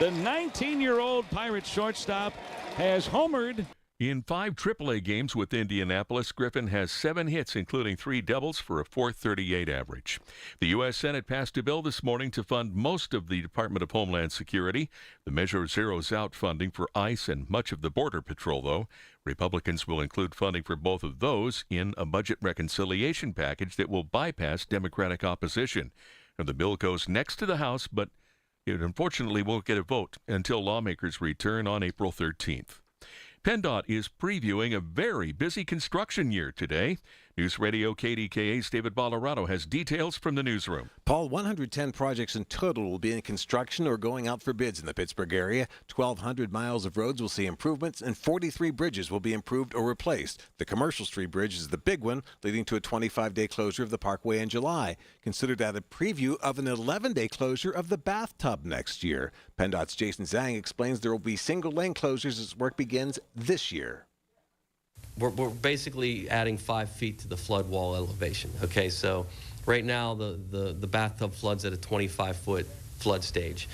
The 19-year-old Pirates shortstop has homered. In 5 AAA games with Indianapolis, Griffin has 7 hits, including 3 doubles for a .438 average. The U.S. Senate passed a bill this morning to fund most of the Department of Homeland Security. The measure zeroes out funding for ICE and much of the Border Patrol, though. Republicans will include funding for both of those in a budget reconciliation package that will bypass Democratic opposition. Now, the bill goes next to the House, but it unfortunately won't get a vote until lawmakers return on April 13th. PennDOT is previewing a very busy construction year today. News Radio KDKA's David Ballarado has details from the newsroom. Paul, 110 projects in total will be in construction or going out for bids in the Pittsburgh area. 1,200 miles of roads will see improvements, and 43 bridges will be improved or replaced. The Commercial Street Bridge is the big one, leading to a 25-day closure of the Parkway in July. Considered at a preview of an 11-day closure of the bathtub next year. PennDOT's Jason Zhang explains there will be single-lane closures as work begins this year. We're basically adding 5 feet to the flood wall elevation. Okay, so right now the bathtub floods at a 25-foot flood stage.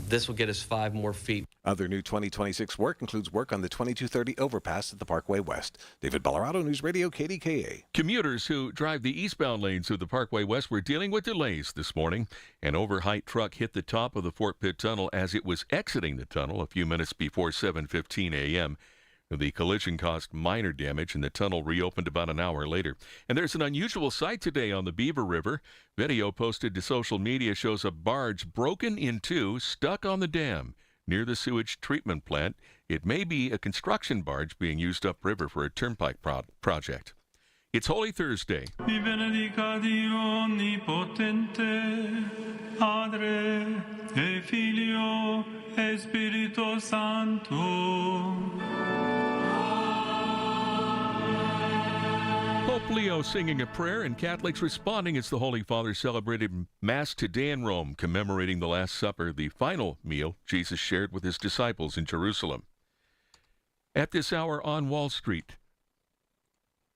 This will get us 5 more feet. Other new 2026 work includes work on the 2230 overpass at the Parkway West. David Ballarado, News Radio KDKA. Commuters who drive the eastbound lanes of the Parkway West were dealing with delays this morning. An overheight truck hit the top of the Fort Pitt Tunnel as it was exiting the tunnel a few minutes before 7:15 a.m. The collision caused minor damage, and the tunnel reopened about an hour later. And there's an unusual sight today on the Beaver River. Video posted to social media shows a barge broken in 2, stuck on the dam near the sewage treatment plant. It may be a construction barge being used upriver for a turnpike project. It's Holy Thursday. Pope Leo singing a prayer and Catholics responding as the Holy Father celebrated Mass today in Rome, commemorating the Last Supper, the final meal Jesus shared with his disciples in Jerusalem. At this hour on Wall Street,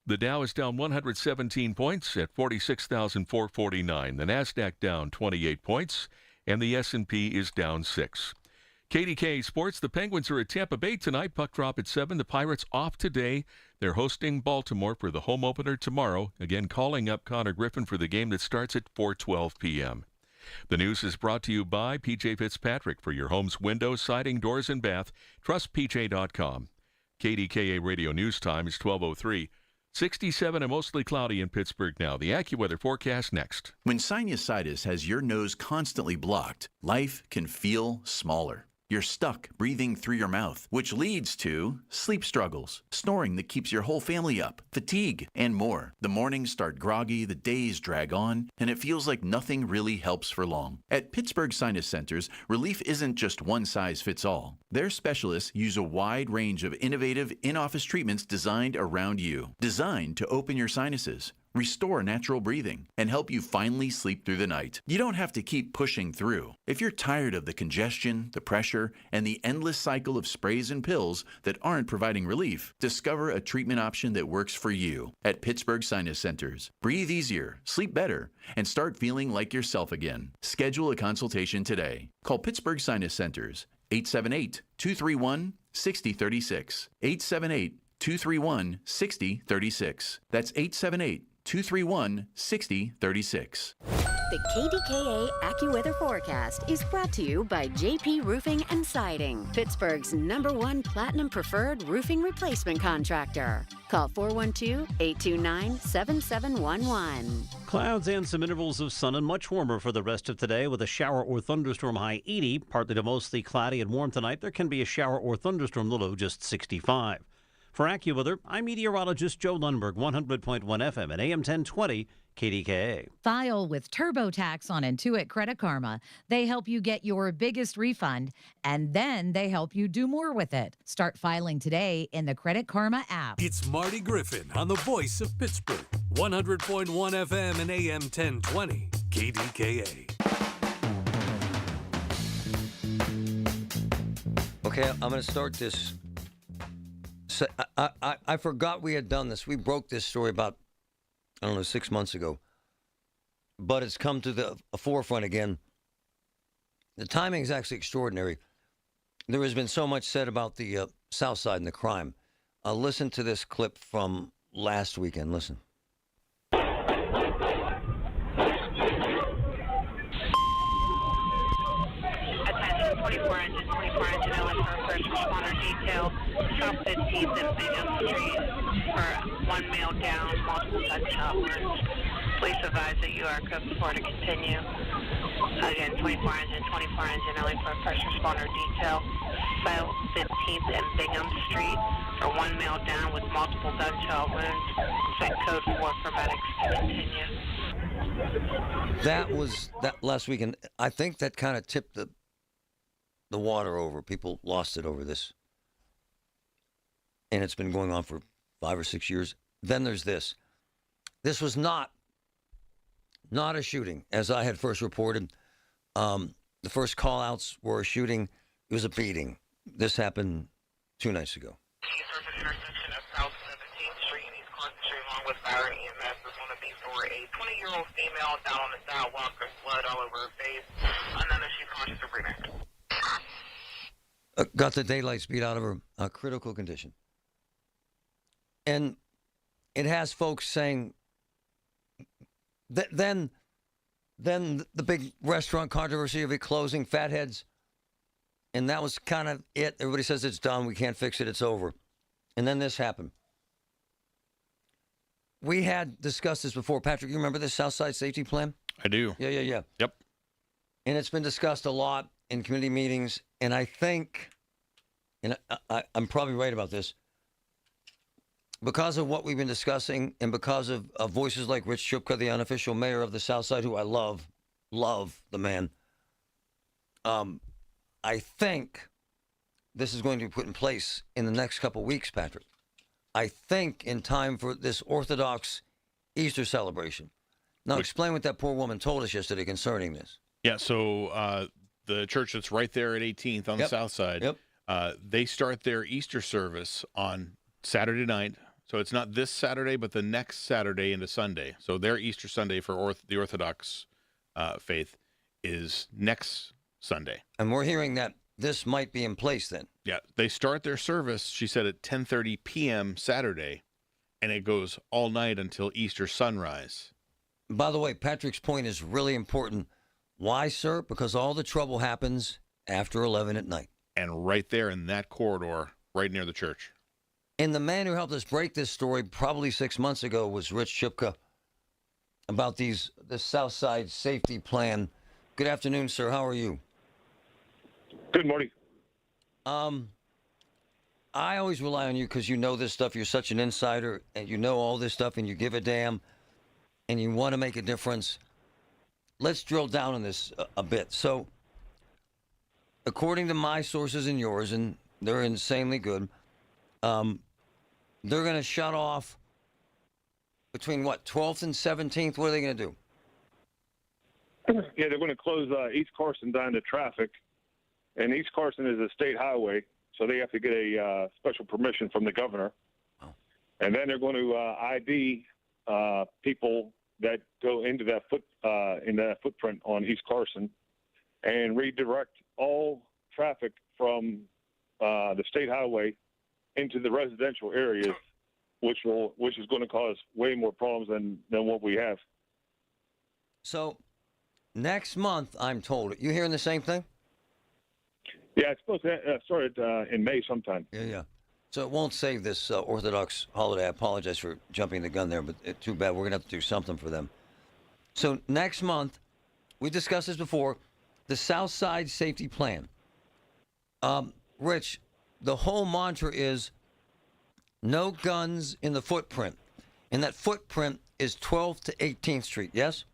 the Dow is down 117 points at 46,449. The Nasdaq down 28 points, and the S&P is down 6. KDKA Sports, the Penguins are at Tampa Bay tonight. Puck drop at 7. The Pirates off today. They're hosting Baltimore for the home opener tomorrow. Again, calling up Connor Griffin for the game that starts at 4:12 p.m. The news is brought to you by P.J. Fitzpatrick. For your home's windows, siding, doors, and bath, trust PJ.com. KDKA Radio News Time is 12:03. 67 and mostly cloudy in Pittsburgh now. The AccuWeather forecast next. When sinusitis has your nose constantly blocked, life can feel smaller. You're stuck breathing through your mouth, which leads to sleep struggles, snoring that keeps your whole family up, fatigue, and more. The mornings start groggy, the days drag on, and it feels like nothing really helps for long. At Pittsburgh Sinus Centers, relief isn't just one size fits all. Their specialists use a wide range of innovative in-office treatments designed around you, designed to open your sinuses, restore natural breathing, and help you finally sleep through the night. You don't have to keep pushing through. If you're tired of the congestion, the pressure, and the endless cycle of sprays and pills that aren't providing relief, discover a treatment option that works for you at Pittsburgh Sinus Centers. Breathe easier, sleep better, and start feeling like yourself again. Schedule a consultation today. Call Pittsburgh Sinus Centers, 878-231-6036. 878-231-6036. That's 878-231-6036. The KDKA AccuWeather forecast is brought to you by JP Roofing and Siding, Pittsburgh's #1 Platinum Preferred roofing replacement contractor. Call 412-829-7711. Clouds and some intervals of sun and much warmer for the rest of today with a shower or thunderstorm high 80. Partly to mostly cloudy and warm tonight. There can be a shower or thunderstorm, the low just 65. For AccuWeather, I'm meteorologist Joe Lundberg, 100.1 FM and AM 1020 KDKA. File with TurboTax on Intuit Credit Karma. They help you get your biggest refund, and then they help you do more with it. Start filing today in the Credit Karma app. It's Marty Griffin on the voice of Pittsburgh, 100.1 FM and AM 1020 KDKA. Okay, I'm going to start this. So I forgot we had done this. We broke this story about, 6 months ago. But it's come to the forefront again. The timing is actually extraordinary. There has been so much said about the South Side and the crime. Listen to this clip from last weekend. Listen. Attention 24 engine Ellen for first responder detail. South 15th and Bingham Street for one male down, multiple gunshot wounds. Please advise that you are code 4 to continue. Again, 24 engine Ellen for first responder detail. South 15th and Bingham Street for one male down with multiple gunshot wounds. Set code 4 for medics to continue. That was that last weekend. I think that kind of tipped the water over. People lost it over this. And it's been going on for 5 or 6 years. Then there's this. This was not a shooting, as I had first reported. The first call-outs were a shooting. It was a beating. This happened 2 nights ago. Intersection of South 17th Street and East Clark Street, along with Fire EMS, is going to be for a 20-year-old female down on the sidewalk, with blood all over her face. None of she's conscious or breathing. Got the daylights beat out of her. Critical condition. And it has folks saying, then the big restaurant controversy of it closing, Fatheads, and that was kind of it. Everybody says it's done. We can't fix it. It's over. And then this happened. We had discussed this before. Patrick, you remember this Southside Safety Plan? I do. Yeah. Yep. And it's been discussed a lot in committee meetings, and I think, and I'm probably right about this, because of what we've been discussing and because of voices like Rich Chupka, the unofficial mayor of the South Side, who I love the man, I think this is going to be put in place in the next couple weeks, Patrick. I think, in time for this Orthodox Easter celebration. Now, explain what that poor woman told us yesterday concerning this. Yeah, so the church that's right there at 18th on the south side, they start their Easter service on Saturday night. So it's not this Saturday, but the next Saturday into Sunday. So their Easter Sunday for the Orthodox faith is next Sunday. And we're hearing that this might be in place then. Yeah, they start their service, she said, at 10:30 p.m. Saturday, and it goes all night until Easter sunrise. By the way, Patrick's point is really important. Why, sir? Because all the trouble happens after 11 at night. And right there in that corridor, right near the church. And the man who helped us break this story probably 6 months ago was Rich Chipka about the South Side Safety Plan. Good afternoon, sir. How are you? Good, Marty. I always rely on you because you know this stuff. You're such an insider, and you know all this stuff, and you give a damn, and you want to make a difference. Let's drill down on this a bit. So, according to my sources and yours, and they're insanely good, they're going to shut off between, 12th and 17th? What are they going to do? Yeah, they're going to close East Carson down to traffic. And East Carson is a state highway, so they have to get a special permission from the governor. Oh. And then they're going to ID people that go into that footprint on East Carson, and redirect all traffic from the state highway into the residential areas, which is going to cause way more problems than what we have. So, next month, I'm told. You hearing the same thing? Yeah, it's supposed to start in May sometime. Yeah. So it won't save this Orthodox holiday. I apologize for jumping the gun there, but too bad. We're going to have to do something for them. So next month, we discussed this before, the South Side Safety Plan. Rich, the whole mantra is no guns in the footprint. And that footprint is 12th to 18th Street, yes?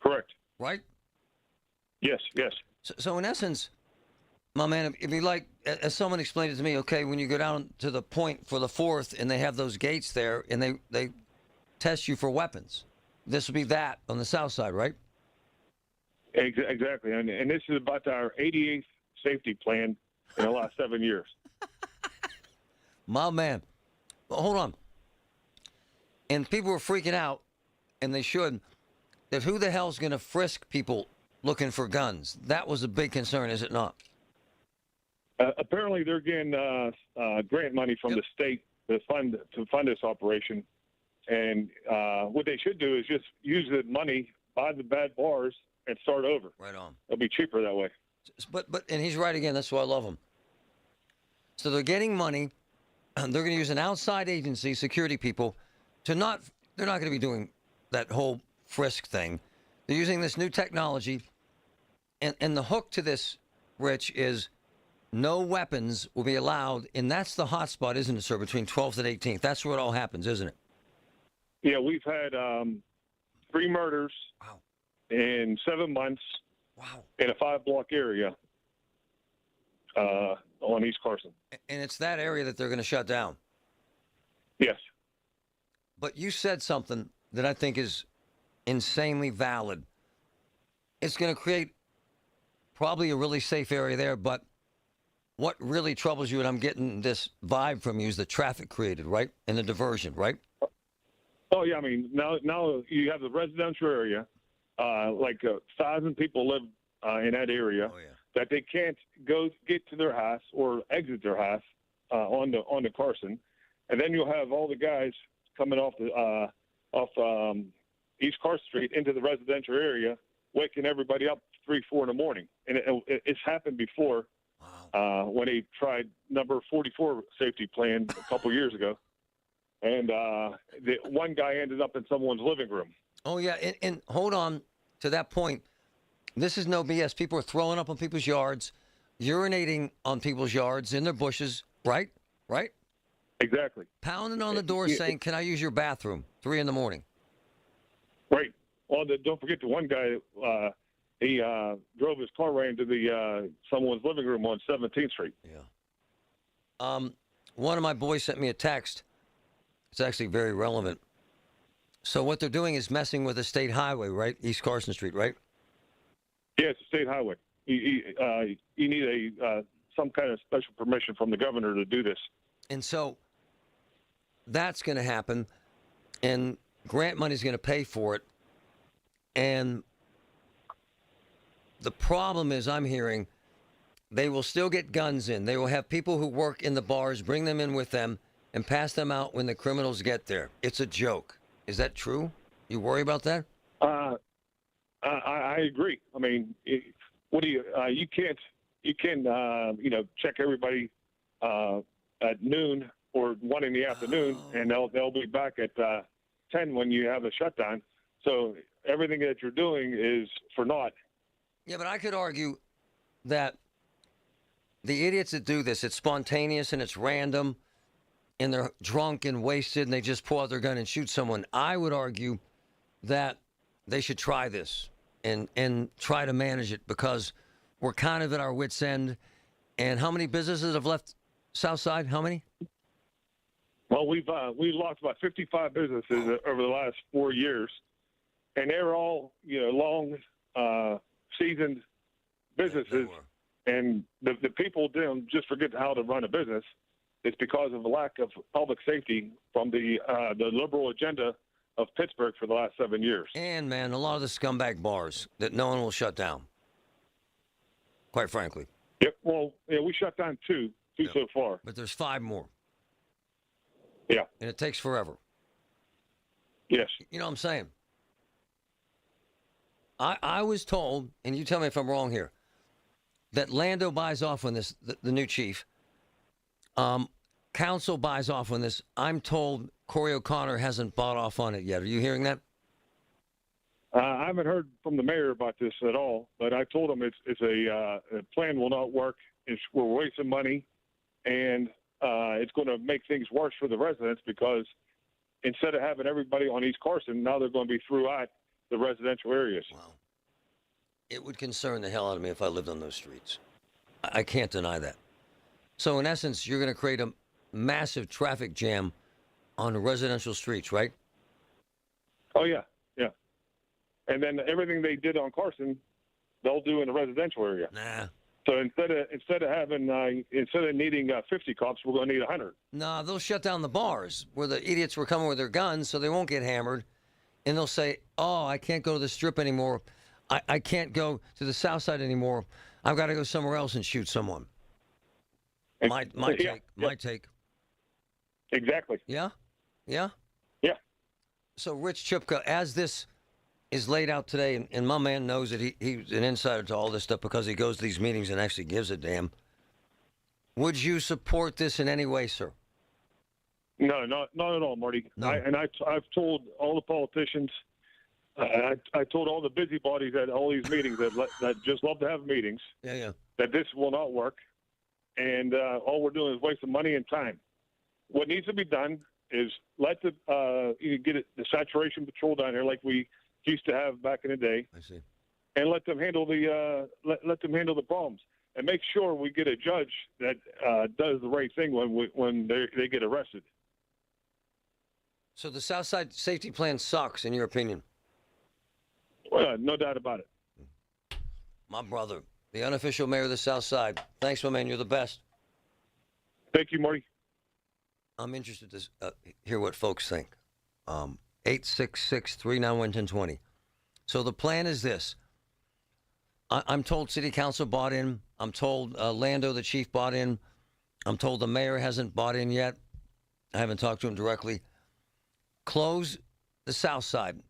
Correct. Right? Yes. So in essence, my man, it'd be like, as someone explained it to me, okay, when you go down to the point for the 4th and they have those gates there and they test you for weapons. This would be that on the south side, right? Exactly. And this is about our 88th safety plan in the last 7 years. My man. Well, hold on. And people were freaking out, and they should, that who the hell's going to frisk people looking for guns? That was a big concern, is it not? Apparently, they're getting grant money from the state to fund this operation, and what they should do is just use the money, buy the bad bars, and start over. Right on. It'll be cheaper that way. But and he's right again. That's why I love him. So they're getting money. They're going to use an outside agency, security people, they're not going to be doing that whole frisk thing. They're using this new technology, and the hook to this, Rich, is no weapons will be allowed, and that's the hot spot, isn't it, sir, between 12th and 18th? That's where it all happens, isn't it? Yeah, we've had 3 murders in 7 months in a 5-block area on East Carson. And it's that area that they're going to shut down. Yes. But you said something that I think is insanely valid. It's going to create probably a really safe area there, but what really troubles you, and I'm getting this vibe from you, is the traffic created, right? And the diversion, right? Oh, yeah. I mean, now you have the residential area, like 1,000 people live in that area that they can't get to their house or exit their house on the Carson. And then you'll have all the guys coming off East Carson Street into the residential area, waking everybody up 3, 4 in the morning. And it's happened before when they tried number 44 safety plan a couple years ago. And the one guy ended up in someone's living room. Oh, yeah. And hold on to that point. This is no BS. People are throwing up on people's yards, urinating on people's yards, in their bushes, right? Right? Exactly. Pounding on the door saying, can I use your bathroom? 3 in the morning. Right. Well, don't forget the one guy, he drove his car right into someone's living room on 17th Street. Yeah. one of my boys sent me a text. It's actually very relevant. So what they're doing is messing with a state highway, right? East Carson Street, right? Yeah, it's a state highway. You need some kind of special permission from the governor to do this. And so that's going to happen, and grant money is going to pay for it. And the problem is, I'm hearing they will still get guns in. They will have people who work in the bars, bring them in with them, and pass them out when the criminals get there. It's a joke. Is that true? You worry about that? I agree. I mean, what do you can't check everybody at noon or 1 in the afternoon, and they'll be back at 10 when you have a shutdown. So everything that you're doing is for naught. Yeah, but I could argue that the idiots that do this, it's spontaneous and it's random, and they're drunk and wasted, and they just pull out their gun and shoot someone. I would argue that they should try this and try to manage it, because we're kind of at our wits' end. And how many businesses have left Southside? How many? Well, we've lost about 55 businesses over the last 4 years, and they're all long seasoned businesses. And the people just forget how to run a business. It's because of the lack of public safety from the liberal agenda of Pittsburgh for the last 7 years. And, man, a lot of the scumbag bars that no one will shut down, quite frankly. Yep. Well, we shut down two so far. But there's 5 more. Yeah. And it takes forever. Yes. You know what I'm saying? I was told, and you tell me if I'm wrong here, that Lando buys off on this, the new chief. Council buys off on this. I'm told Corey O'Connor hasn't bought off on it yet. Are you hearing that? I haven't heard from the mayor about this at all, but I told him it's a plan will not work. We're wasting money, and it's going to make things worse for the residents, because instead of having everybody on East Carson, now they're going to be throughout the residential areas. Wow. It would concern the hell out of me if I lived on those streets. I can't deny that. So, in essence, you're going to create a massive traffic jam on the residential streets, right? Oh, yeah. And then everything they did on Carson, they'll do in the residential area. Nah. So instead of needing 50 cops, we're going to need 100. Nah, they'll shut down the bars where the idiots were coming with their guns, so they won't get hammered. And they'll say, "Oh, I can't go to the Strip anymore. I can't go to the South Side anymore. I've got to go somewhere else and shoot someone." My take. Exactly. Yeah? Yeah. So, Rich Chipka, as this is laid out today, and my man knows that he's an insider to all this stuff because he goes to these meetings and actually gives a damn, would you support this in any way, sir? No, not at all, Marty. No. I've told all the politicians, I told all the busybodies at all these meetings that just love to have meetings, that this will not work, and all we're doing is wasting money and time. What needs to be done is let the saturation patrol down here like we used to have back in the day. I see. And let them handle the problems, and make sure we get a judge that does the right thing when they get arrested. So the South Side safety plan sucks, in your opinion? Well, no doubt about it. My brother, the unofficial mayor of the South Side. Thanks, my man. You're the best. Thank you, Marty. I'm interested to hear what folks think. 866-391-1020. So the plan is this. I'm told City Council bought in. I'm told Lando, the chief, bought in. I'm told the mayor hasn't bought in yet. I haven't talked to him directly. Close the South Side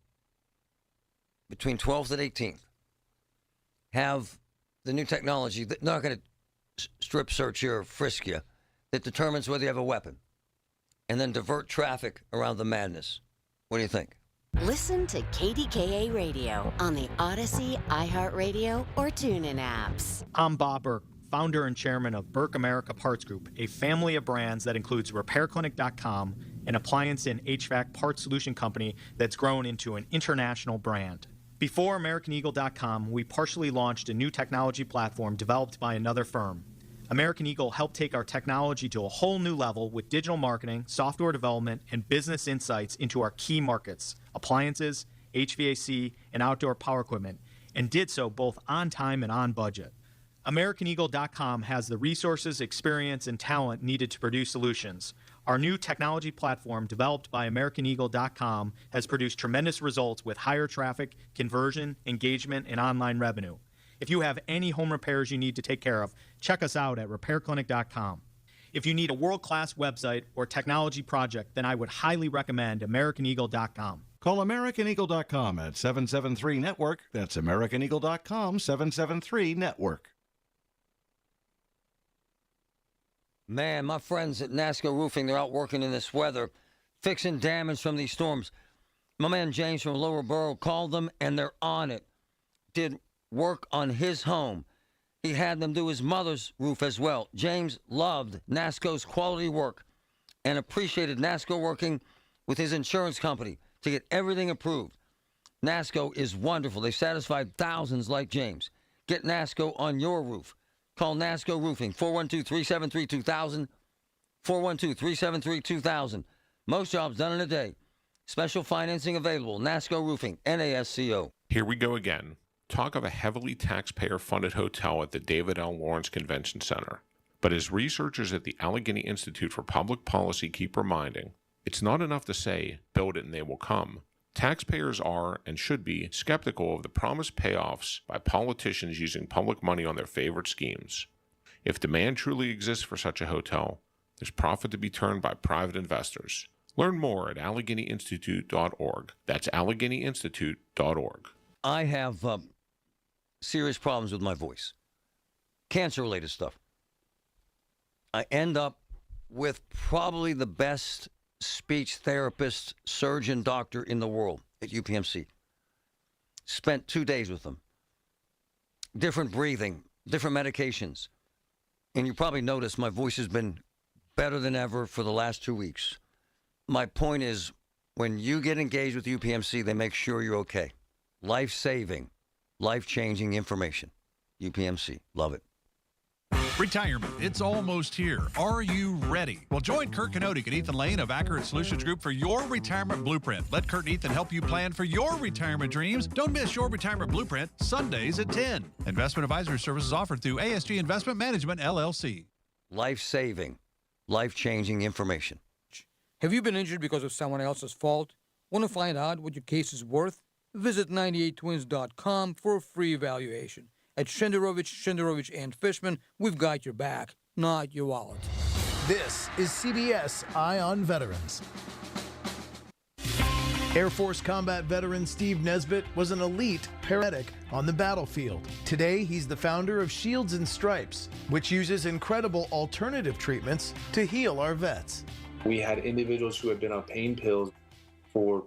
between 12th and 18th. Have the new technology, they're not going to strip search you or frisk you, that determines whether you have a weapon, and then divert traffic around the madness. What do you think? Listen to KDKA Radio on the Odyssey, iHeartRadio, or TuneIn apps. I'm Bob Burke, founder and chairman of Burke America Parts Group, a family of brands that includes RepairClinic.com, an appliance and HVAC parts solution company that's grown into an international brand. Before AmericanEagle.com, we partially launched a new technology platform developed by another firm. American Eagle helped take our technology to a whole new level with digital marketing, software development, and business insights into our key markets, appliances, HVAC, and outdoor power equipment, and did so both on time and on budget. AmericanEagle.com has the resources, experience, and talent needed to produce solutions. Our new technology platform, developed by AmericanEagle.com, has produced tremendous results with higher traffic, conversion, engagement, and online revenue. If you have any home repairs you need to take care of, check us out at RepairClinic.com. If you need a world-class website or technology project, then I would highly recommend AmericanEagle.com. Call AmericanEagle.com at 773-NETWORK. That's AmericanEagle.com, 773-NETWORK. Man, my friends at NASCO Roofing, they're out working in this weather, fixing damage from these storms. My man James from Lower Borough called them, and they're on it. Did work on his home. He had them do his mother's roof as well. James loved NASCO's quality work and appreciated NASCO working with his insurance company to get everything approved. NASCO is wonderful. They've satisfied thousands like James. Get NASCO on your roof. Call NASCO Roofing, 412-373-2000, 412-373-2000. Most jobs done in a day. Special financing available. NASCO Roofing, NASCO. Here we go again. Talk of a heavily taxpayer-funded hotel at the David L. Lawrence Convention Center. But as researchers at the Allegheny Institute for Public Policy keep reminding, it's not enough to say, build it and they will come. Taxpayers are, and should be, skeptical of the promised payoffs by politicians using public money on their favorite schemes. If demand truly exists for such a hotel, there's profit to be turned by private investors. Learn more at AlleghenyInstitute.org. That's AlleghenyInstitute.org. I have serious problems with my voice. Cancer-related stuff. I end up with probably the best speech therapist, surgeon, doctor in the world at UPMC. Spent 2 days with them. Different breathing, different medications. And you probably noticed my voice has been better than ever for the last 2 weeks. My point is, when you get engaged with UPMC, they make sure you're okay. Life-saving, life-changing information. UPMC. Love it. Retirement, it's almost here. Are you ready? Well, join Kurt Kanodik and Ethan Lane of Accurate Solutions Group for your retirement blueprint. Let Kurt and Ethan help you plan for your retirement dreams. Don't miss your retirement blueprint, Sundays at 10. Investment advisory services offered through ASG Investment Management, LLC. Life-saving, life-changing information. Have you been injured because of someone else's fault? Want to find out what your case is worth? Visit 98twins.com for a free evaluation. At Shenderovich and Fishman, we've got your back, not your wallet. This is CBS Eye on Veterans. Air Force combat veteran Steve Nesbitt was an elite paramedic on the battlefield. Today, he's the founder of Shields and Stripes, which uses incredible alternative treatments to heal our vets. We had individuals who had been on pain pills for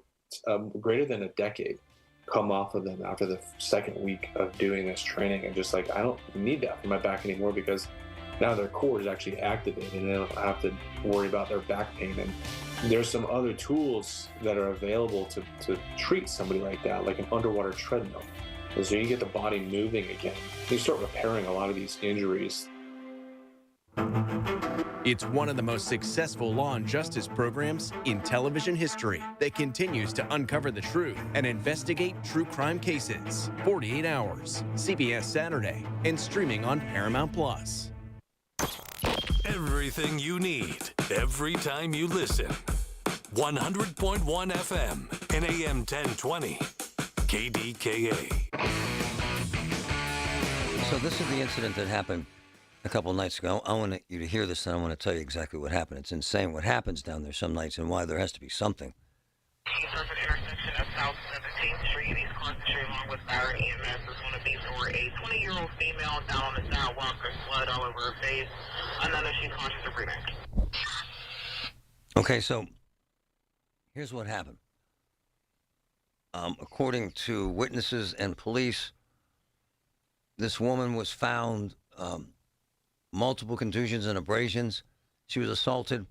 greater than a decade come off of them after the second week of doing this training and just like, I don't need that for my back anymore because now their core is actually activated and they don't have to worry about their back pain. And there's some other tools that are available to treat somebody like that, like an underwater treadmill. And so you get the body moving again. You start repairing a lot of these injuries. It's one of the most successful law and justice programs in television history that continues to uncover the truth and investigate true crime cases. 48 Hours, CBS Saturday, and streaming on Paramount+. Everything you need, every time you listen. 100.1 FM and AM 1020. KDKA. So this is the incident that happened a couple nights ago. I want you to hear this, and I want to tell you exactly what happened. It's insane what happens down there some nights and why there has to be something. Surface intersection of South 17th Street, East Carson Street, along with Barrett EMS. This one of these were a 20-year-old female down on the sidewalk, her blood all over her face. Another, she's conscious of breathing. Okay, so here's what happened. According to witnesses and police, this woman was found multiple contusions and abrasions. She was assaulted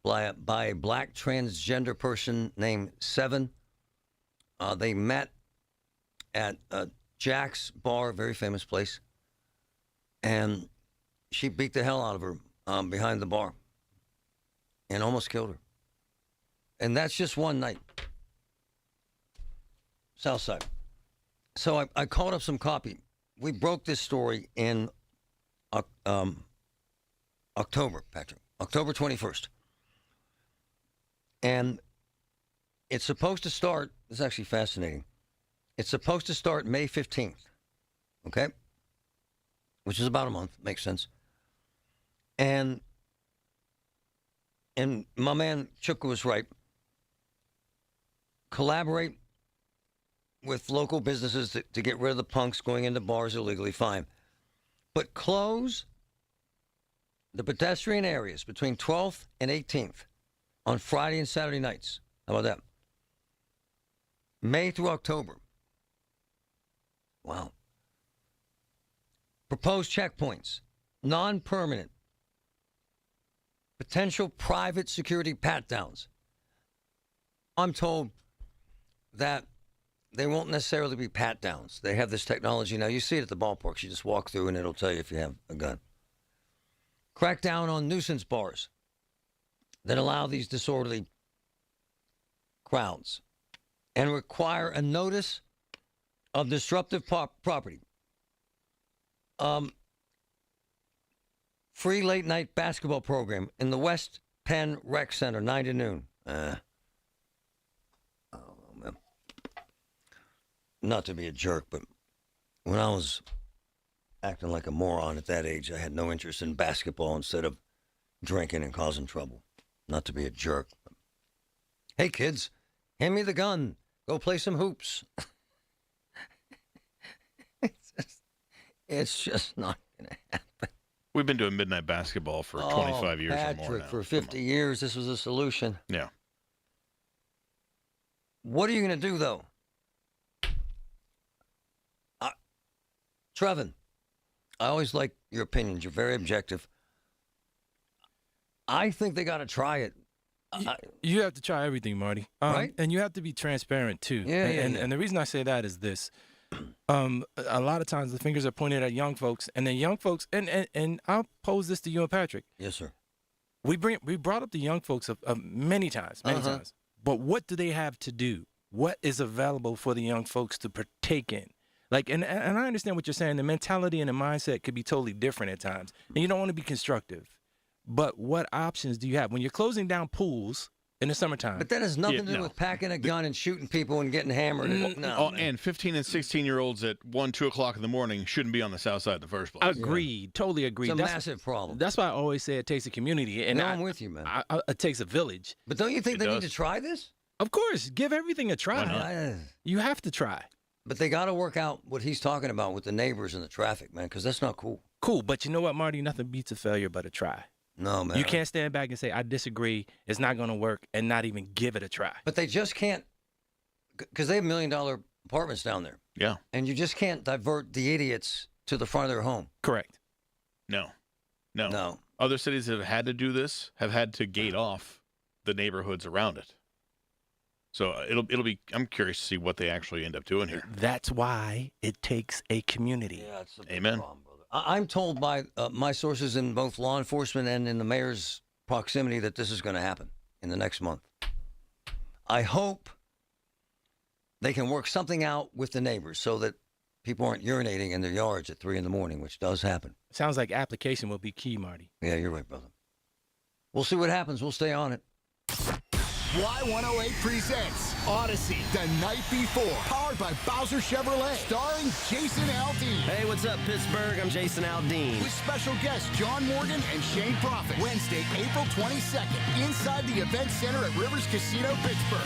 by a black transgender person named Seven. They met at Jack's Bar, a very famous place. And she beat the hell out of her behind the bar and almost killed her. And that's just one night. Southside. So I called up some copy. We broke this story in October, Patrick. October 21st. And it's supposed to start, this is actually fascinating. It's supposed to start May 15th, okay? Which is about a month, makes sense. And my man Chuka was right. Collaborate with local businesses to get rid of the punks going into bars illegally, fine. But close the pedestrian areas between 12th and 18th on Friday and Saturday nights. How about that? May through October. Wow. Proposed checkpoints, non-permanent, potential private security pat-downs. I'm told that they won't necessarily be pat-downs. They have this technology now. You see it at the ballparks. You just walk through and it'll tell you if you have a gun. Crack down on nuisance bars that allow these disorderly crowds and require a notice of disruptive property. Free late-night basketball program in the West Penn Rec Center, 9 to noon. Not to be a jerk, but when I was acting like a moron at that age, I had no interest in basketball instead of drinking and causing trouble. Not to be a jerk. But, hey, kids, hand me the gun. Go play some hoops. It's just not going to happen. We've been doing midnight basketball for 25 years Patrick, or more now. For 50 years, this was a solution. Yeah. What are you going to do, though? Trevin, I always like your opinions. You're very objective. I think they got to try it. You have to try everything, Marty. Right? And you have to be transparent, too. And the reason I say that is this. A lot of times the fingers are pointed at young folks, and then young folks, and I'll pose this to you and Patrick. Yes, sir. We brought up the young folks many times. But what do they have to do? What is available for the young folks to partake in? Like, and I understand what you're saying. The mentality and the mindset could be totally different at times, and you don't want to be constructive. But what options do you have when you're closing down pools in the summertime? But that has nothing to do with packing a gun and shooting people and getting hammered. And 15 and 16-year-olds at 1, 2 o'clock in the morning shouldn't be on the south side in the first place. Agreed. Totally agreed. It's a massive problem. That's why I always say it takes a community. And I'm with you, man. It takes a village. But don't you think they need to try this? Of course. Give everything a try. Why not? You have to try. But they got to work out what he's talking about with the neighbors and the traffic, man, because that's not cool. Cool. But you know what, Marty? Nothing beats a failure but a try. No, man. You can't stand back and say, I disagree, it's not going to work, and not even give it a try. But they just can't, because they have $1 million apartments down there. Yeah. And you just can't divert the idiots to the front of their home. Correct. No. Other cities that have had to do this have had to gate off the neighborhoods around it. So it'll be, I'm curious to see what they actually end up doing here. That's why it takes a community. Yeah, it's a big Amen. problem, brother. I'm told by my sources in both law enforcement and in the mayor's proximity that this is going to happen in the next month. I hope they can work something out with the neighbors so that people aren't urinating in their yards at 3 a.m, which does happen. Sounds like application will be key, Marty. Yeah, you're right, brother. We'll see what happens. We'll stay on it. Y108 presents Odyssey the Night Before, powered by Bowser Chevrolet, starring Jason Aldean. Hey, what's up, Pittsburgh? I'm Jason Aldean. With special guests John Morgan and Shane Prophet. Wednesday, April 22nd, inside the Event Center at Rivers Casino, Pittsburgh.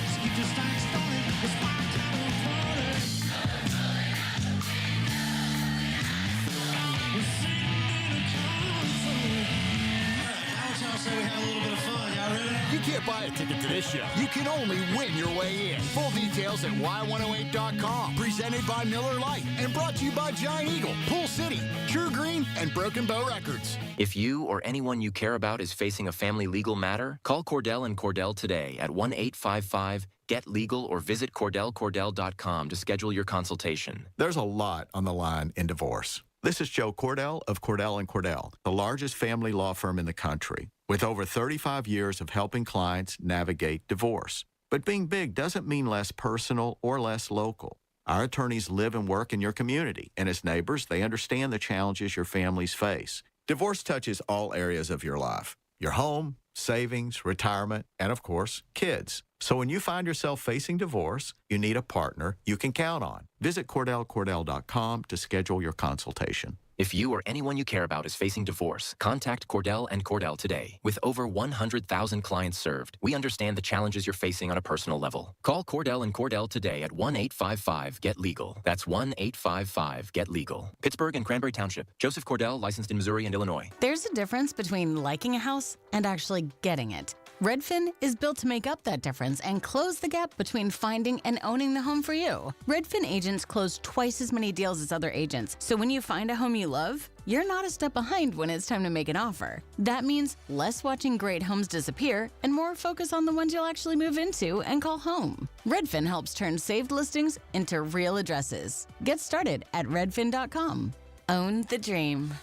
You can't buy a ticket to this show. You can only win your way in. Full details at y108.com. Presented by Miller Lite and brought to you by Giant Eagle, Pool City, True Green, and Broken Bow Records. If you or anyone you care about is facing a family legal matter, call Cordell and Cordell today at 1-855-GET-LEGAL or visit CordellCordell.com to schedule your consultation. There's a lot on the line in divorce. This is Joe Cordell of Cordell & Cordell, the largest family law firm in the country, with over 35 years of helping clients navigate divorce. But being big doesn't mean less personal or less local. Our attorneys live and work in your community, and as neighbors, they understand the challenges your families face. Divorce touches all areas of your life: your home, savings, retirement, and of course, kids. So when you find yourself facing divorce, you need a partner you can count on. Visit CordellCordell.com to schedule your consultation. If you or anyone you care about is facing divorce, contact Cordell & Cordell today. With over 100,000 clients served, we understand the challenges you're facing on a personal level. Call Cordell & Cordell today at 1-855-GET-LEGAL. That's 1-855-GET-LEGAL. Pittsburgh and Cranberry Township. Joseph Cordell, licensed in Missouri and Illinois. There's a difference between liking a house and actually getting it. Redfin is built to make up that difference and close the gap between finding and owning the home for you. Redfin agents close twice as many deals as other agents, so when you find a home you love, you're not a step behind when it's time to make an offer. That means less watching great homes disappear and more focus on the ones you'll actually move into and call home. Redfin helps turn saved listings into real addresses. Get started at redfin.com. Own the dream.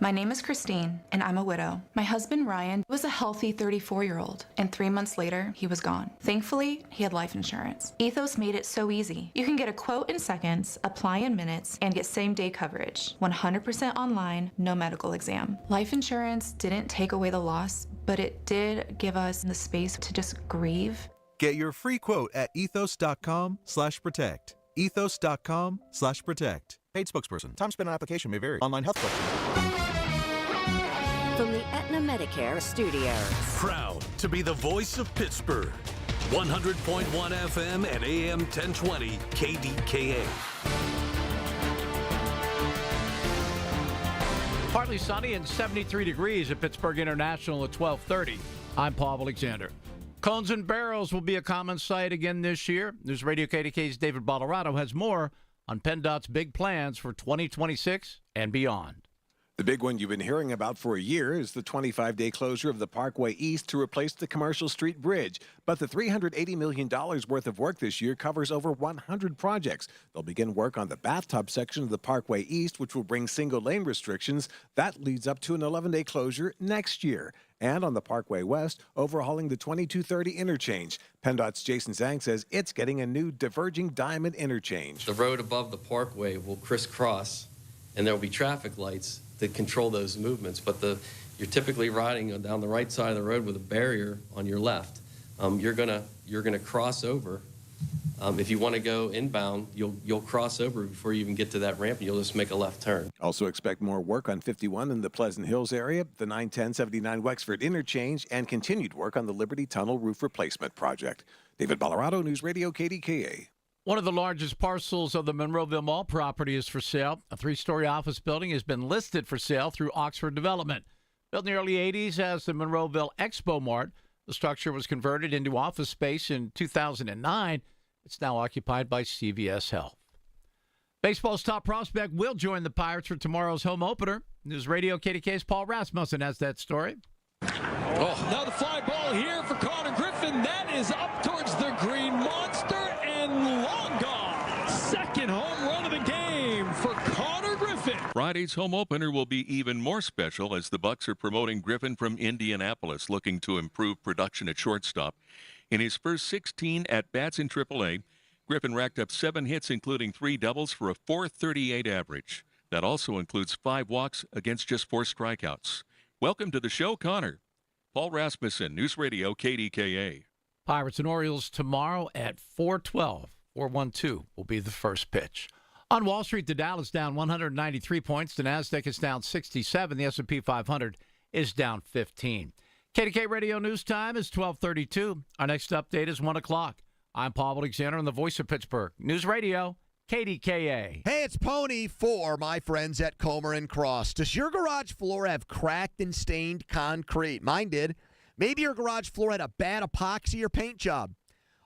My name is Christine, and I'm a widow. My husband, Ryan, was a healthy 34-year-old, and 3 months later, he was gone. Thankfully, he had life insurance. Ethos made it so easy. You can get a quote in seconds, apply in minutes, and get same-day coverage. 100% online, no medical exam. Life insurance didn't take away the loss, but it did give us the space to just grieve. Get your free quote at ethos.com/protect. ethos.com/protect. Paid spokesperson. Time spent on application may vary. Online health questions. From the Aetna Medicare Studios. Proud to be the voice of Pittsburgh. 100.1 FM and AM 1020 KDKA. Partly sunny and 73 degrees at Pittsburgh International at 12:30. I'm Paul Alexander. Cones and barrels will be a common sight again this year. News Radio KDK's David Ballarado has more on PennDOT's big plans for 2026 and beyond. The big one you've been hearing about for a year is the 25-day closure of the Parkway East to replace the Commercial Street Bridge. But the $380 million worth of work this year covers over 100 projects. They'll begin work on the bathtub section of the Parkway East, which will bring single-lane restrictions. That leads up to an 11-day closure next year. And on the Parkway West, overhauling the 2230 interchange. PennDOT's Jason Zhang says it's getting a new diverging diamond interchange. The road above the Parkway will crisscross, and there will be traffic lights that control those movements. But you're typically riding down the right side of the road with a barrier on your left. You're gonna cross over. If you want to go inbound, you'll cross over before you even get to that ramp, and you'll just make a left turn. Also expect more work on 51 in the Pleasant Hills area, the 910-79 Wexford interchange, and continued work on the Liberty Tunnel roof replacement project. David Ballarado, News Radio KDKA. One of the largest parcels of the Monroeville Mall property is for sale. A 3-story office building has been listed for sale through Oxford Development. Built in the early 80s as the Monroeville Expo Mart, the structure was converted into office space in 2009. It's now occupied by CVS Health. Baseball's top prospect will join the Pirates for tomorrow's home opener. News Radio KDK's Paul Rasmussen has that story. Oh, now the fly ball here for Marty Griffin. That is up towards the Green Monster and long gone. Second home run of the game for Marty Griffin. Friday's home opener will be even more special as the Bucks are promoting Griffin from Indianapolis, looking to improve production at shortstop. In his first 16 at-bats in AAA, Griffin racked up 7 hits, including 3 doubles for a .438 average. That also includes 5 walks against just 4 strikeouts. Welcome to the show, Connor. Paul Rasmussen, News Radio KDKA. Pirates and Orioles tomorrow at 4:12. 4:12 will be the first pitch. On Wall Street, the Dow is down 193 points. The Nasdaq is down 67. The S&P 500 is down 15. KDK Radio News Time is 12:32. Our next update is 1 o'clock. I'm Paul Alexander on the voice of Pittsburgh. News Radio, KDKA. Hey, it's Pony for my friends at Comer & Cross. Does your garage floor have cracked and stained concrete? Mine did. Maybe your garage floor had a bad epoxy or paint job.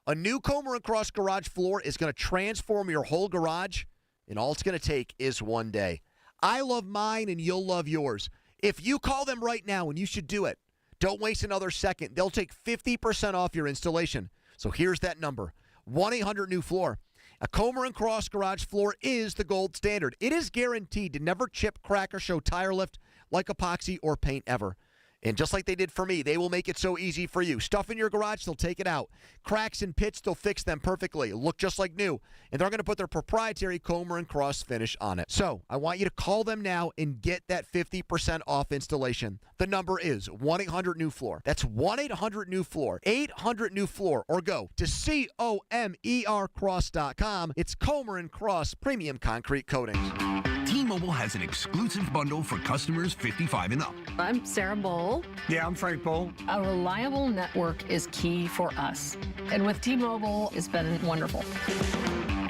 A new Comer & Cross garage floor is going to transform your whole garage, and all it's going to take is one day. I love mine, and you'll love yours. If you call them right now, and you should do it, don't waste another second. They'll take 50% off your installation. So here's that number, 1-800-NEW-FLOOR. A Comer & Cross garage floor is the gold standard. It is guaranteed to never chip, crack, or show tire lift like epoxy or paint ever. And just like they did for me, they will make it so easy for you. Stuff in your garage, they'll take it out. Cracks and pits, they'll fix them perfectly. Look just like new. And they're going to put their proprietary Comer & Cross finish on it. So I want you to call them now and get that 50% off installation. The number is 1-800-NEW-FLOOR. That's 1-800-NEW-FLOOR. 800-NEW-FLOOR. Or go to COMERcross.com. It's Comer & Cross Premium Concrete Coatings. T-Mobile has an exclusive bundle for customers 55 and up. I'm Sarah Bowl. Yeah, I'm Frank Bowl. A reliable network is key for us. And with T-Mobile, it's been wonderful.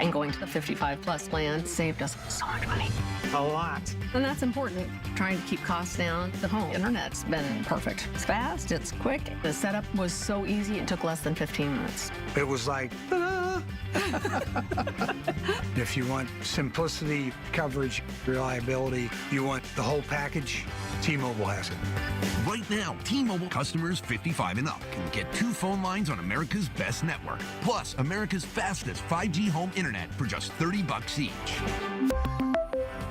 And going to the 55-plus plan saved us so much money. A lot. And that's important. Trying to keep costs down. The home internet's been perfect. It's fast, it's quick. The setup was so easy, it took less than 15 minutes. It was like, ta-da! If you want simplicity, coverage, reliability, you want the whole package, T-Mobile has it. Right now, T-Mobile customers 55 and up can get 2 phone lines on America's best network, plus America's fastest 5G home internet for just $30 each.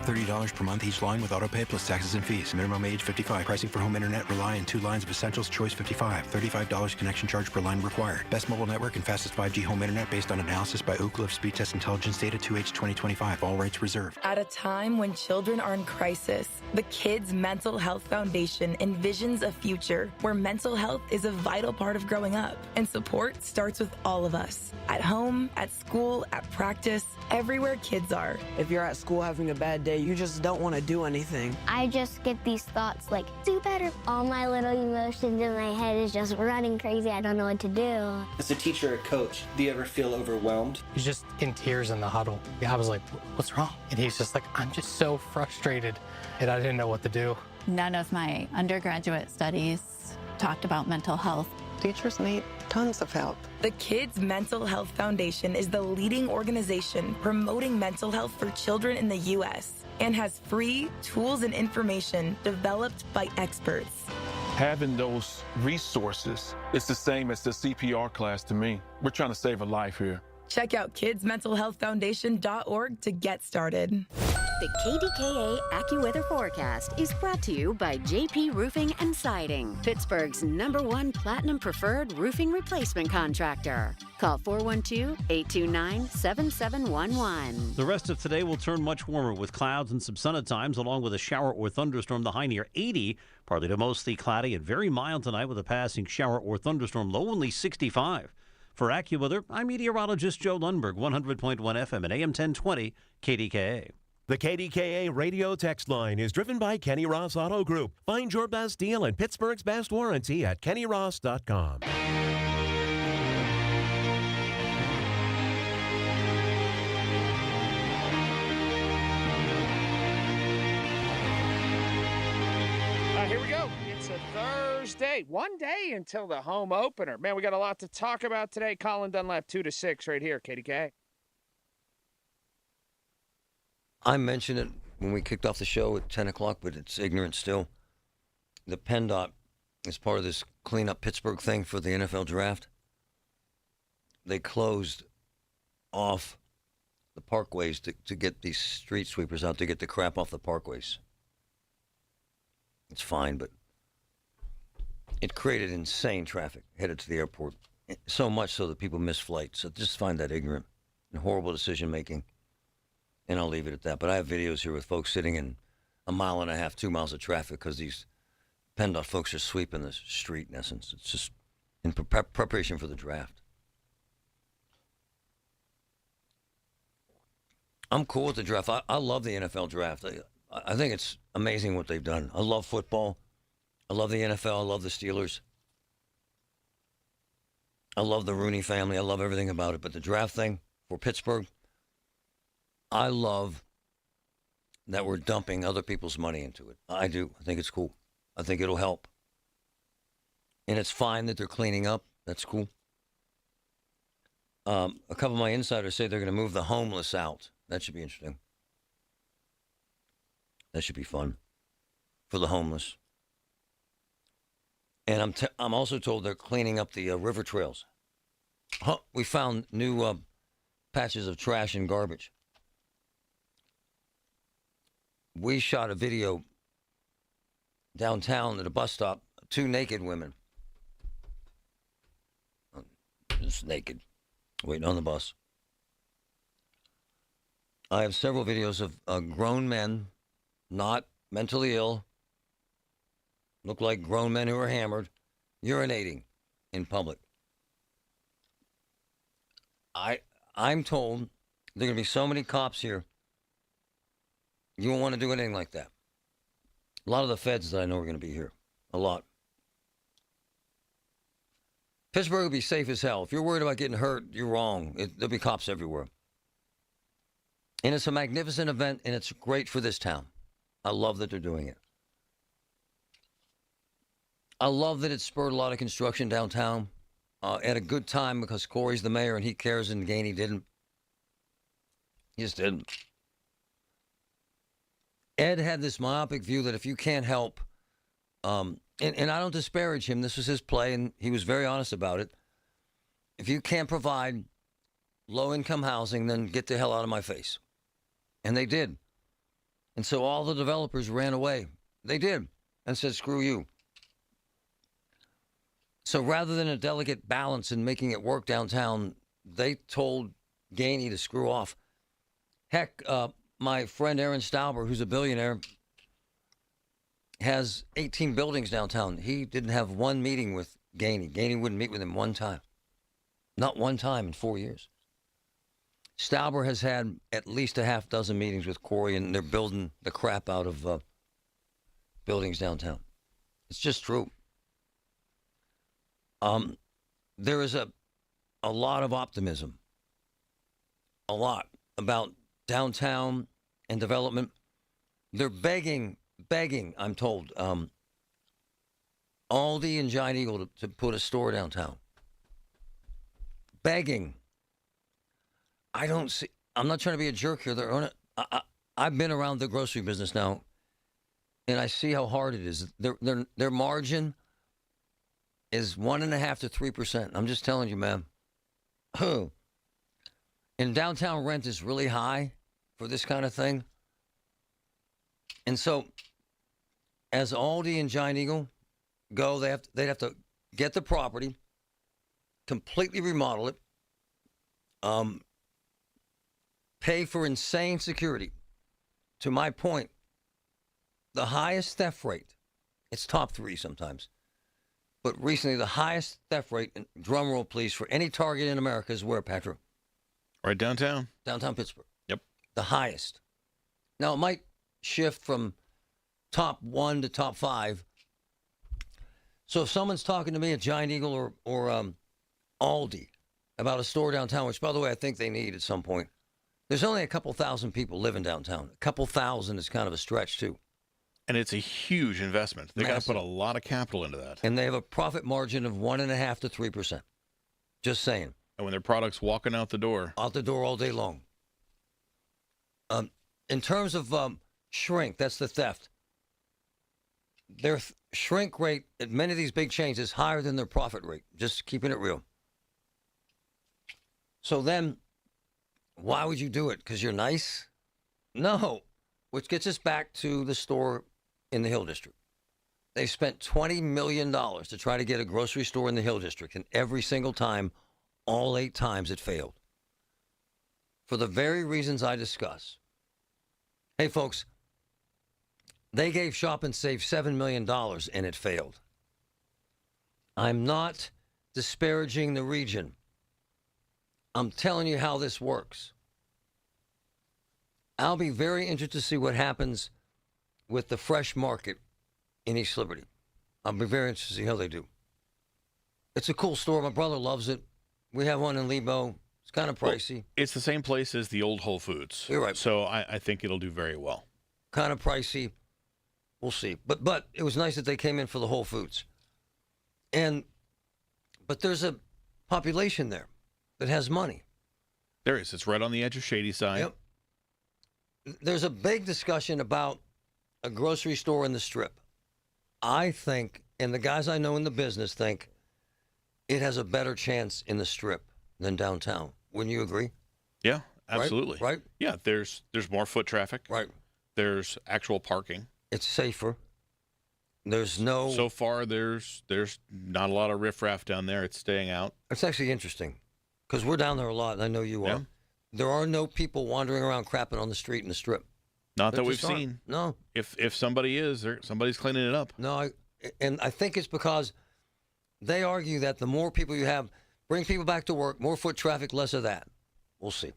$30 per month each line with autopay plus taxes and fees. Minimum age 55. Pricing for home internet rely on 2 lines of essentials. Choice 55. $35 connection charge per line required. Best mobile network and fastest 5G home internet based on analysis by Oak Cliff Speed Test Intelligence data 2H 2025. All rights reserved. At a time when children are in crisis, the Kids Mental Health Foundation envisions a future where mental health is a vital part of growing up. And support starts with all of us. At home, at school, at practice, everywhere kids are. If you're at school having a bad day, you just don't want to do anything. I just get these thoughts like, do better. All my little emotions in my head is just running crazy. I don't know what to do. As a teacher or coach, do you ever feel overwhelmed? He's just in tears in the huddle. I was like, what's wrong? And he's just like, I'm just so frustrated. And I didn't know what to do. None of my undergraduate studies talked about mental health. Teachers need tons of help. The Kids Mental Health Foundation is the leading organization promoting mental health for children in the U.S. and has free tools and information developed by experts. Having those resources is the same as the CPR class to me. We're trying to save a life here. Check out kidsmentalhealthfoundation.org to get started. The KDKA AccuWeather forecast is brought to you by JP Roofing and Siding, Pittsburgh's #1 Platinum Preferred Roofing Replacement Contractor. Call 412-829-7711. The rest of today will turn much warmer with clouds and some sun at times, along with a shower or thunderstorm. The high near 80, partly to mostly cloudy and very mild tonight with a passing shower or thunderstorm. Low only 65. For AccuWeather, I'm meteorologist Joe Lundberg, 100.1 FM and AM 1020 KDKA. The KDKA radio text line is driven by Kenny Ross Auto Group. Find your best deal and Pittsburgh's best warranty at kennyross.com. Here we go. It's a Thursday. One day until the home opener. Man, we got a lot to talk about today. Colin Dunlap, 2 to 6 right here, KDK. I mentioned it when we kicked off the show at 10 o'clock, but it's ignorant still. The PennDOT is part of this clean up Pittsburgh thing for the NFL draft. They closed off the parkways to get these street sweepers out to get the crap off the parkways. It's fine, but it created insane traffic headed to the airport. So much so that people miss flights. So just find that ignorant and horrible decision making. And I'll leave it at that. But I have videos here with folks sitting in 1.5 miles, 2 miles of traffic because these PennDOT folks are sweeping the street, in essence. It's just in preparation for the draft. I'm cool with the draft. I love the NFL draft. I think it's amazing what they've done. I love football. I love the NFL. I love the Steelers. I love the Rooney family. I love everything about it. But the draft thing for Pittsburgh, I love that we're dumping other people's money into it. I do. I think it's cool. I think it'll help. And it's fine that they're cleaning up. That's cool. A couple of my insiders say they're going to move the homeless out. That should be interesting. That should be fun for the homeless. And I'm also told they're cleaning up the river trails. We found new patches of trash and garbage. We shot a video downtown at a bus stop, 2 naked women. Just naked, waiting on the bus. I have several videos of grown men, not mentally ill, look like grown men who are hammered, urinating in public. I'm told there are going to be so many cops here, you won't want to do anything like that. A lot of the feds that I know are going to be here. A lot. Pittsburgh will be safe as hell. If you're worried about getting hurt, you're wrong. There'll be cops everywhere. And it's a magnificent event, and it's great for this town. I love that they're doing it. I love that it spurred a lot of construction downtown at a good time because Corey's the mayor and he cares and Gainey didn't. He just didn't. Ed had this myopic view that if you can't help, and I don't disparage him, this was his play and he was very honest about it. If you can't provide low-income housing, then get the hell out of my face. And they did. And so all the developers ran away. They did. And said, screw you. So rather than a delicate balance in making it work downtown, they told Gainey to screw off. Heck, my friend Aaron Stauber, who's a billionaire, has 18 buildings downtown. He didn't have one meeting with Gainey. Gainey wouldn't meet with him one time. Not one time in 4 years. Stauber has had at least a half dozen meetings with Corey, and they're building the crap out of buildings downtown. It's just true. There is a lot of optimism, a lot about downtown and development. They're begging, I'm told, Aldi and Giant Eagle to put a store downtown. Begging. I'm not trying to be a jerk here. I've been around the grocery business now, and I see how hard it is. Their margin is 1.5% to 3%. I'm just telling you, man. And downtown rent is really high for this kind of thing. And so, as Aldi and Giant Eagle go, they'd have to get the property, completely remodel it, pay for insane security. To my point, the highest theft rate, it's top 3 sometimes, but recently the highest theft rate, and drum roll please, for any Target in America is where, Patrick? Right downtown. Downtown Pittsburgh. Yep. The highest. Now, it might shift from top 1 to top 5. So if someone's talking to me at Giant Eagle or Aldi about a store downtown, which, by the way, I think they need at some point, there's only a couple thousand people living downtown. A couple thousand is kind of a stretch, too. And it's a huge investment. They got to put a lot of capital into that. And they have a profit margin of 1.5% to 3%. Just saying. And when their product's walking out the door. Out the door all day long. In terms of shrink, that's the theft. Their shrink rate at many of these big chains is higher than their profit rate. Just keeping it real. So then, why would you do it? Because you're nice? No. Which gets us back to the store in the Hill District. They spent $20 million to try to get a grocery store in the Hill District, and every single time, all 8 times, it failed. For the very reasons I discuss. Hey, folks, they gave Shop and Save $7 million, and it failed. I'm not disparaging the region. I'm telling you how this works. I'll be very interested to see what happens with the fresh market in East Liberty. I'll be very interested to see how they do. It's a cool store. My brother loves it. We have one in Lebo. It's kind of pricey. Well, it's the same place as the old Whole Foods. You're right. So I think it'll do very well. Kind of pricey. We'll see. But it was nice that they came in for the Whole Foods. But there's a population there that has money. There is. It's right on the edge of Shady Side. Yep. There's a big discussion about a grocery store in the Strip. I think, and the guys I know in the business think, it has a better chance in the Strip than downtown. Wouldn't you agree? Yeah, absolutely. Right? Yeah, there's more foot traffic. Right. There's actual parking. It's safer. There's no... So far, there's not a lot of riffraff down there. It's staying out. It's actually interesting because we're down there a lot, and I know you are. Yeah. There are no people wandering around crapping on the street in the Strip. Not There that we've just aren't. seen. No. If somebody is, somebody's cleaning it up. No, I think it's because they argue that the more people you have, bring people back to work, more foot traffic, less of that. We'll see.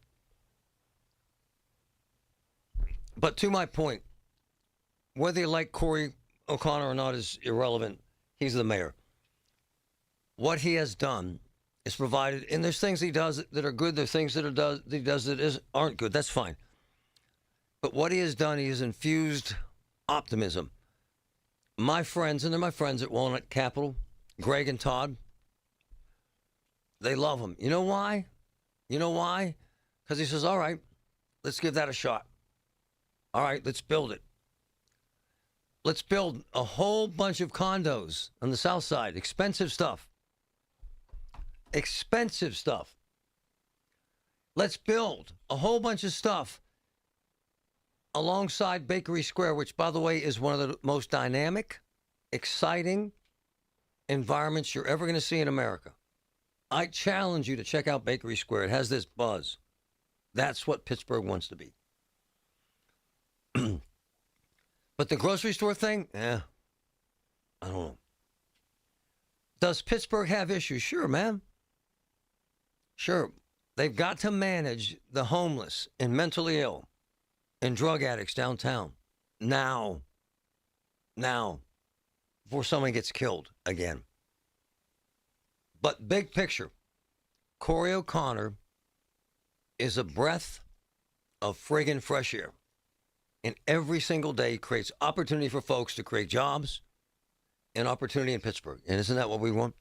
But to my point, whether you like Corey O'Connor or not is irrelevant. He's the mayor. What he has done is provided, and there's things he does that are good. There's things that he does that aren't good. That's fine. But what he has done, he has infused optimism. My friends, and they're my friends at Walnut Capital, Greg and Todd, they love him. You know why? Because he says, all right, let's give that a shot. All right, let's build it. Let's build a whole bunch of condos on the south side. Expensive stuff. Expensive stuff. Let's build a whole bunch of stuff alongside Bakery Square, which, by the way, is one of the most dynamic, exciting environments you're ever going to see in America. I challenge you to check out Bakery Square. It has this buzz. That's what Pittsburgh wants to be. But the grocery store thing, I don't know. Does Pittsburgh have issues? Sure, man. Sure. They've got to manage the homeless and mentally ill and drug addicts downtown now, before someone gets killed again. But big picture, Corey O'Connor is a breath of friggin' fresh air. And every single day creates opportunity for folks to create jobs and opportunity in Pittsburgh. And isn't that what we want?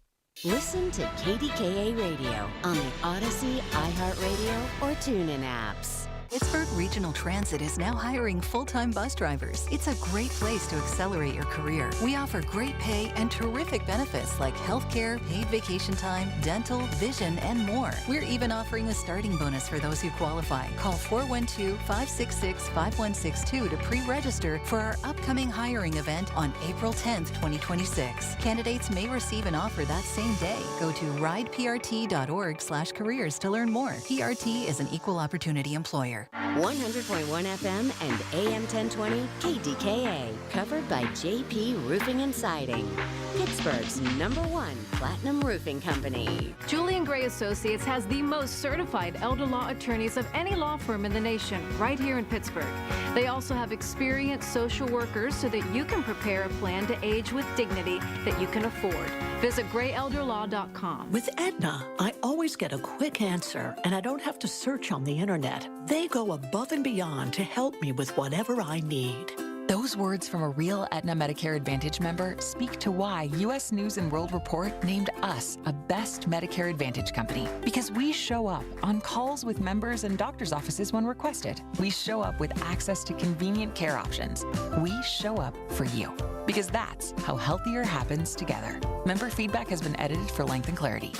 Listen to KDKA Radio on the Odyssey, iHeartRadio, or TuneIn apps. Pittsburgh Regional Transit is now hiring full-time bus drivers. It's a great place to accelerate your career. We offer great pay and terrific benefits like healthcare, paid vacation time, dental, vision, and more. We're even offering a starting bonus for those who qualify. Call 412-566-5162 to pre-register for our upcoming hiring event on April 10th, 2026. Candidates may receive an offer that same day. Go to rideprt.org/careers to learn more. PRT is an equal opportunity employer. 100.1 FM and AM 1020 KDKA. Covered by JP Roofing and Siding. Pittsburgh's #1 platinum roofing company. Julian Gray Associates has the most certified elder law attorneys of any law firm in the nation, right here in Pittsburgh. They also have experienced social workers so that you can prepare a plan to age with dignity that you can afford. Visit grayelderlaw.com. With Aetna, I always get a quick answer, and I don't have to search on the internet. They go above and beyond to help me with whatever I need. Those words from a real Aetna Medicare Advantage member speak to why U.S. News & World Report named us a best Medicare Advantage company. Because we show up on calls with members and doctor's offices when requested. We show up with access to convenient care options. We show up for you. Because that's how healthier happens together. Member feedback has been edited for length and clarity.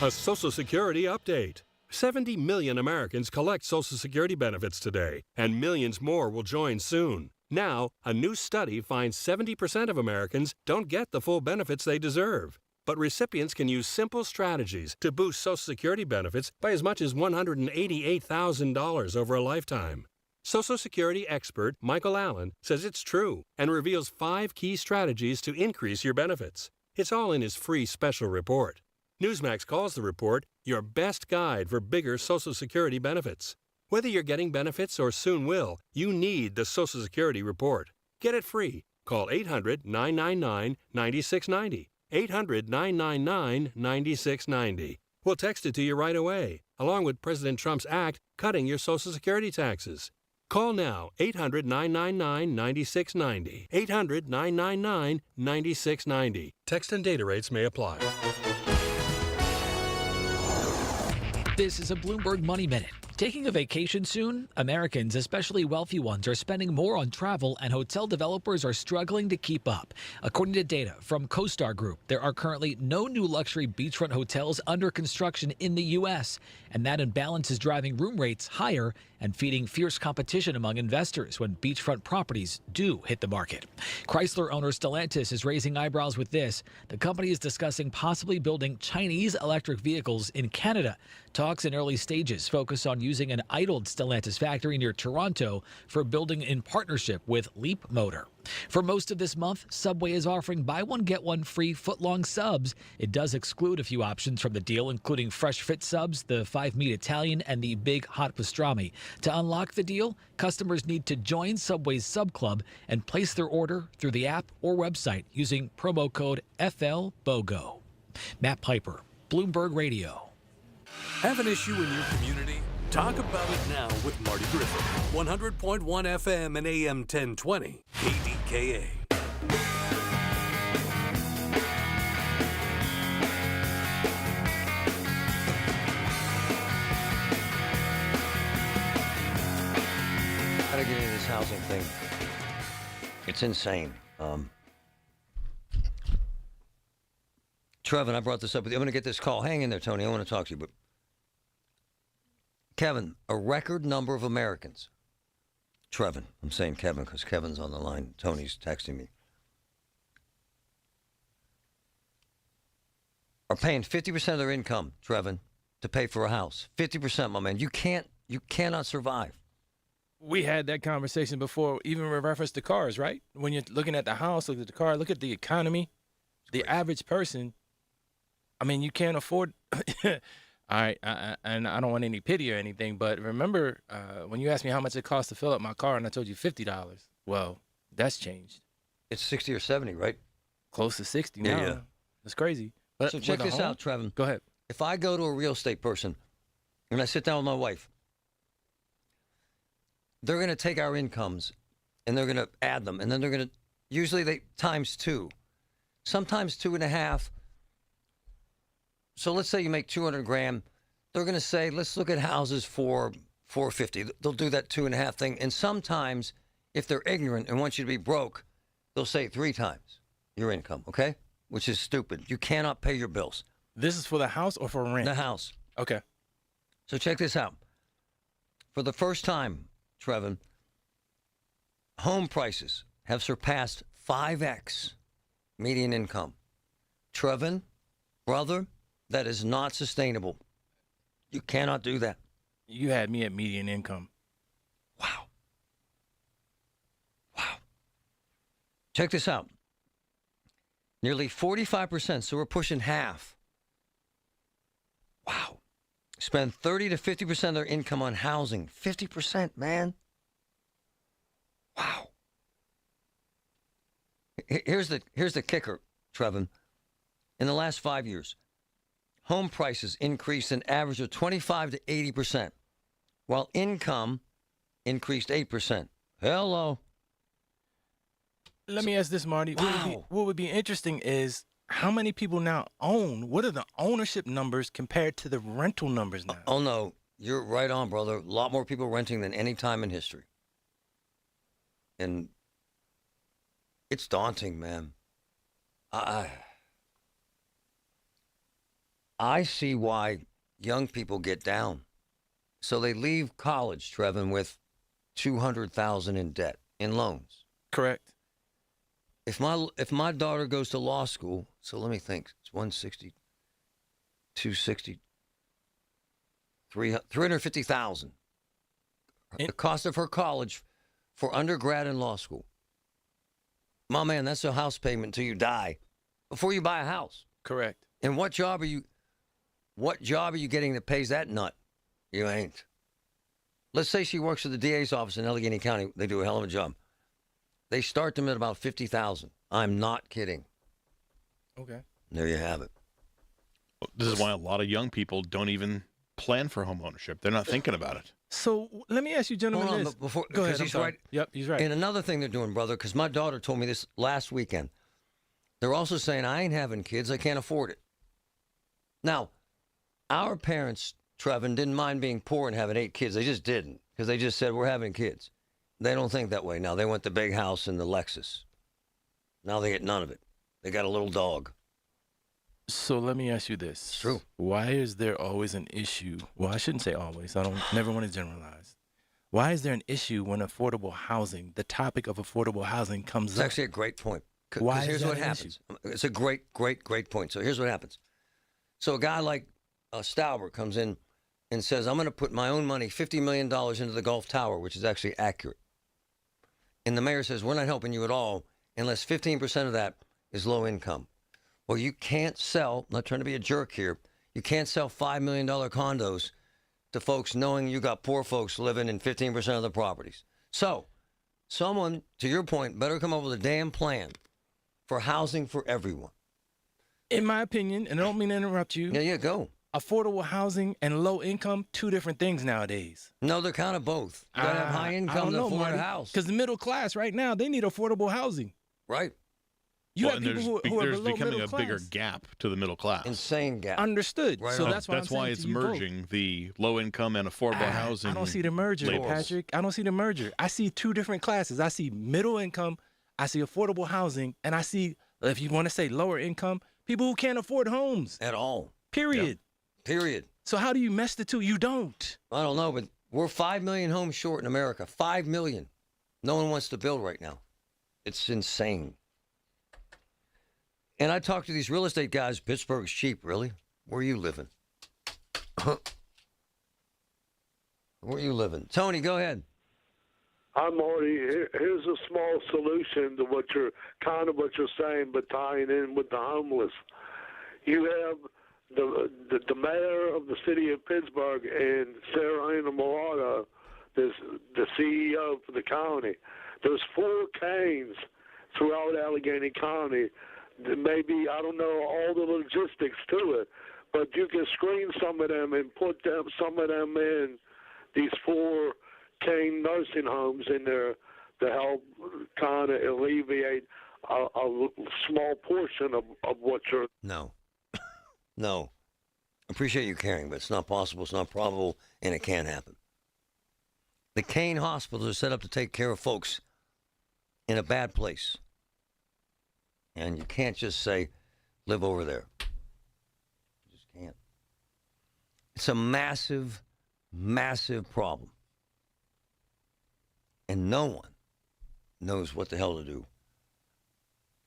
A Social Security update. 70 million Americans collect Social Security benefits today, and millions more will join soon. Now, a new study finds 70% of Americans don't get the full benefits they deserve. But recipients can use simple strategies to boost Social Security benefits by as much as $188,000 over a lifetime. Social Security expert Michael Allen says it's true and reveals 5 key strategies to increase your benefits. It's all in his free special report. Newsmax calls the report your best guide for bigger Social Security benefits. Whether you're getting benefits or soon will, you need the Social Security report. Get it free. Call 800-999-9690. 800-999-9690. We'll text it to you right away, along with President Trump's act cutting your Social Security taxes. Call now, 800-999-9690. 800-999-9690. Text and data rates may apply. This is a Bloomberg Money Minute Taking a vacation soon? Americans, especially wealthy ones, are spending more on travel, and hotel developers are struggling to keep up. According to data from CoStar Group, there are currently no new luxury beachfront hotels under construction in the U.S., and that imbalance is driving room rates higher and feeding fierce competition among investors when beachfront properties do hit the market. Chrysler owner Stellantis is raising eyebrows with this. The company is discussing possibly building Chinese electric vehicles in Canada. Talks in early stages focus on using an idled Stellantis factory near Toronto for building in partnership with Leap Motor. For most of this month, Subway is offering buy one, get one free footlong subs. It does exclude a few options from the deal, including fresh fit subs, the 5-meat Italian, and the big hot pastrami. To unlock the deal, customers need to join Subway's Sub Club and place their order through the app or website using promo code FLBOGO. Matt Piper, Bloomberg Radio. Have an issue in your community? Talk about it now with Marty Griffin. 100.1 FM and AM 1020. KDKA. Gotta get into this housing thing. It's insane. Trevin, I brought this up with you. I'm going to get this call. Hang in there, Tony. I want to talk to you. But Kevin, a record number of Americans. Trevin, I'm saying Kevin because Kevin's on the line. Tony's texting me. Are paying 50% of their income, Trevin, to pay for a house. 50%, my man. You cannot survive. We had that conversation before, even with reference to cars, right? When you're looking at the house, look at the car, look at the economy, the average person. I mean, you can't afford. And I don't want any pity or anything, but remember when you asked me how much it cost to fill up my car, and I told you $50. Well, that's changed. It's 60 or 70, right? Close to 60 now. Yeah. That's crazy. But so check this out, Trevin. Go ahead. If I go to a real estate person and I sit down with my wife, they're going to take our incomes and they're going to add them, and then they're going to usually they times 2, sometimes 2.5. So let's say you make $200,000. They're going to say, let's look at houses for $450,000. They'll do that 2.5 thing. And sometimes, if they're ignorant and want you to be broke, they'll say 3 times your income, okay? Which is stupid. You cannot pay your bills. This is for the house or for rent? The house. Okay. So check this out. For the first time, Trevin, home prices have surpassed 5x median income. Trevin, brother, that is not sustainable. You cannot do that. You had me at median income. Wow. Check this out. Nearly 45%, so we're pushing half. Wow. Spend 30 to 50% of their income on housing. 50%, man. Wow. Here's the kicker, Trevin. In the last 5 years, home prices increased an average of 25 to 80%, while income increased 8%. Hello. Let me ask this, Marty. Wow. What would be interesting is how many people now own? What are the ownership numbers compared to the rental numbers now? Oh, no. You're right on, brother. A lot more people renting than any time in history. And it's daunting, man. I see why young people get down. So they leave college, Trevin, with $200,000 in debt, in loans. Correct. If my daughter goes to law school, so let me think. It's 160, 260, 350,000. The cost of her college for undergrad and law school. My man, that's a house payment until you die, before you buy a house. Correct. And what job are you getting that pays that nut? You ain't. Let's say she works at the DA's office in Allegheny County. They do a hell of a job. They start them at about $50,000. I'm not kidding. Okay. There you have it. This is why a lot of young people don't even plan for home ownership. They're not thinking about it. So let me ask you, gentlemen, Hold on, this. before, Go ahead. he's I'm right. sorry. Yep, he's right. And another thing they're doing, brother, because my daughter told me this last weekend. They're also saying, I ain't having kids. I can't afford it. Now, our parents Trevin, didn't mind being poor and having 8 kids. They just didn't, because they just said, we're having kids. They don't think that way now. They want the big house and the Lexus. Now they get none of it. They got a little dog. So let me ask you this. It's true. Why is there always an issue? Well, I shouldn't say always. Never want to generalize. Why is there an issue when affordable housing, the topic of affordable housing comes It's up? actually a great point. Why Here's is that what an happens. It's a great point. So here's what happens. So a guy like Stauber comes in and says, I'm going to put my own money, $50 million into the Gulf Tower, which is actually accurate. And the mayor says, we're not helping you at all unless 15% of that is low income. Well, you can't sell, I'm not trying to be a jerk here, you can't sell $5 million condos to folks knowing you got poor folks living in 15% of the properties. So someone, to your point, better come up with a damn plan for housing for everyone. In my opinion, and I don't mean to interrupt you. Yeah, go. Affordable housing and low income, 2 different things nowadays. No, they're kind of both. You got to have high income to afford a house. Because the middle class right now, they need affordable housing. Right. You have people who are there's below becoming middle a bigger class. gap to the middle class. Insane gap. Understood. Right so on. that's why That's why it's merging the low income and affordable housing. I don't see the merger, labels. Patrick. I don't see the merger. I see 2 different classes. I see middle income, I see affordable housing, and I see, if you want to say lower income, people who can't afford homes. At all. Period. Period. So how do you mesh the 2? You don't. I don't know, but we're 5 million homes short in America. 5 million. No one wants to build right now. It's insane. And I talk to these real estate guys. Pittsburgh's cheap, really? Where are you living? Where are you living? Tony, go ahead. I'm Marty. Here's a small solution to what you're saying, but tying in with the homeless. You have the mayor of the city of Pittsburgh and Sarah Inamorata, the CEO for the county. There's 4 canes throughout Allegheny County. Maybe, I don't know all the logistics to it, but you can screen some of them and put some of them in these 4 cane nursing homes in there to help kind of alleviate a small portion of what you're... No. No. Appreciate you caring, but it's not possible, it's not probable, and it can't happen. The cane hospitals are set up to take care of folks in a bad place. And you can't just say, live over there. You just can't. It's a massive, massive problem. And no one knows what the hell to do.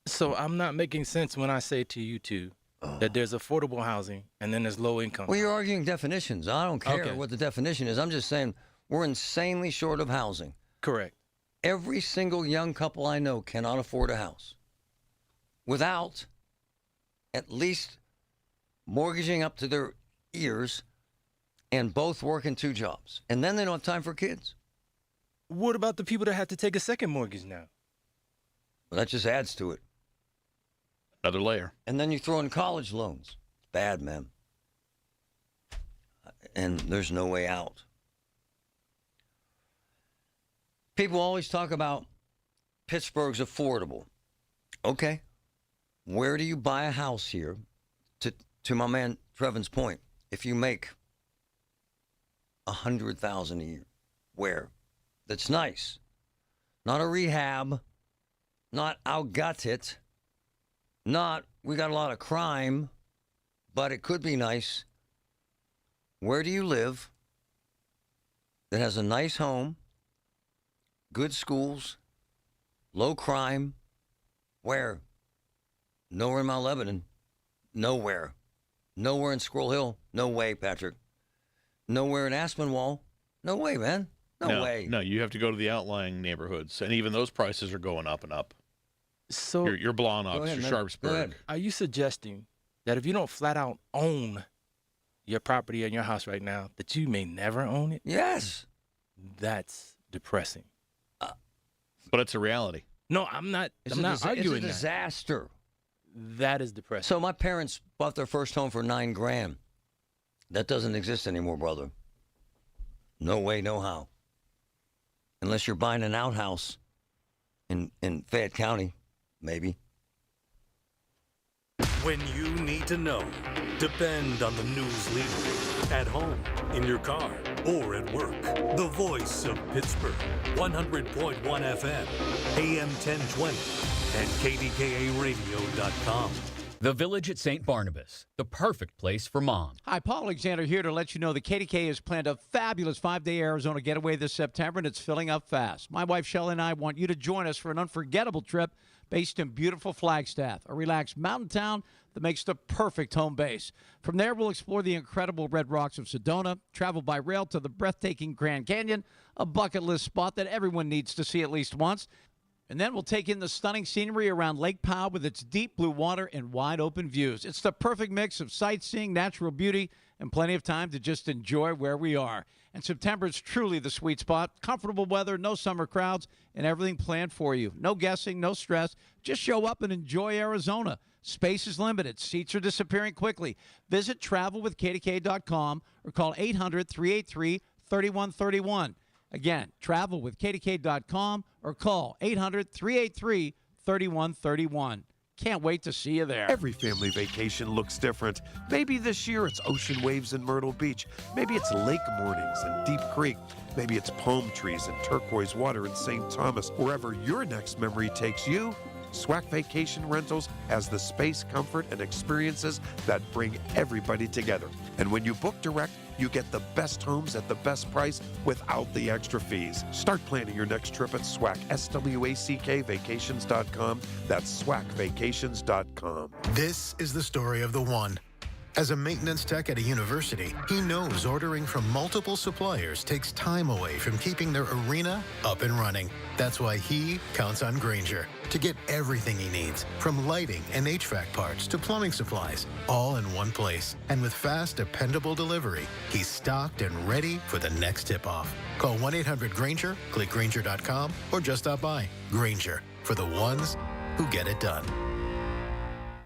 So I'm not making sense when I say to you 2 that there's affordable housing and then there's low income. Well, you're arguing definitions. I don't care what the definition is. I'm just saying we're insanely short of housing. Correct. Every single young couple I know cannot afford a house without at least mortgaging up to their ears and both working 2 jobs. And then they don't have time for kids. What about the people that have to take a second mortgage now? Well, that just adds to it. Another layer. And then you throw in college loans. It's bad, man. And there's no way out. People always talk about Pittsburgh's affordable. Okay. Where do you buy a house here? To my man Trevin's point, if you make $100,000 a year, where? That's nice. Not a rehab. Not I'll gut it. Not we got a lot of crime, but it could be nice. Where do you live that has a nice home, good schools, low crime? Where? Nowhere in Mount Lebanon. Nowhere. Nowhere in Squirrel Hill. No way, Patrick. Nowhere in Aspenwall. No way, man. No way. No, you have to go to the outlying neighborhoods, and even those prices are going up and up. So your Blawnox, your Sharpsburg. Are you suggesting that if you don't flat out own your property and your house right now, that you may never own it? Yes. That's depressing. But it's a reality. No, I'm not arguing It's a disaster. That is depressing. So my parents bought their first home for $9,000. That doesn't exist anymore, brother. No way, no how. Unless you're buying an outhouse in Fayette County, maybe. When you need to know, depend on the news leader. At home, in your car, or at work. The voice of Pittsburgh. 100.1 FM, AM 1020, and KDKARadio.com. The Village at St. Barnabas, the perfect place for mom. Hi, Paul Alexander here to let you know that KDKA has planned a fabulous 5-day Arizona getaway this September, and it's filling up fast. My wife, Shelley, and I want you to join us for an unforgettable trip based in beautiful Flagstaff, a relaxed mountain town that makes the perfect home base. From there, we'll explore the incredible red rocks of Sedona, travel by rail to the breathtaking Grand Canyon, a bucket list spot that everyone needs to see at least once. And then we'll take in the stunning scenery around Lake Powell with its deep blue water and wide open views. It's the perfect mix of sightseeing, natural beauty, and plenty of time to just enjoy where we are. And September is truly the sweet spot. Comfortable weather, no summer crowds, and everything planned for you. No guessing, no stress. Just show up and enjoy Arizona. Space is limited. Seats are disappearing quickly. Visit travelwithkdk.com or call 800-383-3131. Again, travelwithkdk.com or call 800-383-3131. Can't wait to see you there. Every family vacation looks different. Maybe this year it's ocean waves in Myrtle Beach. Maybe it's lake mornings in Deep Creek. Maybe it's palm trees and turquoise water in St. Thomas. Wherever your next memory takes you, SWAC Vacation Rentals has the space, comfort, and experiences that bring everybody together. And when you book direct, you get the best homes at the best price without the extra fees. Start planning your next trip at SWAC, SWACK vacations.com. That's SWACvacations.com. This is the story of the one. As a maintenance tech at a university, he knows ordering from multiple suppliers takes time away from keeping their arena up and running. That's why he counts on Grainger to get everything he needs, from lighting and HVAC parts to plumbing supplies, all in one place. And with fast, dependable delivery, he's stocked and ready for the next tip-off. Call 1-800-GRAINGER, click Grainger.com, or just stop by. Grainger, for the ones who get it done.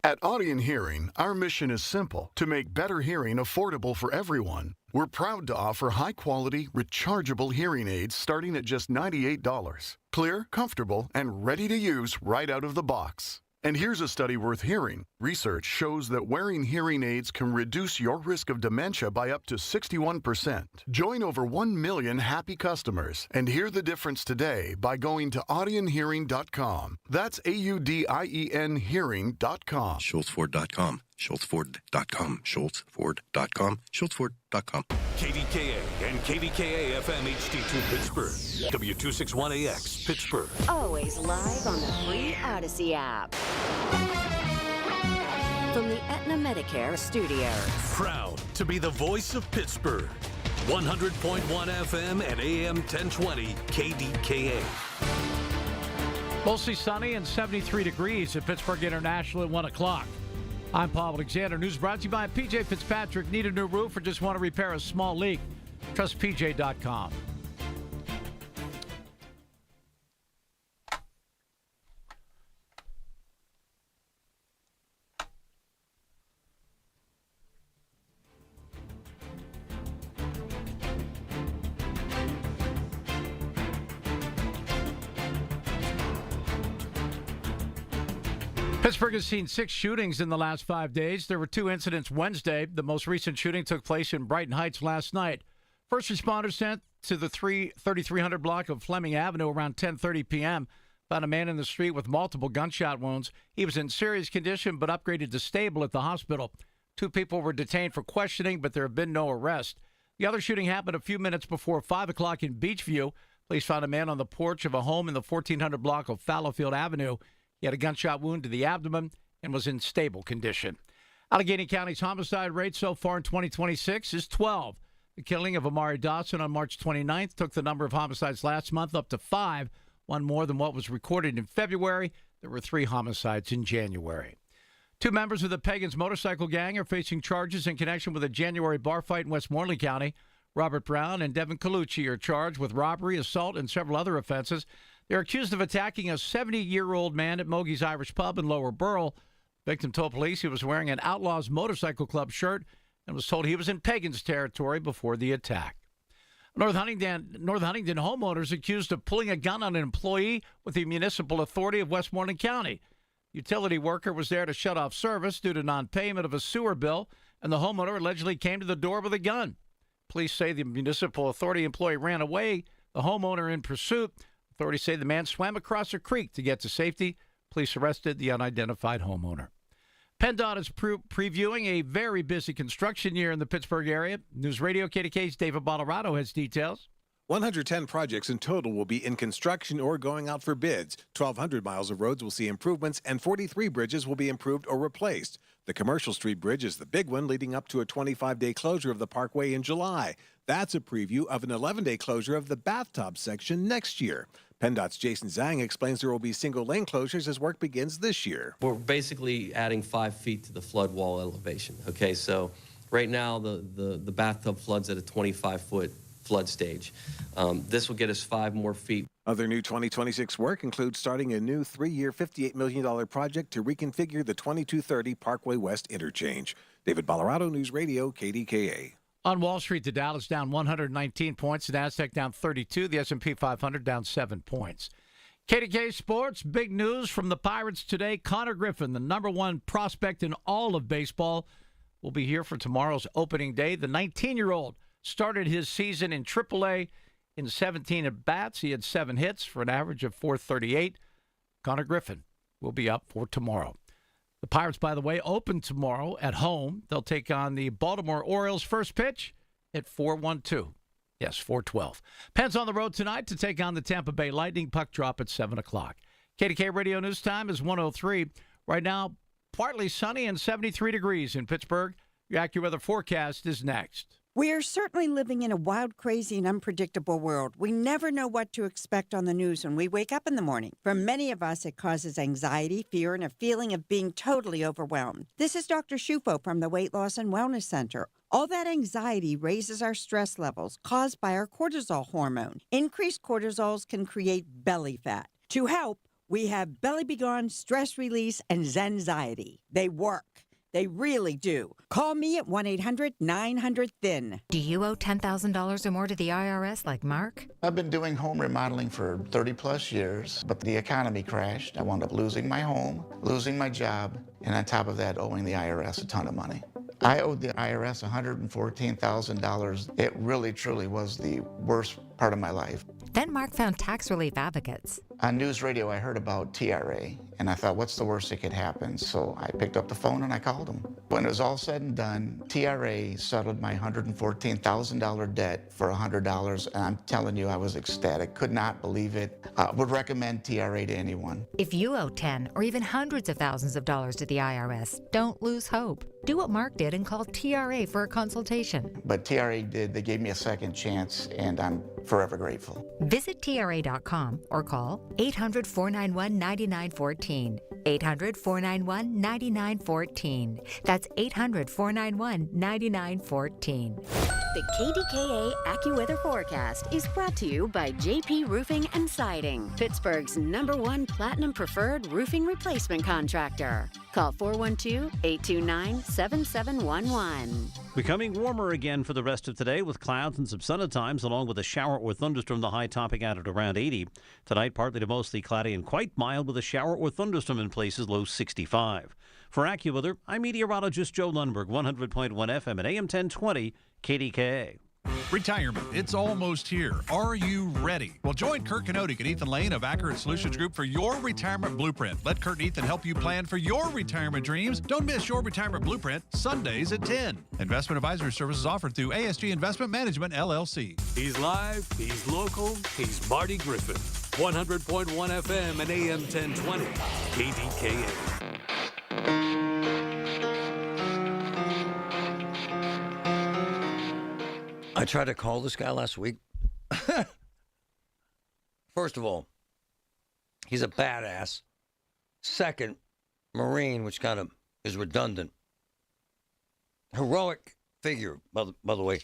At Audion Hearing, our mission is simple: to make better hearing affordable for everyone. We're proud to offer high-quality, rechargeable hearing aids starting at just $98. Clear, comfortable, and ready to use right out of the box. And here's a study worth hearing. Research shows that wearing hearing aids can reduce your risk of dementia by up to 61%. Join over 1 million happy customers and hear the difference today by going to audionhearing.com. That's AUDIEN hearing.com. SchultzFord.com. SchultzFord.com. SchultzFord.com. SchultzFord.com. KDKA and KDKA FM HD2 Pittsburgh. W261AX Pittsburgh. Always live on the free Odyssey app. From the Aetna Medicare studios. Proud to be the voice of Pittsburgh. 100.1 FM and AM 1020 KDKA. Mostly sunny and 73 degrees at Pittsburgh International at 1 o'clock. I'm Paul Alexander. News brought to you by PJ Fitzpatrick. Need a new roof or just want to repair a small leak? Trust PJ.com. Pittsburgh has seen 6 shootings in the last 5 days. There were 2 incidents Wednesday. The most recent shooting took place in Brighton Heights last night. First responders sent to the 3300 block of Fleming Avenue around 10:30 p.m. found a man in the street with multiple gunshot wounds. He was in serious condition but upgraded to stable at the hospital. 2 people were detained for questioning, but there have been no arrests. The other shooting happened a few minutes before 5 o'clock in Beachview. Police found a man on the porch of a home in the 1400 block of Fallowfield Avenue. He had a gunshot wound to the abdomen and was in stable condition. Allegheny County's homicide rate so far in 2026 is 12. The killing of Amari Dawson on March 29th took the number of homicides last month up to 5, one more than what was recorded in February. There were 3 homicides in January. 2 members of the Pagans motorcycle gang are facing charges in connection with a January bar fight in Westmoreland County. Robert Brown and Devin Colucci are charged with robbery, assault, and several other offenses. They're accused of attacking a 70-year-old man at Mogie's Irish Pub in Lower Burrell. The victim told police he was wearing an Outlaws Motorcycle Club shirt and was told he was in Pagans territory before the attack. North Huntingdon homeowners accused of pulling a gun on an employee with the Municipal Authority of Westmoreland County. Utility worker was there to shut off service due to non-payment of a sewer bill, and the homeowner allegedly came to the door with a gun. Police say the municipal authority employee ran away, the homeowner in pursuit. Authorities say the man swam across a creek to get to safety. Police arrested the unidentified homeowner. PennDOT is previewing a very busy construction year in the Pittsburgh area. News Radio KDKA's David Bolorado has details. 110 projects in total will be in construction or going out for bids. 1,200 miles of roads will see improvements, and 43 bridges will be improved or replaced. The Commercial Street Bridge is the big one, leading up to a 25-day closure of the Parkway in July. That's a preview of an 11-day closure of the bathtub section next year. PennDOT's Jason Zhang explains there will be single-lane closures as work begins this year. We're basically adding 5 feet to the flood wall elevation. Okay, so right now the bathtub floods at a 25-foot flood stage. This will get us 5 more feet. Other new 2026 work includes starting a new 3-year, $58 million project to reconfigure the 2230 Parkway West interchange. David Bolorado, News Radio, KDKA. On Wall Street, the Dow is down 119 points, the Nasdaq down 32, the S&P 500 down 7 points. KDKA Sports, big news from the Pirates today. Connor Griffin, the #1 prospect in all of baseball, will be here for tomorrow's opening day. The 19-year-old started his season in AAA in 17 at-bats. He had 7 hits for an average of .438. Connor Griffin will be up for tomorrow. The Pirates, by the way, open tomorrow at home. They'll take on the Baltimore Orioles. First pitch at 4:12. Yes, 4:12. Pens on the road tonight to take on the Tampa Bay Lightning. Puck drop at 7 o'clock. KDK Radio News Time is 1:03. Right now, partly sunny and 73 degrees in Pittsburgh. Your AccuWeather forecast is next. We are certainly living in a wild, crazy, and unpredictable world. We never know what to expect on the news when we wake up in the morning. For many of us, it causes anxiety, fear, and a feeling of being totally overwhelmed. This is Dr. Shufo from the Weight Loss and Wellness Center. All that anxiety raises our stress levels caused by our cortisol hormone. Increased cortisols can create belly fat. To help, we have Belly Begone, Stress Release, and Zenxiety. They work. They really do. Call me at 1-800-900-THIN. Do you owe $10,000 or more to the IRS like Mark? I've been doing home remodeling for 30-plus years, but the economy crashed. I wound up losing my home, losing my job, and on top of that, owing the IRS a ton of money. I owed the IRS $114,000. It really, truly was the worst part of my life. Then Mark found tax relief advocates. On News Radio, I heard about TRA, and I thought, what's the worst that could happen? So I picked up the phone and I called them. When it was all said and done, TRA settled my $114,000 debt for $100, and I'm telling you, I was ecstatic. Could not believe it. Would recommend TRA to anyone. If you owe 10 or even hundreds of thousands of dollars to the IRS, don't lose hope. Do what Mark did and call TRA for a consultation. But TRA did. They gave me a second chance, and I'm forever grateful. Visit TRA.com or call 800-491-9914. 800-491-9914. That's 800-491-9914. The KDKA AccuWeather forecast is brought to you by JP Roofing and Siding, Pittsburgh's #1 Platinum Preferred Roofing Replacement Contractor. Call 412-829-7711. Becoming warmer again for the rest of today with clouds and some sun at times, along with a shower or thunderstorm, the high topping out at around 80. Tonight, partly to mostly cloudy and quite mild with a shower or thunderstorm in places, low 65. For AccuWeather, I'm meteorologist Joe Lundberg, 100.1 FM and AM 1020 KDKA. Retirement, it's almost here. Are you ready? Well, join Kurt Kanodik and Ethan Lane of Accurate Solutions Group for your retirement blueprint. Let Kurt and Ethan help you plan for your retirement dreams. Don't miss your retirement blueprint, Sundays at 10. Investment advisory services offered through ASG Investment Management, LLC. He's live, he's local, he's Marty Griffin. 100.1 FM and AM 1020 KDKA. I tried to call this guy last week. First of all, he's a badass. Second, Marine, which kind of is redundant. Heroic figure, by the way.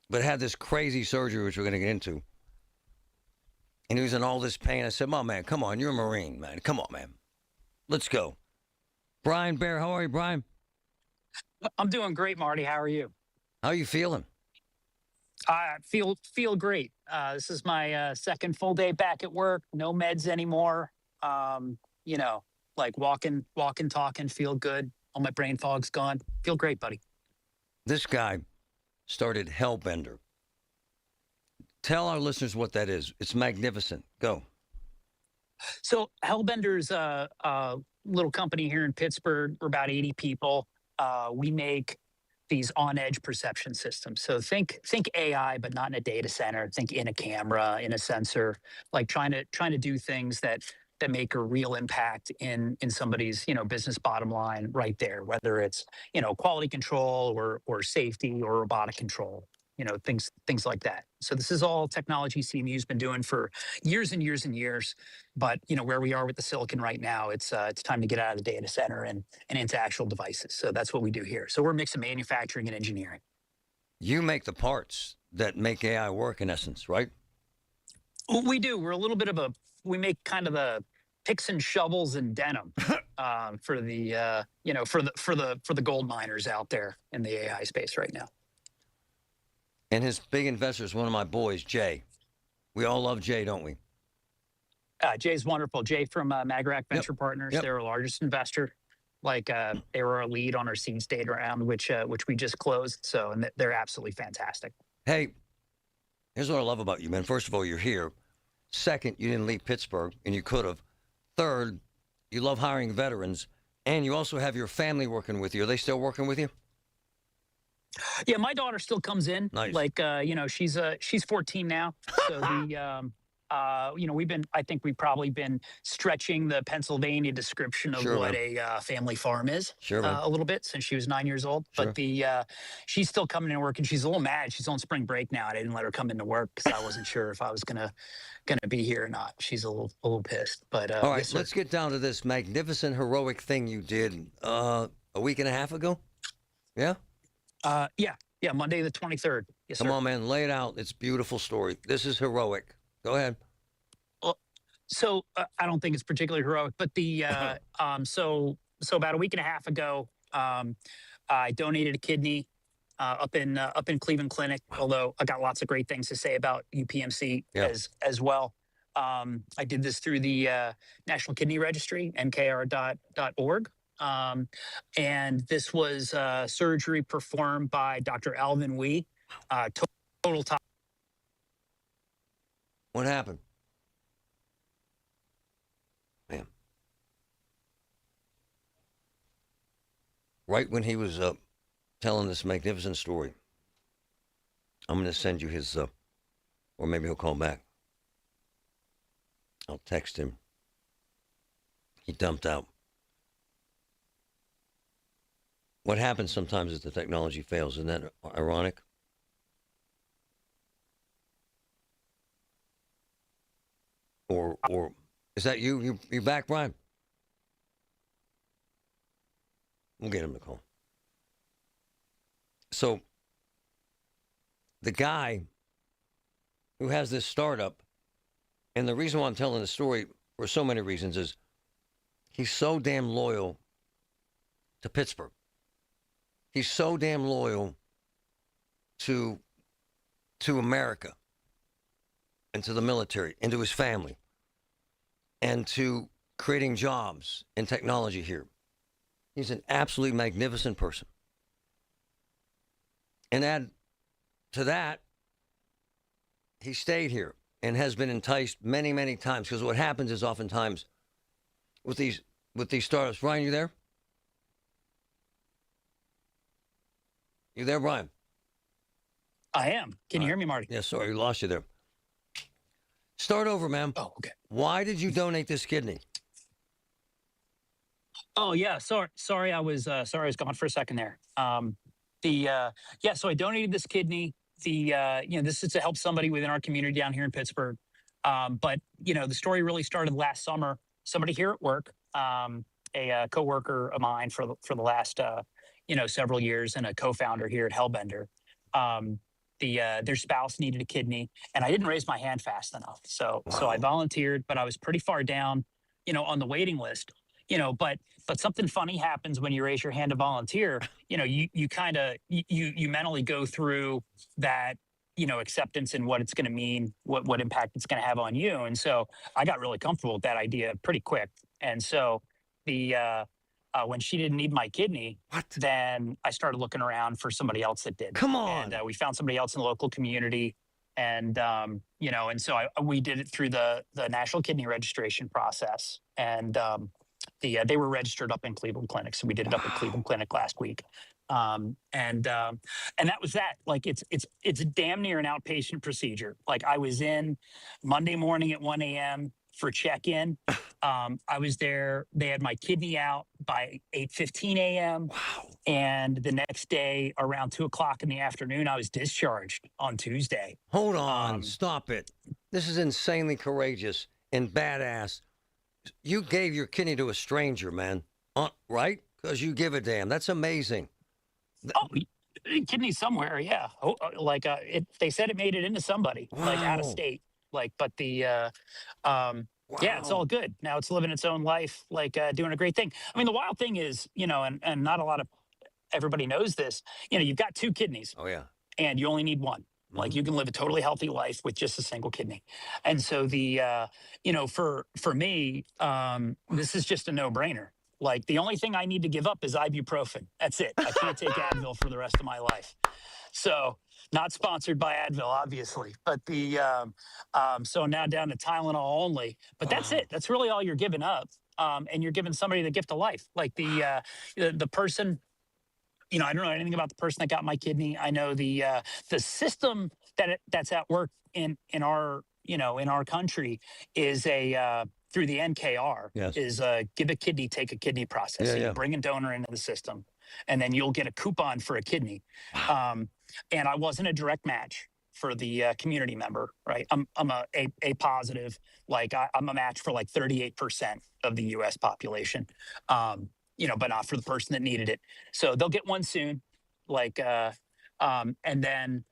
But had this crazy surgery, which we're going to get into. And he was in all this pain. I said, "Oh, man, come on. You're a Marine, man. Come on, man. Let's go." Brian Bear, how are you, Brian? I'm doing great, Marty. How are you? How are you feeling? I feel great. This is my second full day back at work. No meds anymore. like walking, talking, feel good. All my brain fog's gone. Feel great, buddy. This guy started Hellbender. Tell our listeners what that is. It's magnificent. Go. So Hellbender's a little company here in Pittsburgh. We're about 80 people. We make these on-edge perception systems. So think AI, but not in a data center. Think in a camera, in a sensor, like trying to do things that make a real impact in somebody's business bottom line right there. Whether it's quality control or safety or robotic control. Things like that. So this is all technology CMU's been doing for years and years and years. But where we are with the silicon right now, it's time to get out of the data center and into actual devices. So that's what we do here. So we're mixing manufacturing and engineering. You make the parts that make AI work, in essence, right? We do. We're a little bit of we make kind of the picks and shovels and denim for the for the gold miners out there in the AI space right now. And his big investor is one of my boys, Jay. We all love Jay, don't we? Jay's wonderful. Jay from Magarac Venture Partners. Yep. They're our largest investor. They were our lead on our seed stage round, which we just closed. So, and they're absolutely fantastic. Hey, here's what I love about you, man. First of all, you're here. Second, you didn't leave Pittsburgh, and you could have. Third, you love hiring veterans, and you also have your family working with you. Are they still working with you? Yeah, my daughter still comes in. Nice. She's 14 now. So we've probably been stretching the Pennsylvania description of Sure, what man. a family farm is. Sure, man. A little bit since she was 9 years old. Sure. But she's still coming in work, and she's a little mad. She's on spring break now, and I didn't let her come into work because I wasn't sure if I was gonna be here or not. She's a little pissed. But All right, yes, sir. let's get down to this magnificent, heroic thing you did a week and a half ago. Yeah? Yeah, Monday the 23rd. Yes, Come sir. on, man, lay it out. It's a beautiful story. This is heroic. Go ahead. So I don't think it's particularly heroic, but so about a week and a half ago, I donated a kidney up in Cleveland Clinic. Although I got lots of great things to say about UPMC as well. I did this through the National Kidney Registry, nkr.org. And this was surgery performed by Dr. Alvin Wee. Total top. What happened? Man. Right when he was telling this magnificent story, I'm going to send you his, or maybe he'll call back. I'll text him. He dumped out. What happens sometimes is the technology fails. Isn't that ironic? Or is that you? You back, Brian? We'll get him to call. So the guy who has this startup, and the reason why I'm telling the story for so many reasons is he's so damn loyal to Pittsburgh. He's so damn loyal to America and to the military and to his family and to creating jobs and technology here. He's an absolutely magnificent person. And add to that, he stayed here and has been enticed many, many times, because what happens is oftentimes with these startups. Brian, you there? You there, Brian? I am. Can you hear me, Marty? Yeah, sorry, we lost you there. Start over, ma'am. Oh, okay. Why did you donate this kidney? Oh yeah, sorry, I was gone for a second there. So I donated this kidney. This is to help somebody within our community down here in Pittsburgh. But the story really started last summer. Somebody here at work, a coworker of mine for the last several years, and a co-founder here at Hellbender. Their spouse needed a kidney, and I didn't raise my hand fast enough. So I volunteered, but I was pretty far down, on the waiting list. But something funny happens when you raise your hand to volunteer. You kind of you mentally go through that, acceptance and what it's going to mean, what impact it's going to have on you. And so I got really comfortable with that idea pretty quick. And so when she didn't need my kidney, then I started looking around for somebody else that did. Come on. And we found somebody else in the local community. And, and so we did it through the National Kidney Registration process. And they were registered up in Cleveland Clinic. So we did it up at Cleveland Clinic last week. And that was that. Like it's damn near an outpatient procedure. Like I was in Monday morning at 1 a.m. for check-in. I was there. They had my kidney out by 8:15 a.m. Wow. And the next day around 2 o'clock in the afternoon, I was discharged on Tuesday. Hold on. Stop it. This is insanely courageous and badass. You gave your kidney to a stranger, man. Right? Because you give a damn. That's amazing. Oh, kidney somewhere, yeah. They said it made it into somebody, like out of state. But yeah, it's all good. Now it's living its own life, doing a great thing. I mean, the wild thing is, and not a lot of everybody knows this. You've got 2 kidneys. Oh yeah. And you only need one. Like you can live a totally healthy life with just a single kidney. And so for me, this is just a no-brainer. Like the only thing I need to give up is ibuprofen. That's it. I can't take Advil for the rest of my life. So not sponsored by Advil, obviously, but so now down to Tylenol only, but that's it. That's really all you're giving up. And you're giving somebody the gift of life. Like the person, I don't know anything about the person that got my kidney. I know the system that's at work in our country is through the NKR, is give a kidney, take a kidney process. So you bring a donor into the system, and then you'll get a coupon for a kidney. And I wasn't a direct match for the community member, right? I'm a positive, I'm a match for 38% of the U.S. population, but not for the person that needed it. So they'll get one soon, and then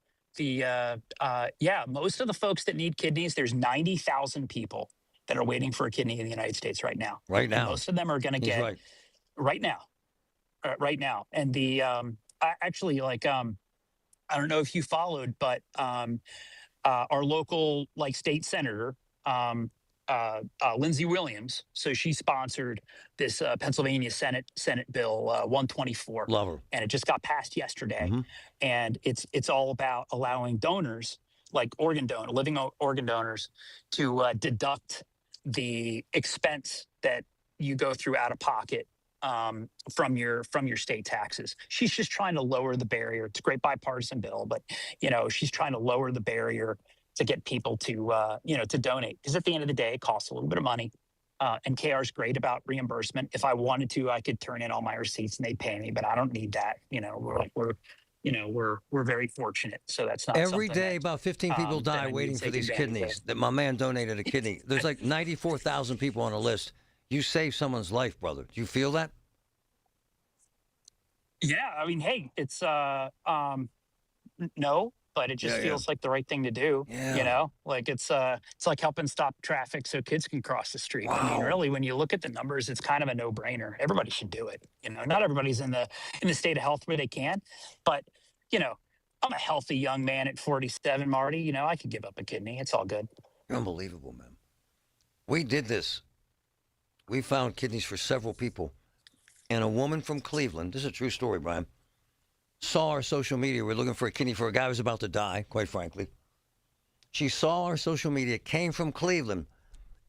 most of the folks that need kidneys, there's 90,000 people that are waiting for a kidney in the United States right now. Right now. And most of them are going to get right now. And I don't know if you followed, but our local state senator, Lindsey Williams, so she sponsored this Pennsylvania Senate Bill 124. Love her. And it just got passed yesterday. And it's all about allowing donors, like living organ donors, to deduct the expense that you go through out of pocket from your state taxes. She's just trying to lower the barrier. It's a great bipartisan bill, but she's trying to lower the barrier to get people to to donate, because at the end of the day, it costs a little bit of money. And KR is great about reimbursement. If I wanted to, I could turn in all my receipts and they'd pay me, but I don't need that. We're very fortunate. So that's not every day. About 15 people die waiting for these kidneys. That my man donated a kidney. There's 94,000 people on a list. You saved someone's life, brother. Do you feel that? Yeah, I mean, hey, it's no, but it just feels like the right thing to do. Yeah. It's like helping stop traffic so kids can cross the street. Wow. I mean, really, when you look at the numbers, it's kind of a no-brainer. Everybody should do it. Not everybody's in the state of health where they can, but I'm a healthy young man at 47, Marty. I could give up a kidney. It's all good. You're unbelievable, man. We did this. We found kidneys for several people. And a woman from Cleveland, this is a true story, Brian, saw our social media. We're looking for a kidney for a guy who was about to die, quite frankly. She saw our social media, came from Cleveland,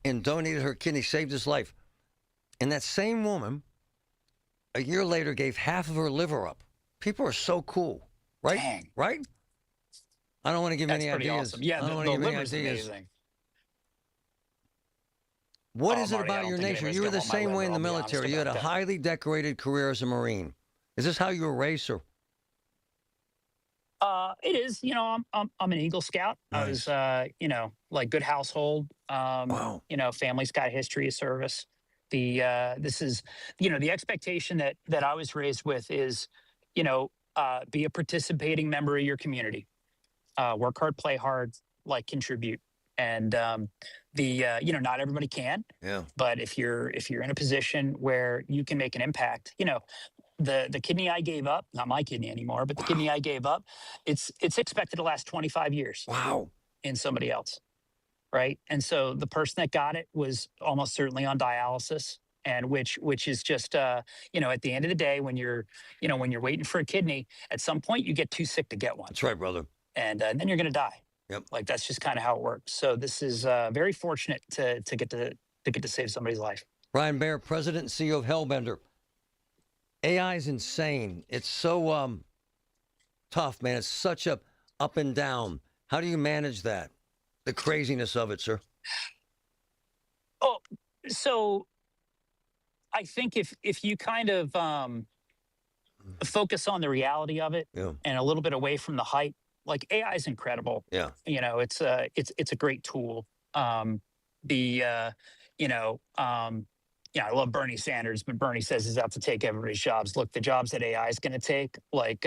and donated her kidney, saved his life. And that same woman, a year later, gave half of her liver up. People are so cool, right? Dang. Right? I don't want to give any ideas. Awesome. Yeah, I don't want to give any ideas. Amazing. What is it Marty, about your nature? You were the same way in the military. You had a highly decorated career as a Marine. Is this how you were raised, sir? It is. I'm an Eagle Scout. Nice. I was, good household. Wow. Family's got a history of service. This is, the expectation that I was raised with is, be a participating member of your community. Work hard, play hard, contribute. And not everybody can. Yeah. But if you're in a position where you can make an impact, the kidney I gave up, not my kidney anymore, but the kidney I gave up, it's expected to last 25 years. Wow. In somebody else. Right. And so the person that got it was almost certainly on dialysis. and which is just you know, at the end of the day, when you're waiting for a kidney, at some point you get too sick to get one. That's right, brother. And then you're going to die. Yep. Like that's just kind of how it works. So this is very fortunate to get to save somebody's life. Brian Baer, President and CEO of Hellbender. AI is insane. It's so tough, man. It's such a up and down. How do you manage that? The craziness of it, sir. Oh, so I think if you kind of focus on the reality of it and a little bit away from the hype, like AI is incredible. Yeah. You know, it's a great tool. Yeah, I love Bernie Sanders, but Bernie says he's out to take everybody's jobs. Look, the jobs that AI is going to take, like,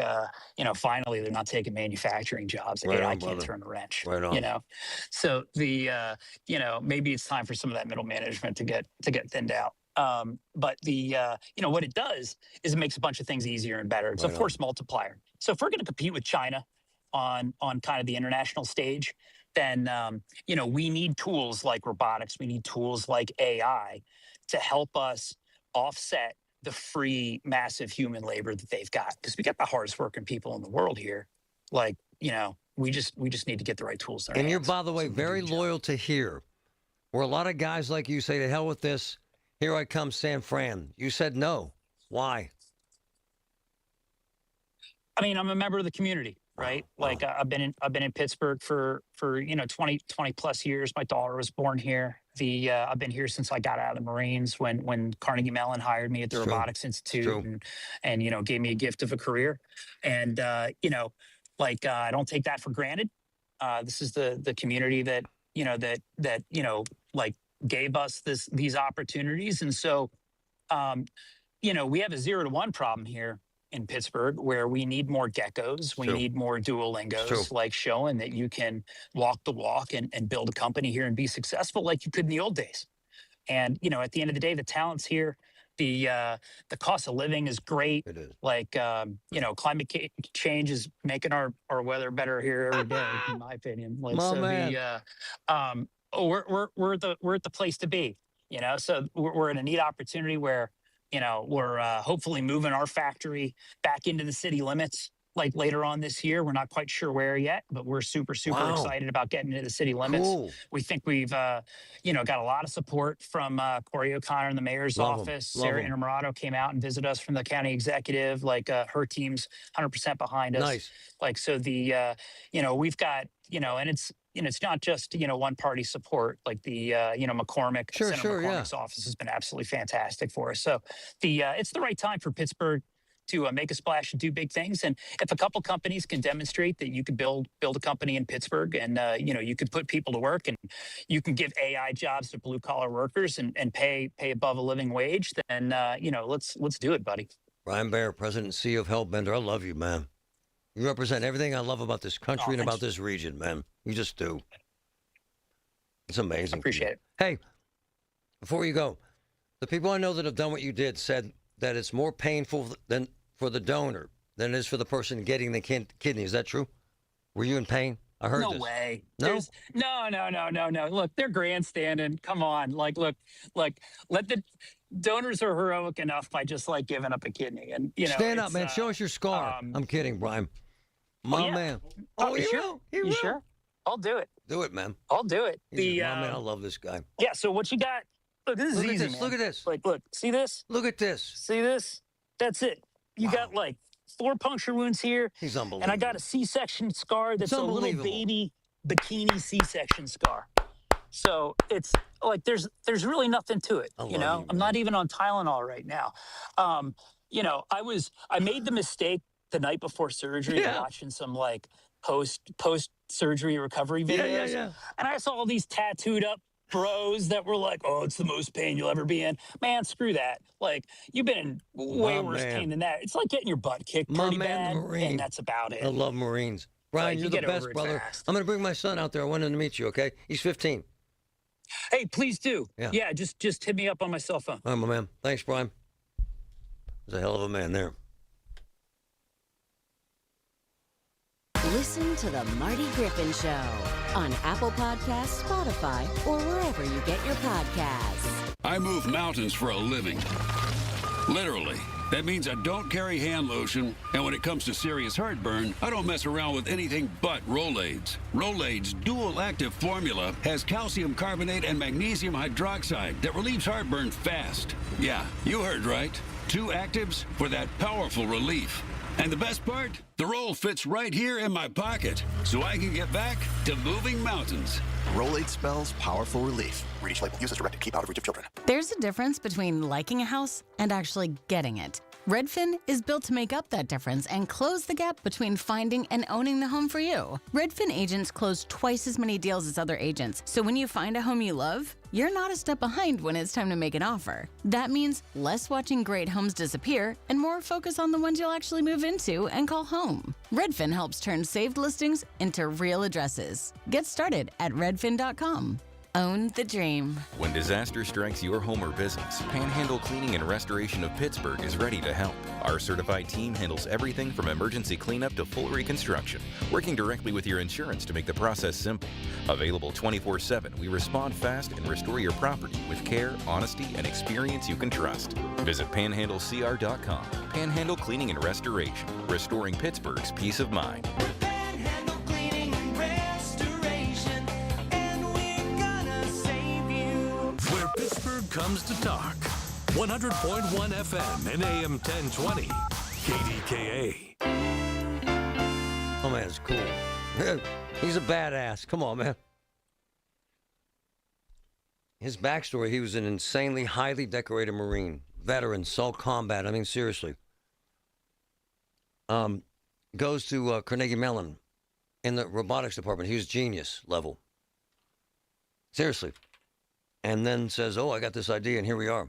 finally they're not taking manufacturing jobs. Right AI on, can't brother. turn a wrench. Right on. You know, so maybe it's time for some of that middle management to get thinned out. But what it does is it makes a bunch of things easier and better. It's a force multiplier. So if we're going to compete with China on kind of the international stage, then we need tools like robotics. We need tools like AI to help us offset the free massive human labor that they've got, because we got the hardest working people in the world here. Like, we just need to get the right tools. And you're, by the way, very loyal to here, where a lot of guys like you say, to hell with this, here I come, San Fran. You said no. Why? I mean, I'm a member of the community, right? Like I've been in Pittsburgh for 20 plus years. My daughter was born here. I've been here since I got out of the Marines when Carnegie Mellon hired me at the Robotics Institute and gave me a gift of a career. And I don't take that for granted. This is the community that gave us these opportunities. And so we have a 0 to 1 problem here in Pittsburgh, where we need more geckos. We need more Duolingos, like showing that you can walk the walk and build a company here and be successful like you could in the old days. And, at the end of the day, the talent's here. The cost of living is great. It is. Like, climate change is making our weather better here every day, in my opinion. Like, we're at the place to be, so we're in a neat opportunity where, we're hopefully moving our factory back into the city limits, like later on this year. We're not quite sure where yet, but we're super excited about getting into the city limits. Cool. We think we've, got a lot of support from Corey O'Connor in the mayor's office. Sarah Innamorato came out and visited us from the county executive. Like her team's 100% behind us. Nice. Like, so we've got, and it's not just, one party support, like the, McCormick, Senator McCormick's office has been absolutely fantastic for us. So it's the right time for Pittsburgh to make a splash and do big things. And if a couple companies can demonstrate that you could build a company in Pittsburgh and, you could put people to work and you can give AI jobs to blue collar workers and pay above a living wage, then, let's do it, buddy. Brian Baer, President and CEO of Hellbender. I love you, man. You represent everything I love about this country and about this region, man. You just do. It's amazing. I appreciate it. Hey, before you go, the people I know that have done what you did said that it's more painful than for the donor than it is for the person getting the kidney. Is that true? Were you in pain? I heard this. No way. No? No. Look, they're grandstanding. Come on. Like, look, let the donors are heroic enough by just like giving up a kidney. And, stand up, man. Show us your scar. I'm kidding, Brian. My man. Oh, you sure? You sure? I'll do it. Do it, man. I'll do it. My man, I love this guy. Yeah. So what you got? Look, this is easy. At this. Look at this. Like, look, see this? Look at this. See this? That's it. You got like 4 puncture wounds here. He's unbelievable. And I got a C-section scar that's a little baby bikini C-section scar. So it's like there's really nothing to it. I'm not even on Tylenol right now. I made the mistake the night before surgery watching some like post surgery recovery videos. And I saw all these tattooed up bros that were like, oh, it's the most pain you'll ever be in. Man, screw that. Like, you've been in way worse pain than that. It's like getting your butt kicked pretty bad, and that's about it. I love Marines. Brian, you're the best, brother. I'm going to bring my son out there. I want him to meet you, okay? He's 15. Hey, please do. Yeah, just hit me up on my cell phone. All right, my man. Thanks, Brian. He's a hell of a man there. Listen to The Marty Griffin Show on Apple Podcasts, Spotify, or wherever you get your podcasts. I move mountains for a living. Literally. That means I don't carry hand lotion, and when it comes to serious heartburn, I don't mess around with anything but Rolaids. Rolaids' dual-active formula has calcium carbonate and magnesium hydroxide that relieves heartburn fast. Yeah, you heard right. 2 actives for that powerful relief. And the best part? The roll fits right here in my pocket, so I can get back to moving mountains. Rolade spells powerful relief. Read each label. Use as directed. Keep out of reach of children. There's a difference between liking a house and actually getting it. Redfin is built to make up that difference and close the gap between finding and owning the home for you. Redfin agents close twice as many deals as other agents, so when you find a home you love, you're not a step behind when it's time to make an offer. That means less watching great homes disappear and more focus on the ones you'll actually move into and call home. Redfin helps turn saved listings into real addresses. Get started at redfin.com. Own the dream. When disaster strikes your home or business, Panhandle Cleaning and Restoration of Pittsburgh is ready to help. Our certified team handles everything from emergency cleanup to full reconstruction, working directly with your insurance to make the process simple. Available 24/7, we respond fast and restore your property with care, honesty, and experience you can trust. Visit panhandlecr.com. Panhandle Cleaning and Restoration, restoring Pittsburgh's peace of mind. Pittsburgh comes to talk. 100.1 FM and AM 1020. KDKA. Oh, man, it's cool. He's a badass. Come on, man. His backstory, he was an insanely highly decorated Marine, veteran, saw combat. I mean, seriously. Goes to Carnegie Mellon in the robotics department. He was genius level. Seriously. And then says, oh, I got this idea, and here we are.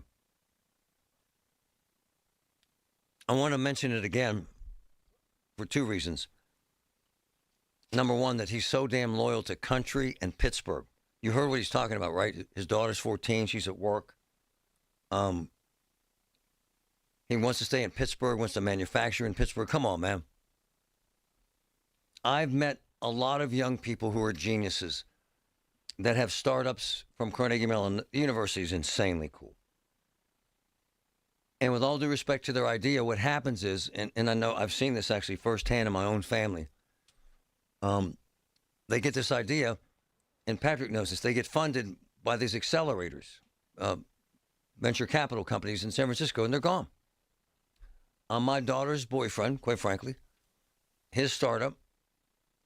I want to mention it again for 2 reasons. Number one, that he's so damn loyal to country and Pittsburgh. You heard what he's talking about, right? His daughter's 14. She's at work. He wants to stay in Pittsburgh, wants to manufacture in Pittsburgh. Come on, man. I've met a lot of young people who are geniuses that have startups from Carnegie Mellon. The university is insanely cool. And with all due respect to their idea, what happens is, and I know I've seen this actually firsthand in my own family, they get this idea, and Patrick knows this, they get funded by these accelerators, venture capital companies in San Francisco, and they're gone. My daughter's boyfriend, quite frankly, his startup,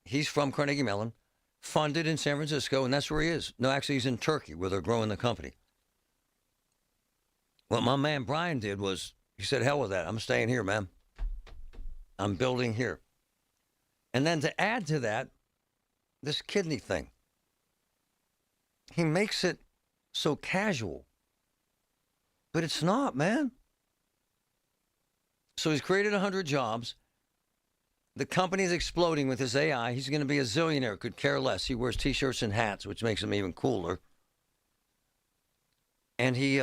he's from Carnegie Mellon, funded in San Francisco, and that's where he is. No, actually, he's in Turkey, where they're growing the company. What my man Brian did was, he said, hell with that. I'm staying here, man. I'm building here. And then to add to that, this kidney thing. He makes it so casual. But it's not, man. So he's created 100 jobs. The company's exploding with his AI. He's going to be a zillionaire, could care less. He wears T-shirts and hats, which makes him even cooler. And he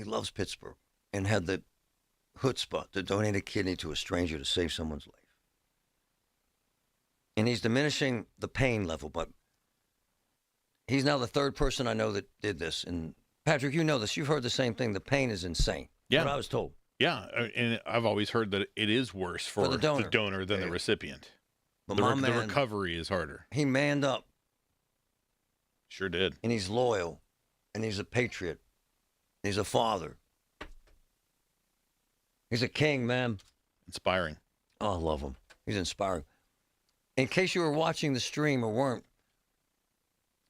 loves Pittsburgh and had the chutzpah to donate a kidney to a stranger to save someone's life. And he's diminishing the pain level, but he's now the 3rd person I know that did this. And Patrick, you know this. You've heard the same thing. The pain is insane. Yeah. What I was told. Yeah, and I've always heard that it is worse for the donor than the recipient. But the my man, recovery is harder. He manned up. Sure did. And he's loyal. And he's a patriot. He's a father. He's a king, man. Inspiring. Oh, I love him. He's inspiring. In case you were watching the stream or weren't,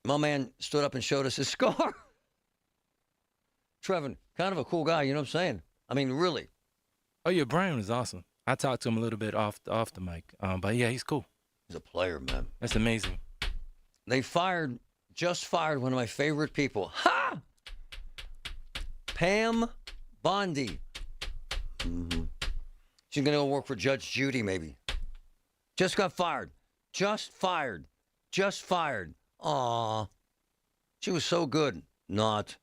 my man stood up and showed us his scar. Trevin, kind of a cool guy, you know what I'm saying? I mean, really. Oh, yeah, Brian was awesome. I talked to him a little bit off the mic. But, yeah, he's cool. He's a player, man. That's amazing. They just fired one of my favorite people. Ha! Pam Bondi. Mm-hmm. She's going to go work for Judge Judy, maybe. Just got fired. Just fired. Aw. She was so good. Not.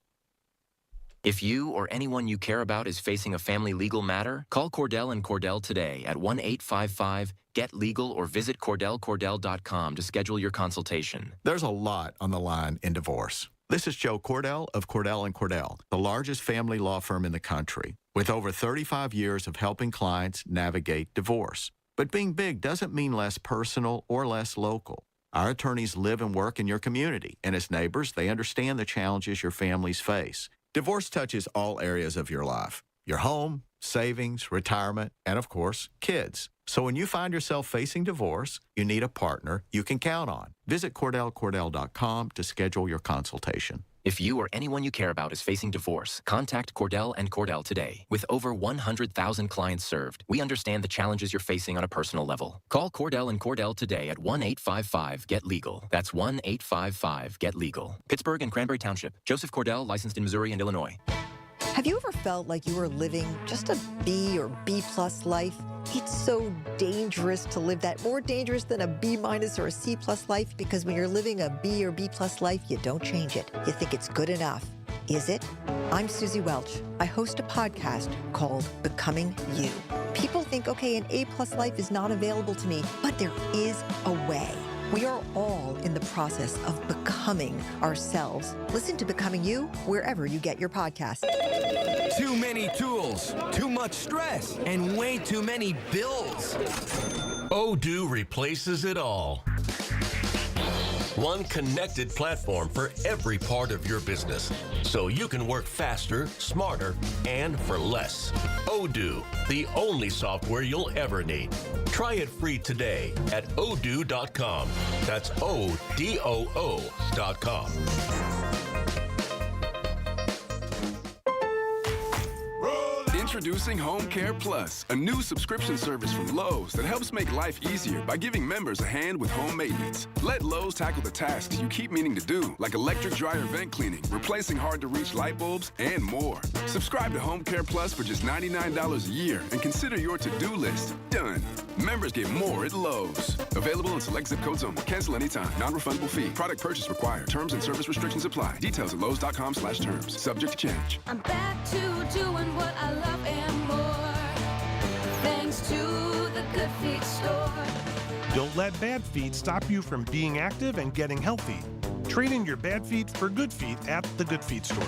If you or anyone you care about is facing a family legal matter, call Cordell & Cordell today at 1-855-GET-LEGAL or visit CordellCordell.com to schedule your consultation. There's a lot on the line in divorce. This is Joe Cordell of Cordell & Cordell, the largest family law firm in the country, with over 35 years of helping clients navigate divorce. But being big doesn't mean less personal or less local. Our attorneys live and work in your community, and as neighbors, they understand the challenges your families face. Divorce touches all areas of your life: your home, savings, retirement, and of course, kids. So when you find yourself facing divorce, you need a partner you can count on. Visit CordellCordell.com to schedule your consultation. If you or anyone you care about is facing divorce, contact Cordell & Cordell today. With over 100,000 clients served, we understand the challenges you're facing on a personal level. Call Cordell & Cordell today at 1-855-GET-LEGAL. That's 1-855-GET-LEGAL. Pittsburgh and Cranberry Township. Joseph Cordell, licensed in Missouri and Illinois. Have you ever felt like you were living just a B or B+ life? It's so dangerous to live that, more dangerous than a B- or a C+ life, because when you're living a B or B+ life, you don't change it. You think it's good enough. Is it? I'm Susie Welch. I host a podcast called Becoming You. People think, okay, an A+ life is not available to me, but there is a way. We are all in the process of becoming ourselves. Listen to Becoming You wherever you get your podcasts. Too many tools, too much stress, and way too many bills. Odoo replaces it all. One connected platform for every part of your business, so you can work faster, smarter, and for less. Odoo, the only software you'll ever need. Try it free today at odoo.com. That's ODOO.com. Introducing Home Care Plus, a new subscription service from Lowe's that helps make life easier by giving members a hand with home maintenance. Let Lowe's tackle the tasks you keep meaning to do, like electric dryer vent cleaning, replacing hard-to-reach light bulbs, and more. Subscribe to Home Care Plus for just $99 a year and consider your to-do list done. Members get more at Lowe's. Available in select zip codes only. Cancel anytime. Non-refundable fee. Product purchase required. Terms and service restrictions apply. Details at lowes.com/terms. Subject to change. I'm back to doing what I love and more, thanks to the Good Feet store. Don't let bad feet stop you from being active and getting healthy. Trade in your bad feet for good feet at the Good Feet store.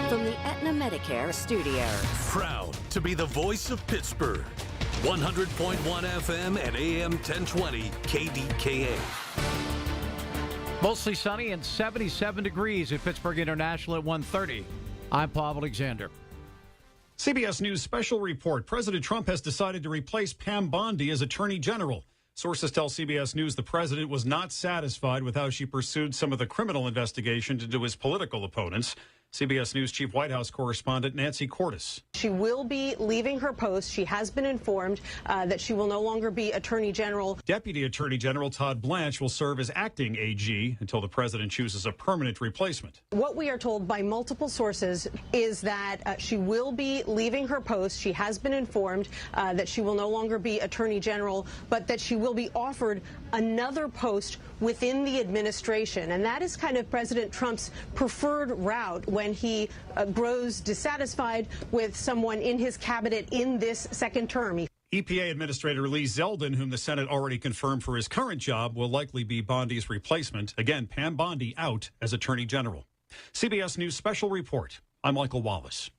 From the Aetna Medicare Studios. Proud to be the voice of Pittsburgh. 100.1 FM and AM 1020 KDKA. Mostly sunny and 77 degrees at Pittsburgh International at 1:30. I'm Paul Alexander. CBS News special report. President Trump has decided to replace Pam Bondi as Attorney General. Sources tell CBS News the president was not satisfied with how she pursued some of the criminal investigations into his political opponents. CBS News Chief White House correspondent Nancy Cordes. She will be leaving her post. She has been informed that she will no longer be Attorney General. Deputy Attorney General Todd Blanche will serve as acting AG until the president chooses a permanent replacement. What we are told by multiple sources is that she will be leaving her post. She has been informed that she will no longer be Attorney General, but that she will be offered another post within the administration. And that is kind of President Trump's preferred route when he grows dissatisfied with someone in his cabinet in this second term. EPA Administrator Lee Zeldin, whom the Senate already confirmed for his current job, will likely be Bondi's replacement. Again, Pam Bondi out as Attorney General. CBS News special report. I'm Michael Wallace.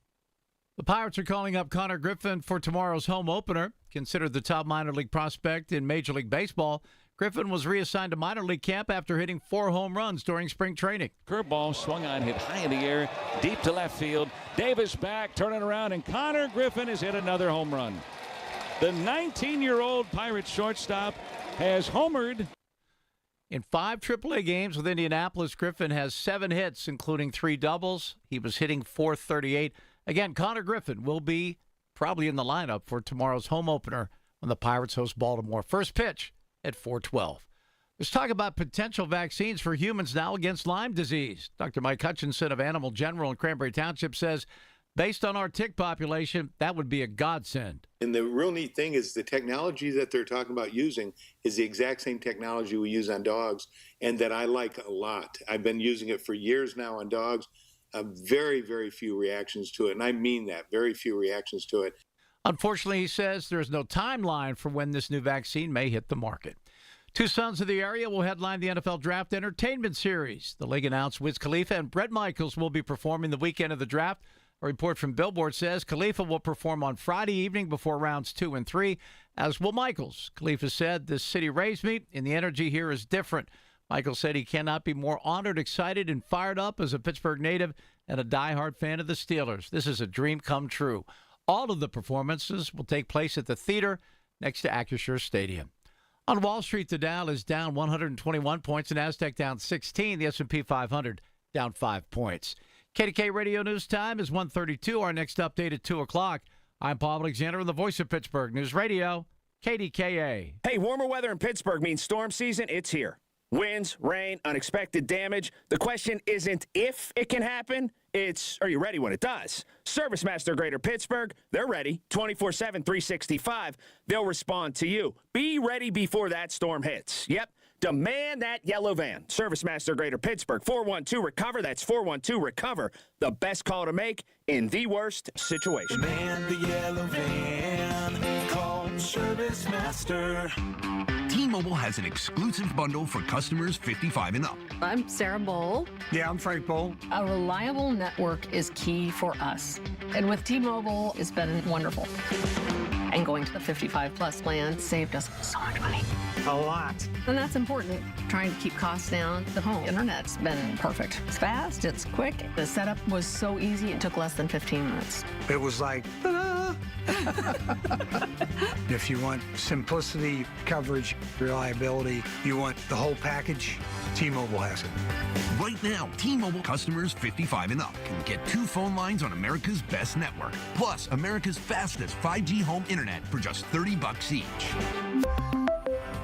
The Pirates are calling up Connor Griffin for tomorrow's home opener. Considered the top minor league prospect in Major League Baseball, Griffin was reassigned to minor league camp after hitting 4 home runs during spring training. Curveball swung on, hit high in the air, deep to left field. Davis back, turning around, and Connor Griffin has hit another home run. The 19-year-old Pirates shortstop has homered. In 5 AAA games with Indianapolis, Griffin has 7 hits, including 3 doubles. He was hitting .438. Again, Connor Griffin will be probably in the lineup for tomorrow's home opener when the Pirates host Baltimore. First pitch at 4:12. Let's talk about potential vaccines for humans now against Lyme disease. Dr. Mike Hutchinson of Animal General in Cranberry Township says Based on our tick population, that would be a godsend. And the real neat thing is the technology that they're talking about using is the exact same technology we use on dogs, and that I like a lot. I've been using it for years now on dogs. Very, very few reactions to it, and I mean that, very few reactions to it. Unfortunately, he says there is no timeline for when this new vaccine may hit the market. Two sons of the area will headline the NFL Draft Entertainment Series. The league announced Wiz Khalifa and Bret Michaels will be performing the weekend of the draft. A report from Billboard says Khalifa will perform on Friday evening before rounds 2 and 3, as will Michaels. Khalifa said, "This city raised me, and the energy here is different." Michaels said he cannot be more honored, excited, and fired up as a Pittsburgh native and a diehard fan of the Steelers. This is a dream come true. All of the performances will take place at the theater next to Acrisure Stadium. On Wall Street, the Dow is down 121 points, the Nasdaq down 16, the S&P 500 down 5 points. KDKA Radio News Time is 1:32. Our next update at 2 o'clock. I'm Paul Alexander, the voice of Pittsburgh News Radio, KDKA. Hey, warmer weather in Pittsburgh means storm season. It's here. Winds, rain, unexpected damage. The question isn't if it can happen. It's, are you ready when it does? Service Master Greater Pittsburgh, they're ready. 24/7, 365. They'll respond to you. Be ready before that storm hits. Yep. Demand that yellow van. Service Master Greater Pittsburgh, 412-RECOVER. That's 412-RECOVER. The best call to make in the worst situation. Demand the yellow van. Call Service Master. T-Mobile has an exclusive bundle for customers 55 and up. I'm Sarah Bowl. Yeah, I'm Frank Bowl. A reliable network is key for us. And with T-Mobile, it's been wonderful. And going to the 55-plus plan saved us so much money. A lot. And that's important. Trying to keep costs down. The home internet's been perfect. It's fast, it's quick. The setup was so easy, it took less than 15 minutes. It was like, ta-da! If you want simplicity, coverage, reliability, you want the whole package, T-Mobile has it. Right now, T-Mobile customers 55 and up can get 2 phone lines on America's best network, plus America's fastest 5G home internet for just $30 each.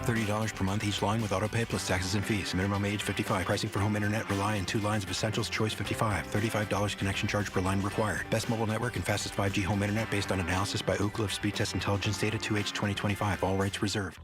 $30 per month each line with autopay plus taxes and fees. Minimum age 55. Pricing for home internet rely on 2 lines of Essentials Choice 55. $35 connection charge per line required. Best mobile network and fastest 5G home internet based on analysis by Ookla of Speed Test Intelligence data 2H 2025. All rights reserved.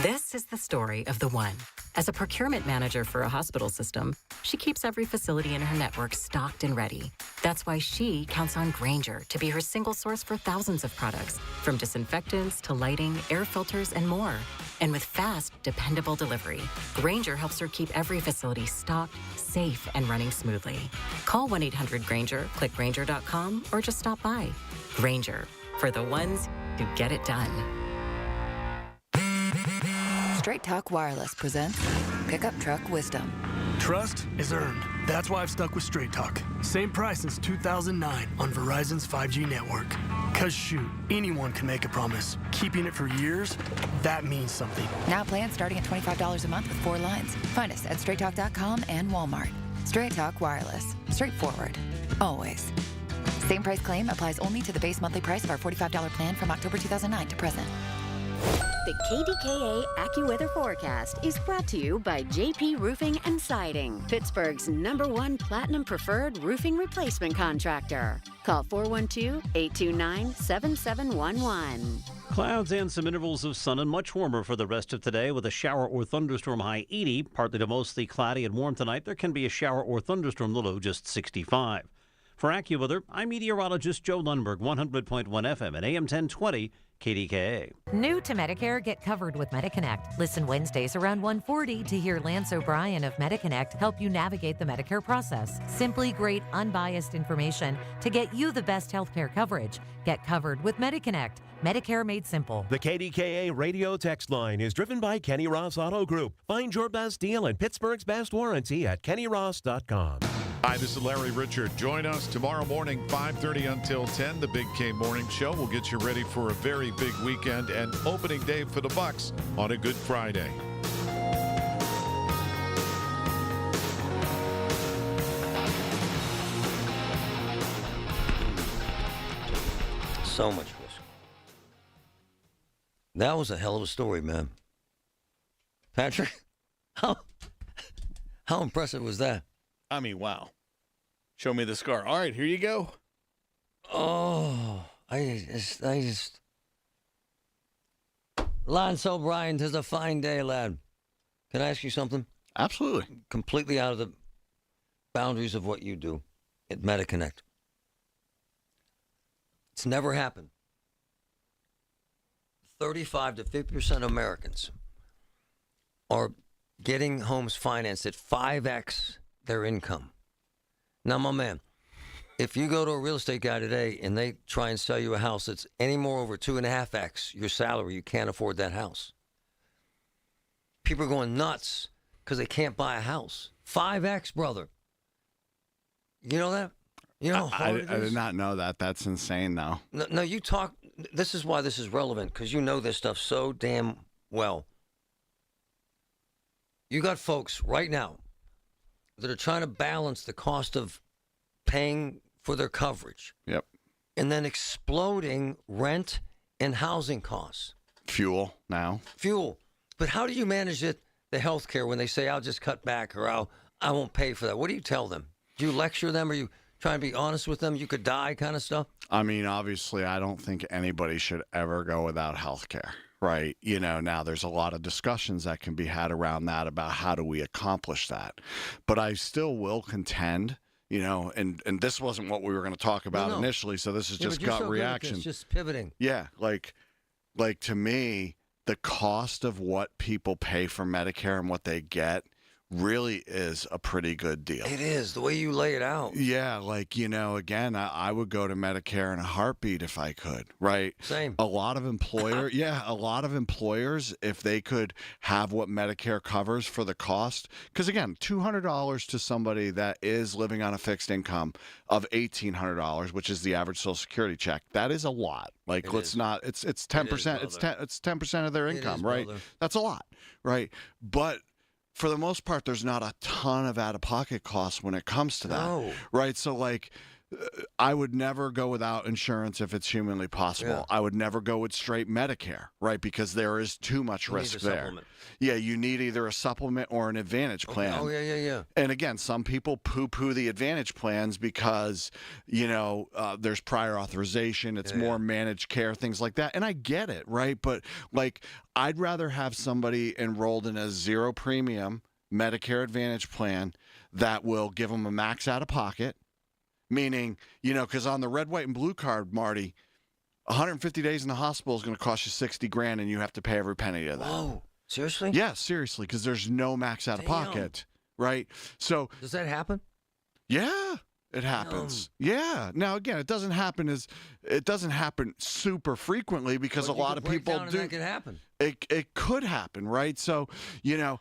This is the story of the one. As a procurement manager for a hospital system, she keeps every facility in her network stocked and ready. That's why she counts on Grainger to be her single source for thousands of products, from disinfectants to lighting, air filters, and more. And with fast, dependable delivery, Grainger helps her keep every facility stocked, safe, and running smoothly. Call 1-800-GRAINGER, click Grainger.com, or just stop by. Grainger, for the ones who get it done. Straight Talk Wireless presents Pickup Truck Wisdom. Trust is earned. That's why I've stuck with Straight Talk. Same price since 2009 on Verizon's 5G network. Cause shoot, anyone can make a promise. Keeping it for years, that means something. Now plans starting at $25 a month with 4 lines. Find us at straighttalk.com and Walmart. Straight Talk Wireless. Straightforward. Always. Same price claim applies only to the base monthly price of our $45 plan from October 2009 to present. The KDKA AccuWeather forecast is brought to you by JP Roofing and Siding, Pittsburgh's #1 Platinum Preferred roofing replacement contractor. Call 412-829-7711. Clouds and some intervals of sun and much warmer for the rest of today with a shower or thunderstorm high 80. Partly to mostly cloudy and warm tonight. There can be a shower or thunderstorm, the low just 65. For AccuWeather, I'm meteorologist Joe Lundberg, 100.1 FM and AM 1020 KDKA. New to Medicare, get covered with MediConnect. Listen Wednesdays around 1:40 to hear Lance O'Brien of MediConnect help you navigate the Medicare process. Simply great, unbiased information to get you the best healthcare coverage. Get covered with MediConnect. Medicare made simple. The KDKA radio text line is driven by Kenny Ross Auto Group. Find your best deal and Pittsburgh's best warranty at kennyross.com. Hi, this is Larry Richard. Join us tomorrow morning, 5:30 until 10. The Big K Morning Show will get you ready for a very big weekend and opening day for the Bucks on a Good Friday. So much risk. That was a hell of a story, man. Patrick, how impressive was that? I mean, wow. Show me the scar. All right, here you go. Oh, I just. Lance O'Brien, 'tis a fine day, lad. Can I ask you something? Absolutely. Completely out of the boundaries of what you do at MetaConnect. It's never happened. 35 to 50% of Americans are getting homes financed at 5x their income. Now, my man, if you go to a real estate guy today and they try and sell you a house that's any more over 2.5x your salary, you can't afford that house. People are going nuts because they can't buy a house. 5x, brother. You know that? You know how hard it I is? did not know that. That's insane, though. No, you talk. This is why this is relevant, because you know this stuff so damn well. You got folks right now that are trying to balance the cost of paying for their coverage. Yep. And then exploding rent and housing costs. Fuel now. Fuel. But how do you manage it, the health care, when they say, I'll just cut back or I won't pay for that? What do you tell them? Do you lecture them? Are you trying to be honest with them? You could die kind of stuff? I mean, obviously, I don't think anybody should ever go without health care, right? You know, now there's a lot of discussions that can be had around that about how do we accomplish that. But I still will contend, you know, and this wasn't what we were going to talk about initially, so this is just gut reaction. It's just pivoting. Yeah, like to me, the cost of what people pay for Medicare and what they get really is a pretty good deal. It is, the way you lay it out. Yeah, like, you know, again, I would go to Medicare in a heartbeat if I could, right? Same. A lot of employers, if they could have what Medicare covers for the cost, because again, $200 to somebody that is living on a fixed income of $1,800, which is the average Social Security check, that is a lot. Like, it's 10%. It's 10% of their income, right? Brother. That's a lot, right? But for the most part, there's not a ton of out-of-pocket costs when it comes to that, right? So, like, I would never go without insurance if it's humanly possible. Yeah. I would never go with straight Medicare, right? Because there is too much risk there. Supplement. Yeah, you need either a supplement or an Advantage plan. Oh, yeah. And again, some people poo-poo the Advantage plans because, you know, there's prior authorization, it's more managed care, things like that. And I get it, right? But, like, I'd rather have somebody enrolled in a zero premium Medicare Advantage plan that will give them a max out-of-pocket. Meaning, you know, because on the red, white, and blue card, Marty, 150 days in the hospital is going to cost you $60,000, and you have to pay every penny of that. Whoa, seriously? Yeah, seriously, because there's no max out of pocket, right? So does that happen? Yeah, it happens. Yeah. Now again, it doesn't happen super frequently because a lot of people do. That could happen. It could happen, right? So, you know.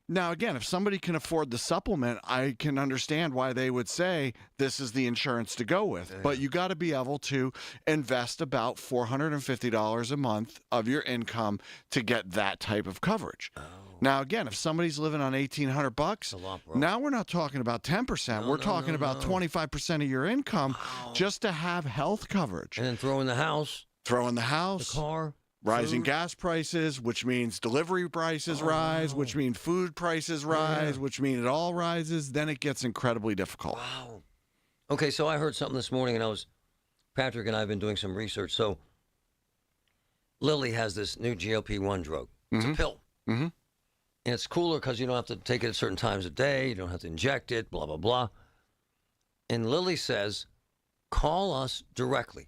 Now, again, if somebody can afford the supplement, I can understand why they would say this is the insurance to go with. Yeah. But you got to be able to invest about $450 a month of your income to get that type of coverage. Oh. Now, again, if somebody's living on $1,800, now we're not talking about 10%. We're talking about 25% of your income just to have health coverage. And then throw in the house. The car. Rising gas prices, which means delivery prices rise, which mean food prices rise, which mean it all rises. Then it gets incredibly difficult. Wow. Okay, so I heard something this morning, and Patrick and I have been doing some research. So Lilly has this new GLP-1 drug. It's a pill. Mm-hmm. And it's cooler because you don't have to take it at certain times of day. You don't have to inject it, blah, blah, blah. And Lilly says, call us directly,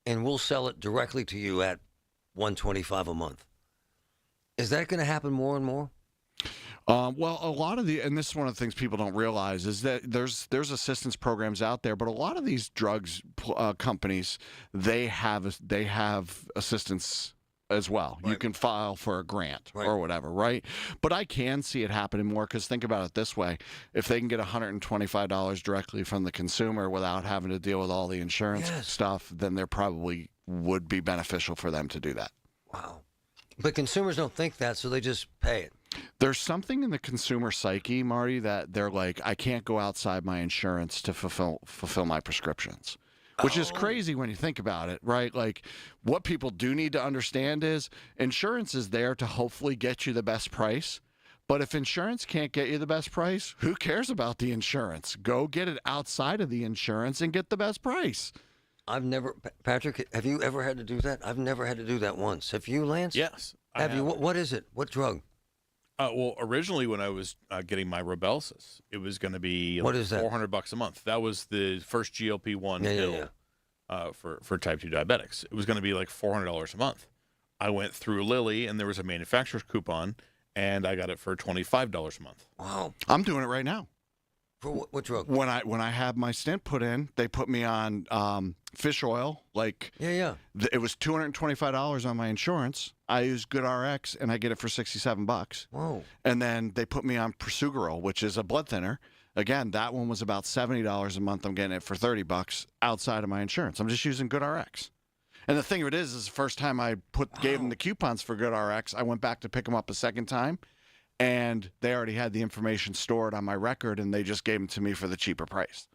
and we'll sell it directly to you at $125 a month. Is that going to happen more and more? Well, a lot of and this is one of the things people don't realize, is that there's assistance programs out there, but a lot of these drugs companies, they have assistance as well. Right. You can file for a grant or whatever, right? But I can see it happening more because think about it this way. If they can get $125 directly from the consumer without having to deal with all the insurance stuff, then they're probably would be beneficial for them to do that. Wow. But consumers don't think that, so they just pay it. There's something in the consumer psyche, Marty, that they're like, I can't go outside my insurance to fulfill my prescriptions, which is crazy when you think about it, right? Like, what people do need to understand is insurance is there to hopefully get you the best price. But if insurance can't get you the best price, who cares about the insurance? Go get it outside of the insurance and get the best price. I've never, Patrick, have you ever had to do that? I've never had to do that once. Have you, Lance? Yes. Have you? What is it? What drug? Well, originally when I was getting my Rybelsus, it was going to be What is that? $400 a month. That was the first GLP-1 pill for type 2 diabetics. It was going to be like $400 a month. I went through Lilly, and there was a manufacturer's coupon, and I got it for $25 a month. Wow. I'm doing it right now. For what drug? When I had my stent put in, they put me on fish oil. Like it was $225 on my insurance. I use GoodRx, and I get it for $67. Whoa! And then they put me on Prasugrel, which is a blood thinner. Again, that one was about $70 a month. I'm getting it for $30 outside of my insurance. I'm just using GoodRx. And the thing of it is the first time I gave them the coupons for GoodRx, I went back to pick them up a second time. And they already had the information stored on my record, and they just gave them to me for the cheaper price.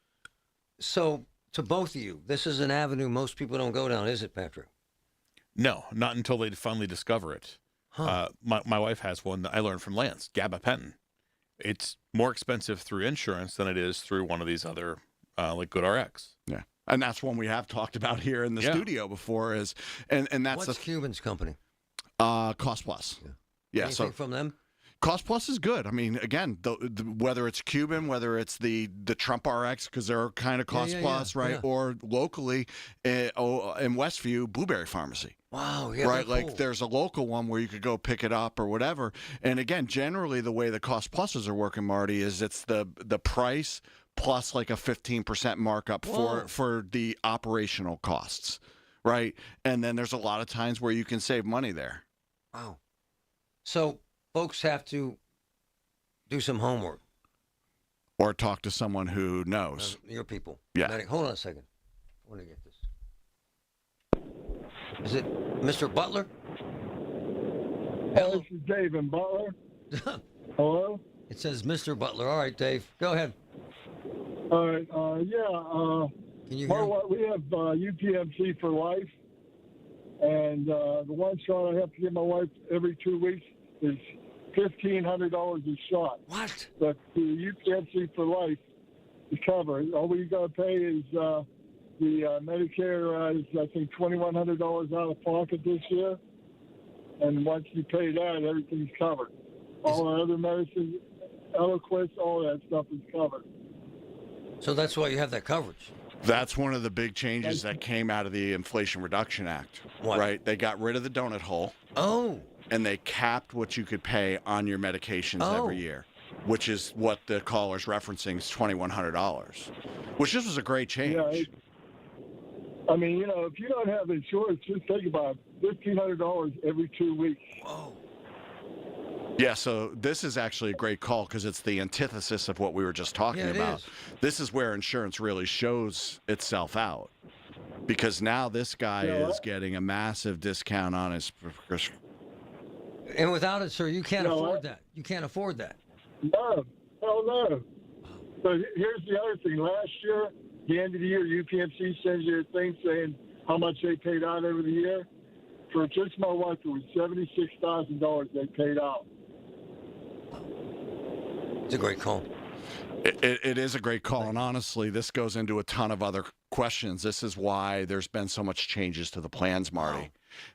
So, to both of you, this is an avenue most people don't go down, is it, Patrick? No, not until they finally discover it. Huh. My wife has one that I learned from Lance, gabapentin. It's more expensive through insurance than it is through one of these other, like GoodRx. Yeah, and that's one we have talked about here in the studio before. And that's what's Cuban's company? Cost Plus. Yeah. Anything from them? Cost Plus is good. I mean, again, whether it's Cuban, whether it's the Trump RX, because they're kind of Cost Plus, right? Yeah. Or locally in Westview, Blueberry Pharmacy. Wow, yeah, right. they're Like cool. there's a local one where you could go pick it up or whatever. And again, generally the way the Cost Pluses are working, Marty, is it's the price plus like a 15% markup for the operational costs, right? And then there's a lot of times where you can save money there. Wow. So folks have to do some homework. Or talk to someone who knows. Your people. Yeah. Hold on a second. I want to get this. Is it Mr. Butler? This is Dave in Butler. Hello? It says Mr. Butler. All right, Dave. Go ahead. All right. Can you hear? We have UPMC for life. And the one shot I have to give my wife every 2 weeks is $1,500 a shot. What? But the UPMC for life is covered. All we got to pay is the Medicare is, I think, $2,100 out of pocket this year. And once you pay that, everything's covered. All the other medicines, Eliquis, all that stuff is covered. So that's why you have that coverage. That's one of the big changes that came out of the Inflation Reduction Act. Right? They got rid of the donut hole. Oh. And they capped what you could pay on your medications every year, which is what the caller's referencing is $2,100, which this was a great change. Yeah, I mean, if you don't have insurance, just think about it, $1,500 every 2 weeks. Whoa. Yeah, so this is actually a great call because it's the antithesis of what we were just talking about. This is where insurance really shows itself out because now this guy is getting a massive discount on his prescription. And without it, sir, you can't afford that. You can't afford that. No, hell no. But here's the other thing. Last year, the end of the year, UPMC sends you a thing saying how much they paid out over the year. For just my wife, it was $76,000 they paid out. It's a great call. It is a great call, and honestly, this goes into a ton of other questions. This is why there's been so much changes to the plans, Marty,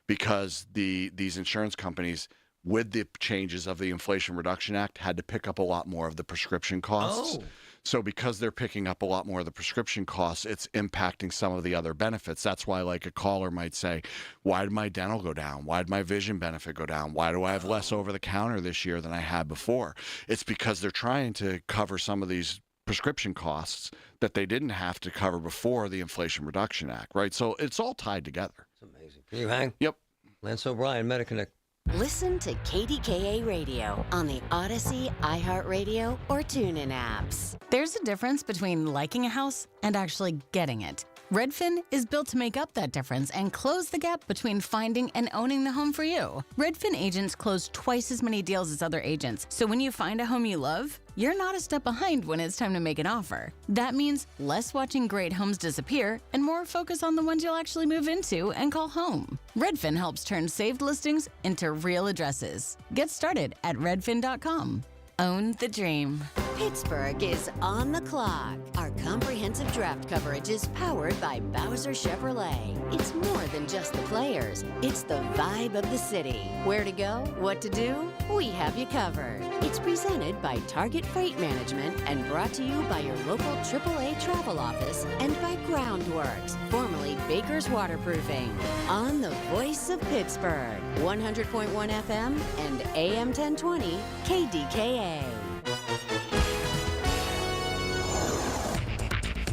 because these insurance companies, with the changes of the Inflation Reduction Act, had to pick up a lot more of the prescription costs. Oh. So because they're picking up a lot more of the prescription costs, it's impacting some of the other benefits. That's why, like, a caller might say, why did my dental go down? Why did my vision benefit go down? Why do I have less over the counter this year than I had before? It's because they're trying to cover some of these prescription costs that they didn't have to cover before the Inflation Reduction Act, right? So it's all tied together. It's amazing. Can you hang? Yep. Lance O'Brien, MediConnect. Listen to KDKA Radio on the Odyssey, iHeartRadio, or TuneIn apps. There's a difference between liking a house and actually getting it. Redfin is built to make up that difference and close the gap between finding and owning the home for you. Redfin agents close twice as many deals as other agents, so when you find a home you love, you're not a step behind when it's time to make an offer. That means less watching great homes disappear and more focus on the ones you'll actually move into and call home. Redfin helps turn saved listings into real addresses. Get started at redfin.com. Own the dream. Pittsburgh is on the clock. Our comprehensive draft coverage is powered by Bowser Chevrolet. It's more than just the players. It's the vibe of the city. Where to go? What to do? We have you covered. It's presented by Target Freight Management and brought to you by your local AAA travel office and by Groundworks, formerly Baker's Waterproofing. On the voice of Pittsburgh, 100.1 FM and AM 1020 KDKA.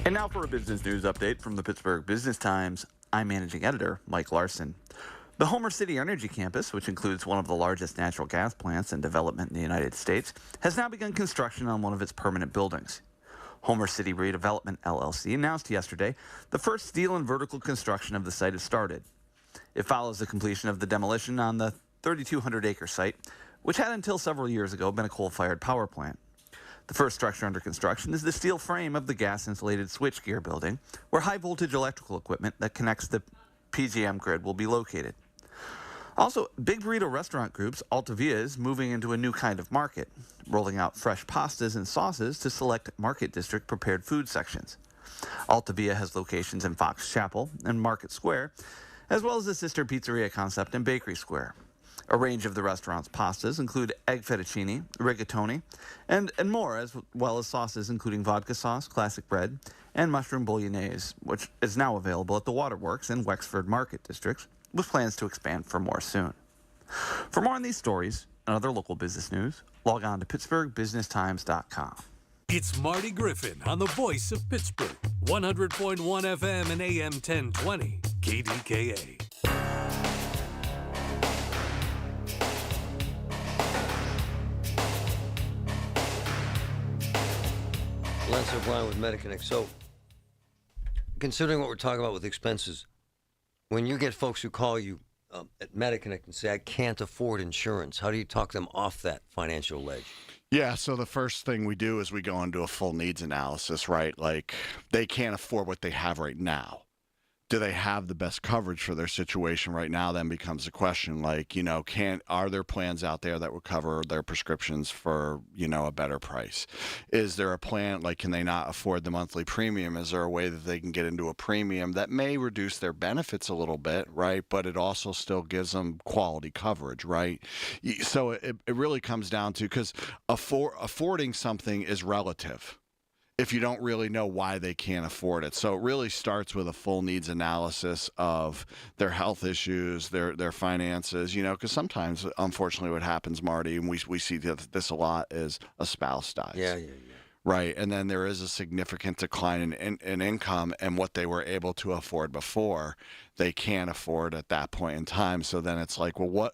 And now for a business news update from the Pittsburgh Business Times. I'm managing editor Mike Larson. The Homer City Energy Campus, which includes one of the largest natural gas plants in development in the United States, has now begun construction on one of its permanent buildings. Homer City Redevelopment, LLC, announced yesterday the first steel and vertical construction of the site has started. It follows the completion of the demolition on the 3,200-acre site, which had until several years ago been a coal-fired power plant. The first structure under construction is the steel frame of the gas-insulated switchgear building, where high-voltage electrical equipment that connects the PJM grid will be located. Also, Big Burrito Restaurant Group's Altavia is moving into a new kind of market, rolling out fresh pastas and sauces to select Market District prepared food sections. Altavia has locations in Fox Chapel and Market Square, as well as a sister pizzeria concept in Bakery Square. A range of the restaurant's pastas include egg fettuccine, rigatoni, and more, as well as sauces including vodka sauce, classic bread, and mushroom bolognese, which is now available at the Waterworks and Wexford Market Districts, with plans to expand for more soon. For more on these stories and other local business news, log on to PittsburghBusinessTimes.com. It's Marty Griffin on the voice of Pittsburgh, 100.1 FM and AM 1020, KDKA. Lance O'Brien with Mediconnect. So, considering what we're talking about with expenses, when you get folks who call you at Mediconnect and say, I can't afford insurance, how do you talk them off that financial ledge? Yeah, so the first thing we do is we go into a full needs analysis, right? Like, they can't afford what they have right now. Do they have the best coverage for their situation right now? Then becomes the question, like, are there plans out there that would cover their prescriptions for, a better price? Is there a plan, like, can they not afford the monthly premium? Is there a way that they can get into a premium that may reduce their benefits a little bit, right? But it also still gives them quality coverage, right? So it really comes down to, because affording something is relative if you don't really know why they can't afford it. So it really starts with a full needs analysis of their health issues, their finances, because sometimes, unfortunately, what happens, Marty, and we see this a lot, is a spouse dies. Yeah. Right, and then there is a significant decline in income, and what they were able to afford before, they can't afford at that point in time. So then it's like, well, what...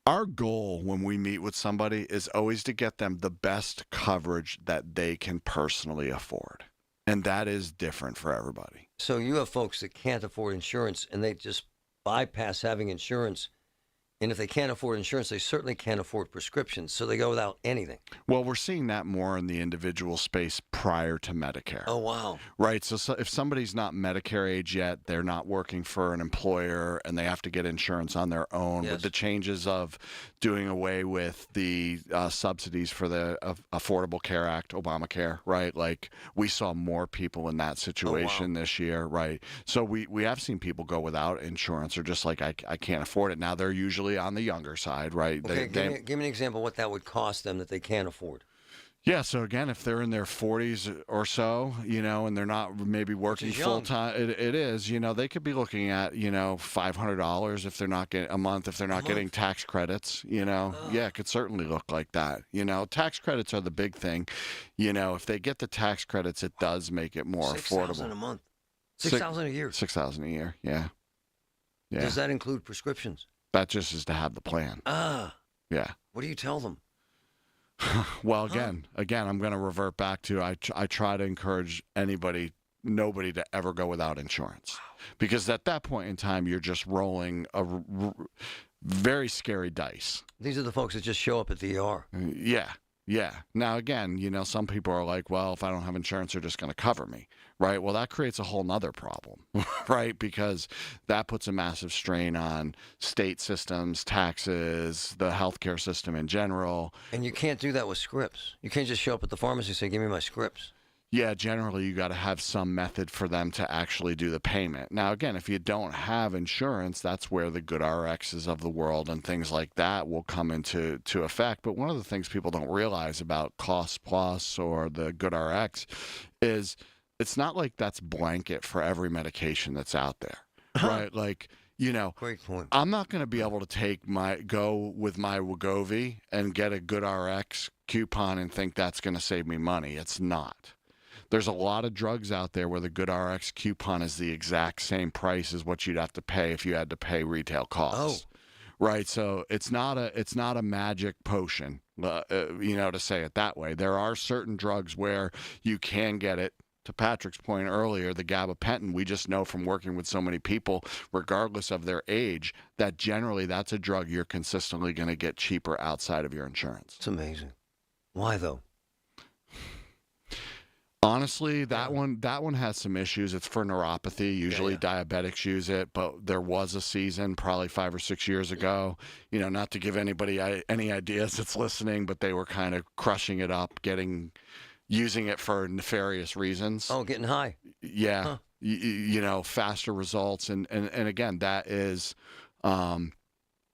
Our goal when we meet with somebody is always to get them the best coverage that they can personally afford. And that is different for everybody. So you have folks that can't afford insurance, and they just bypass having insurance. And if they can't afford insurance, they certainly can't afford prescriptions. So they go without anything. Well, we're seeing that more in the individual space prior to Medicare. Oh, wow. Right. So if somebody's not Medicare age yet, they're not working for an employer, and they have to get insurance on their own. Yes. With the changes of doing away with the subsidies for the Affordable Care Act, Obamacare, right? Like, we saw more people in that situation this year, right? So we have seen people go without insurance, or just like, I can't afford it. Now they're usually on the younger side, right? Okay, give me an example of what that would cost them that they can't afford. Yeah, so again, if they're in their 40s or so, and they're not maybe working full time, it is, they could be looking at, $500 if they're not getting a month, if they're not getting tax credits, Yeah, it could certainly look like that. Tax credits are the big thing. If they get the tax credits, it does make it more affordable. $6,000 a month. $6,000 a year. $6,000 a year. Yeah. Does that include prescriptions? That just is to have the plan. Yeah. What do you tell them? Well, again, I'm going to revert back to I try to encourage nobody to ever go without insurance. Because at that point in time, you're just rolling a very scary dice. These are the folks that just show up at the ER. Yeah. Yeah. Now, again, some people are like, well, if I don't have insurance, they're just going to cover me, right? Well, that creates a whole nother problem, right? Because that puts a massive strain on state systems, taxes, the healthcare system in general. And you can't do that with scripts. You can't just show up at the pharmacy and say, give me my scripts. Yeah, generally you got to have some method for them to actually do the payment. Now, again, if you don't have insurance, that's where the Good RXs of the world and things like that will come into effect. But one of the things people don't realize about Cost Plus or the Good RX is it's not like that's blanket for every medication that's out there, right? Like, Great point. I'm not going to be able to go with my Wegovy and get a Good RX coupon and think that's going to save me money. It's not. There's a lot of drugs out there where the Good RX coupon is the exact same price as what you'd have to pay if you had to pay retail costs. Oh. Right, so it's not a magic potion, to say it that way. There are certain drugs where you can get it. To Patrick's point earlier, the gabapentin, we just know from working with so many people, regardless of their age, that generally that's a drug you're consistently going to get cheaper outside of your insurance. It's amazing. Why, though? Honestly, that one has some issues. It's for neuropathy. Usually diabetics use it, but there was a season probably 5 or 6 years ago, not to give anybody any ideas that's listening, but they were kind of crushing it up, using it for nefarious reasons. Oh, getting high. Yeah. Huh. Faster results. And again, that is,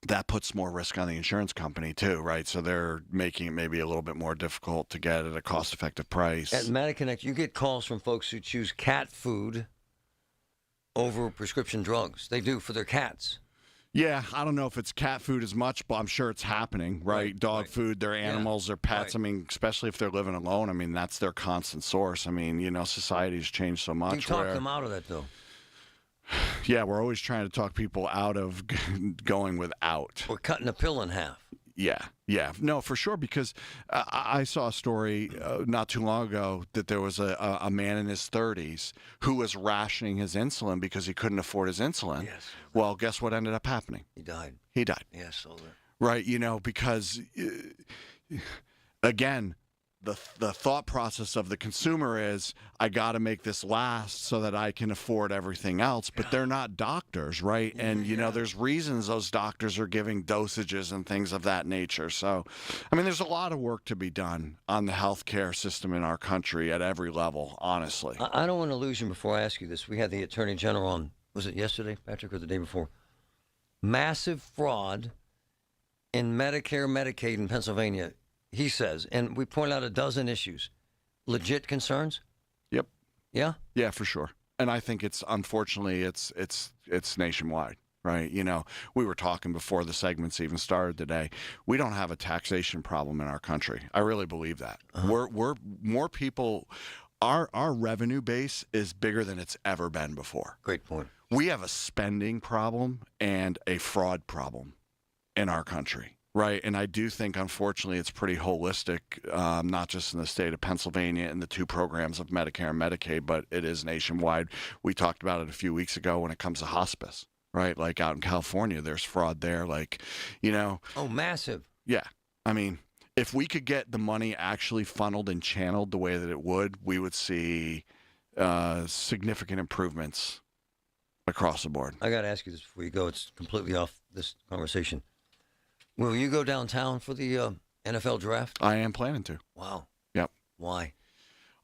that puts more risk on the insurance company too, right? So they're making it maybe a little bit more difficult to get at a cost-effective price. At MediConnect, you get calls from folks who choose cat food over prescription drugs. They do for their cats. Yeah, I don't know if it's cat food as much, but I'm sure it's happening, right? Dog food, their animals, their pets. Right. I mean, especially if they're living alone. I mean, that's their constant source. I mean, society's changed so much. You talk them out of that, though. Yeah, we're always trying to talk people out of going without. Or cutting a pill in half. Yeah. No, for sure, because I saw a story not too long ago that there was a man in his 30s who was rationing his insulin because he couldn't afford his insulin. Yes. Well, guess what ended up happening? He died. Yes, so that. Right, because, again, the thought process of the consumer is, I got to make this last so that I can afford everything else. But they're not doctors, right? And, there's reasons those doctors are giving dosages and things of that nature. So, I mean, there's a lot of work to be done on the healthcare system in our country at every level, honestly. I don't want to lose you before I ask you this. We had the Attorney General on, was it yesterday, Patrick, or the day before? Massive fraud in Medicare, Medicaid in Pennsylvania. He says, and we point out a dozen issues. Legit concerns? Yep. Yeah? Yeah, for sure. And I think unfortunately it's nationwide, right? We were talking before the segments even started today. We don't have a taxation problem in our country. I really believe that. Uh-huh. We're more people. Our revenue base is bigger than it's ever been before. Great point. We have a spending problem and a fraud problem in our country. Right, and I do think, unfortunately, it's pretty holistic, not just in the state of Pennsylvania and the two programs of Medicare and Medicaid, but it is nationwide. We talked about it a few weeks ago when it comes to hospice, right? Like out in California, there's fraud there, Oh, massive. Yeah, I mean, if we could get the money actually funneled and channeled the way that it would, we would see significant improvements across the board. I got to ask you this before you go. It's completely off this conversation. Will you go downtown for the NFL draft? I am planning to. Wow. Yep. Why?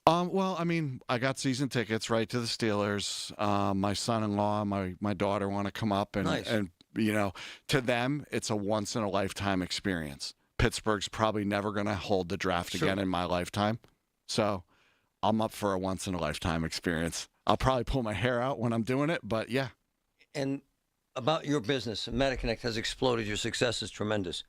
Well, I mean, I got season tickets right to the Steelers. My son-in-law, my daughter want to come up, and nice. And to them, it's a once in a lifetime experience. Pittsburgh's probably never going to hold the draft again in my lifetime, so I'm up for a once in a lifetime experience. I'll probably pull my hair out when I'm doing it, but yeah. And about your business, MediConnect has exploded. Your success is tremendous.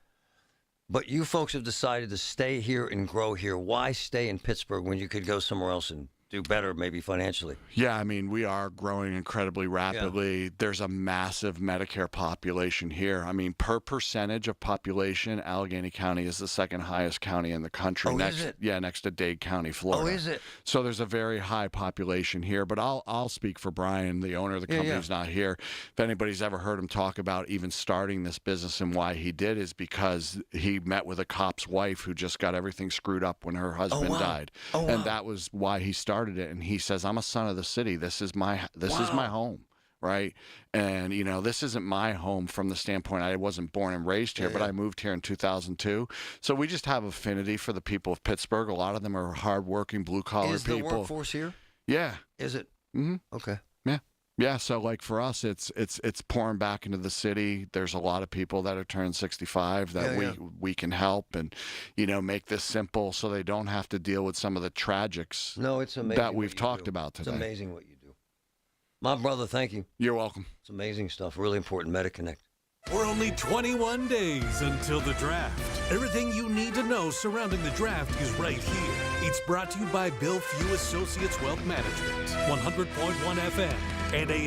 But you folks have decided to stay here and grow here. Why stay in Pittsburgh when you could go somewhere else and do better, maybe financially. Yeah, I mean, we are growing incredibly rapidly. Yeah. There's a massive Medicare population here. I mean, per percentage of population, Allegheny County is the second highest county in the country. Is it? Yeah, next to Dade County, Florida. Oh, is it? So there's a very high population here. But I'll speak for Brian, the owner of the company, who's not here. If anybody's ever heard him talk about even starting this business and why he did, is because he met with a cop's wife who just got everything screwed up when her husband died. And that was why he started it. And he says, I'm a son of the city. This is my home, right? And this isn't my home from the standpoint I wasn't born and raised here, but I moved here in 2002. So we just have affinity for the people of Pittsburgh. A lot of them are hardworking, blue collar people. Is the workforce here? Yeah. Is it? Mm-hmm. Okay. Yeah, so like for us, it's pouring back into the city. There's a lot of people that are turned 65 that we can help and make this simple so they don't have to deal with some of the tragics it's amazing that we've talked about today. It's amazing what you do. My brother, thank you. You're welcome. It's amazing stuff. Really important. MediConnect. We're only 21 days until the draft. Everything you need to know surrounding the draft is right here. It's brought to you by Bill Few Associates Wealth Management, 100.1 FM and AM.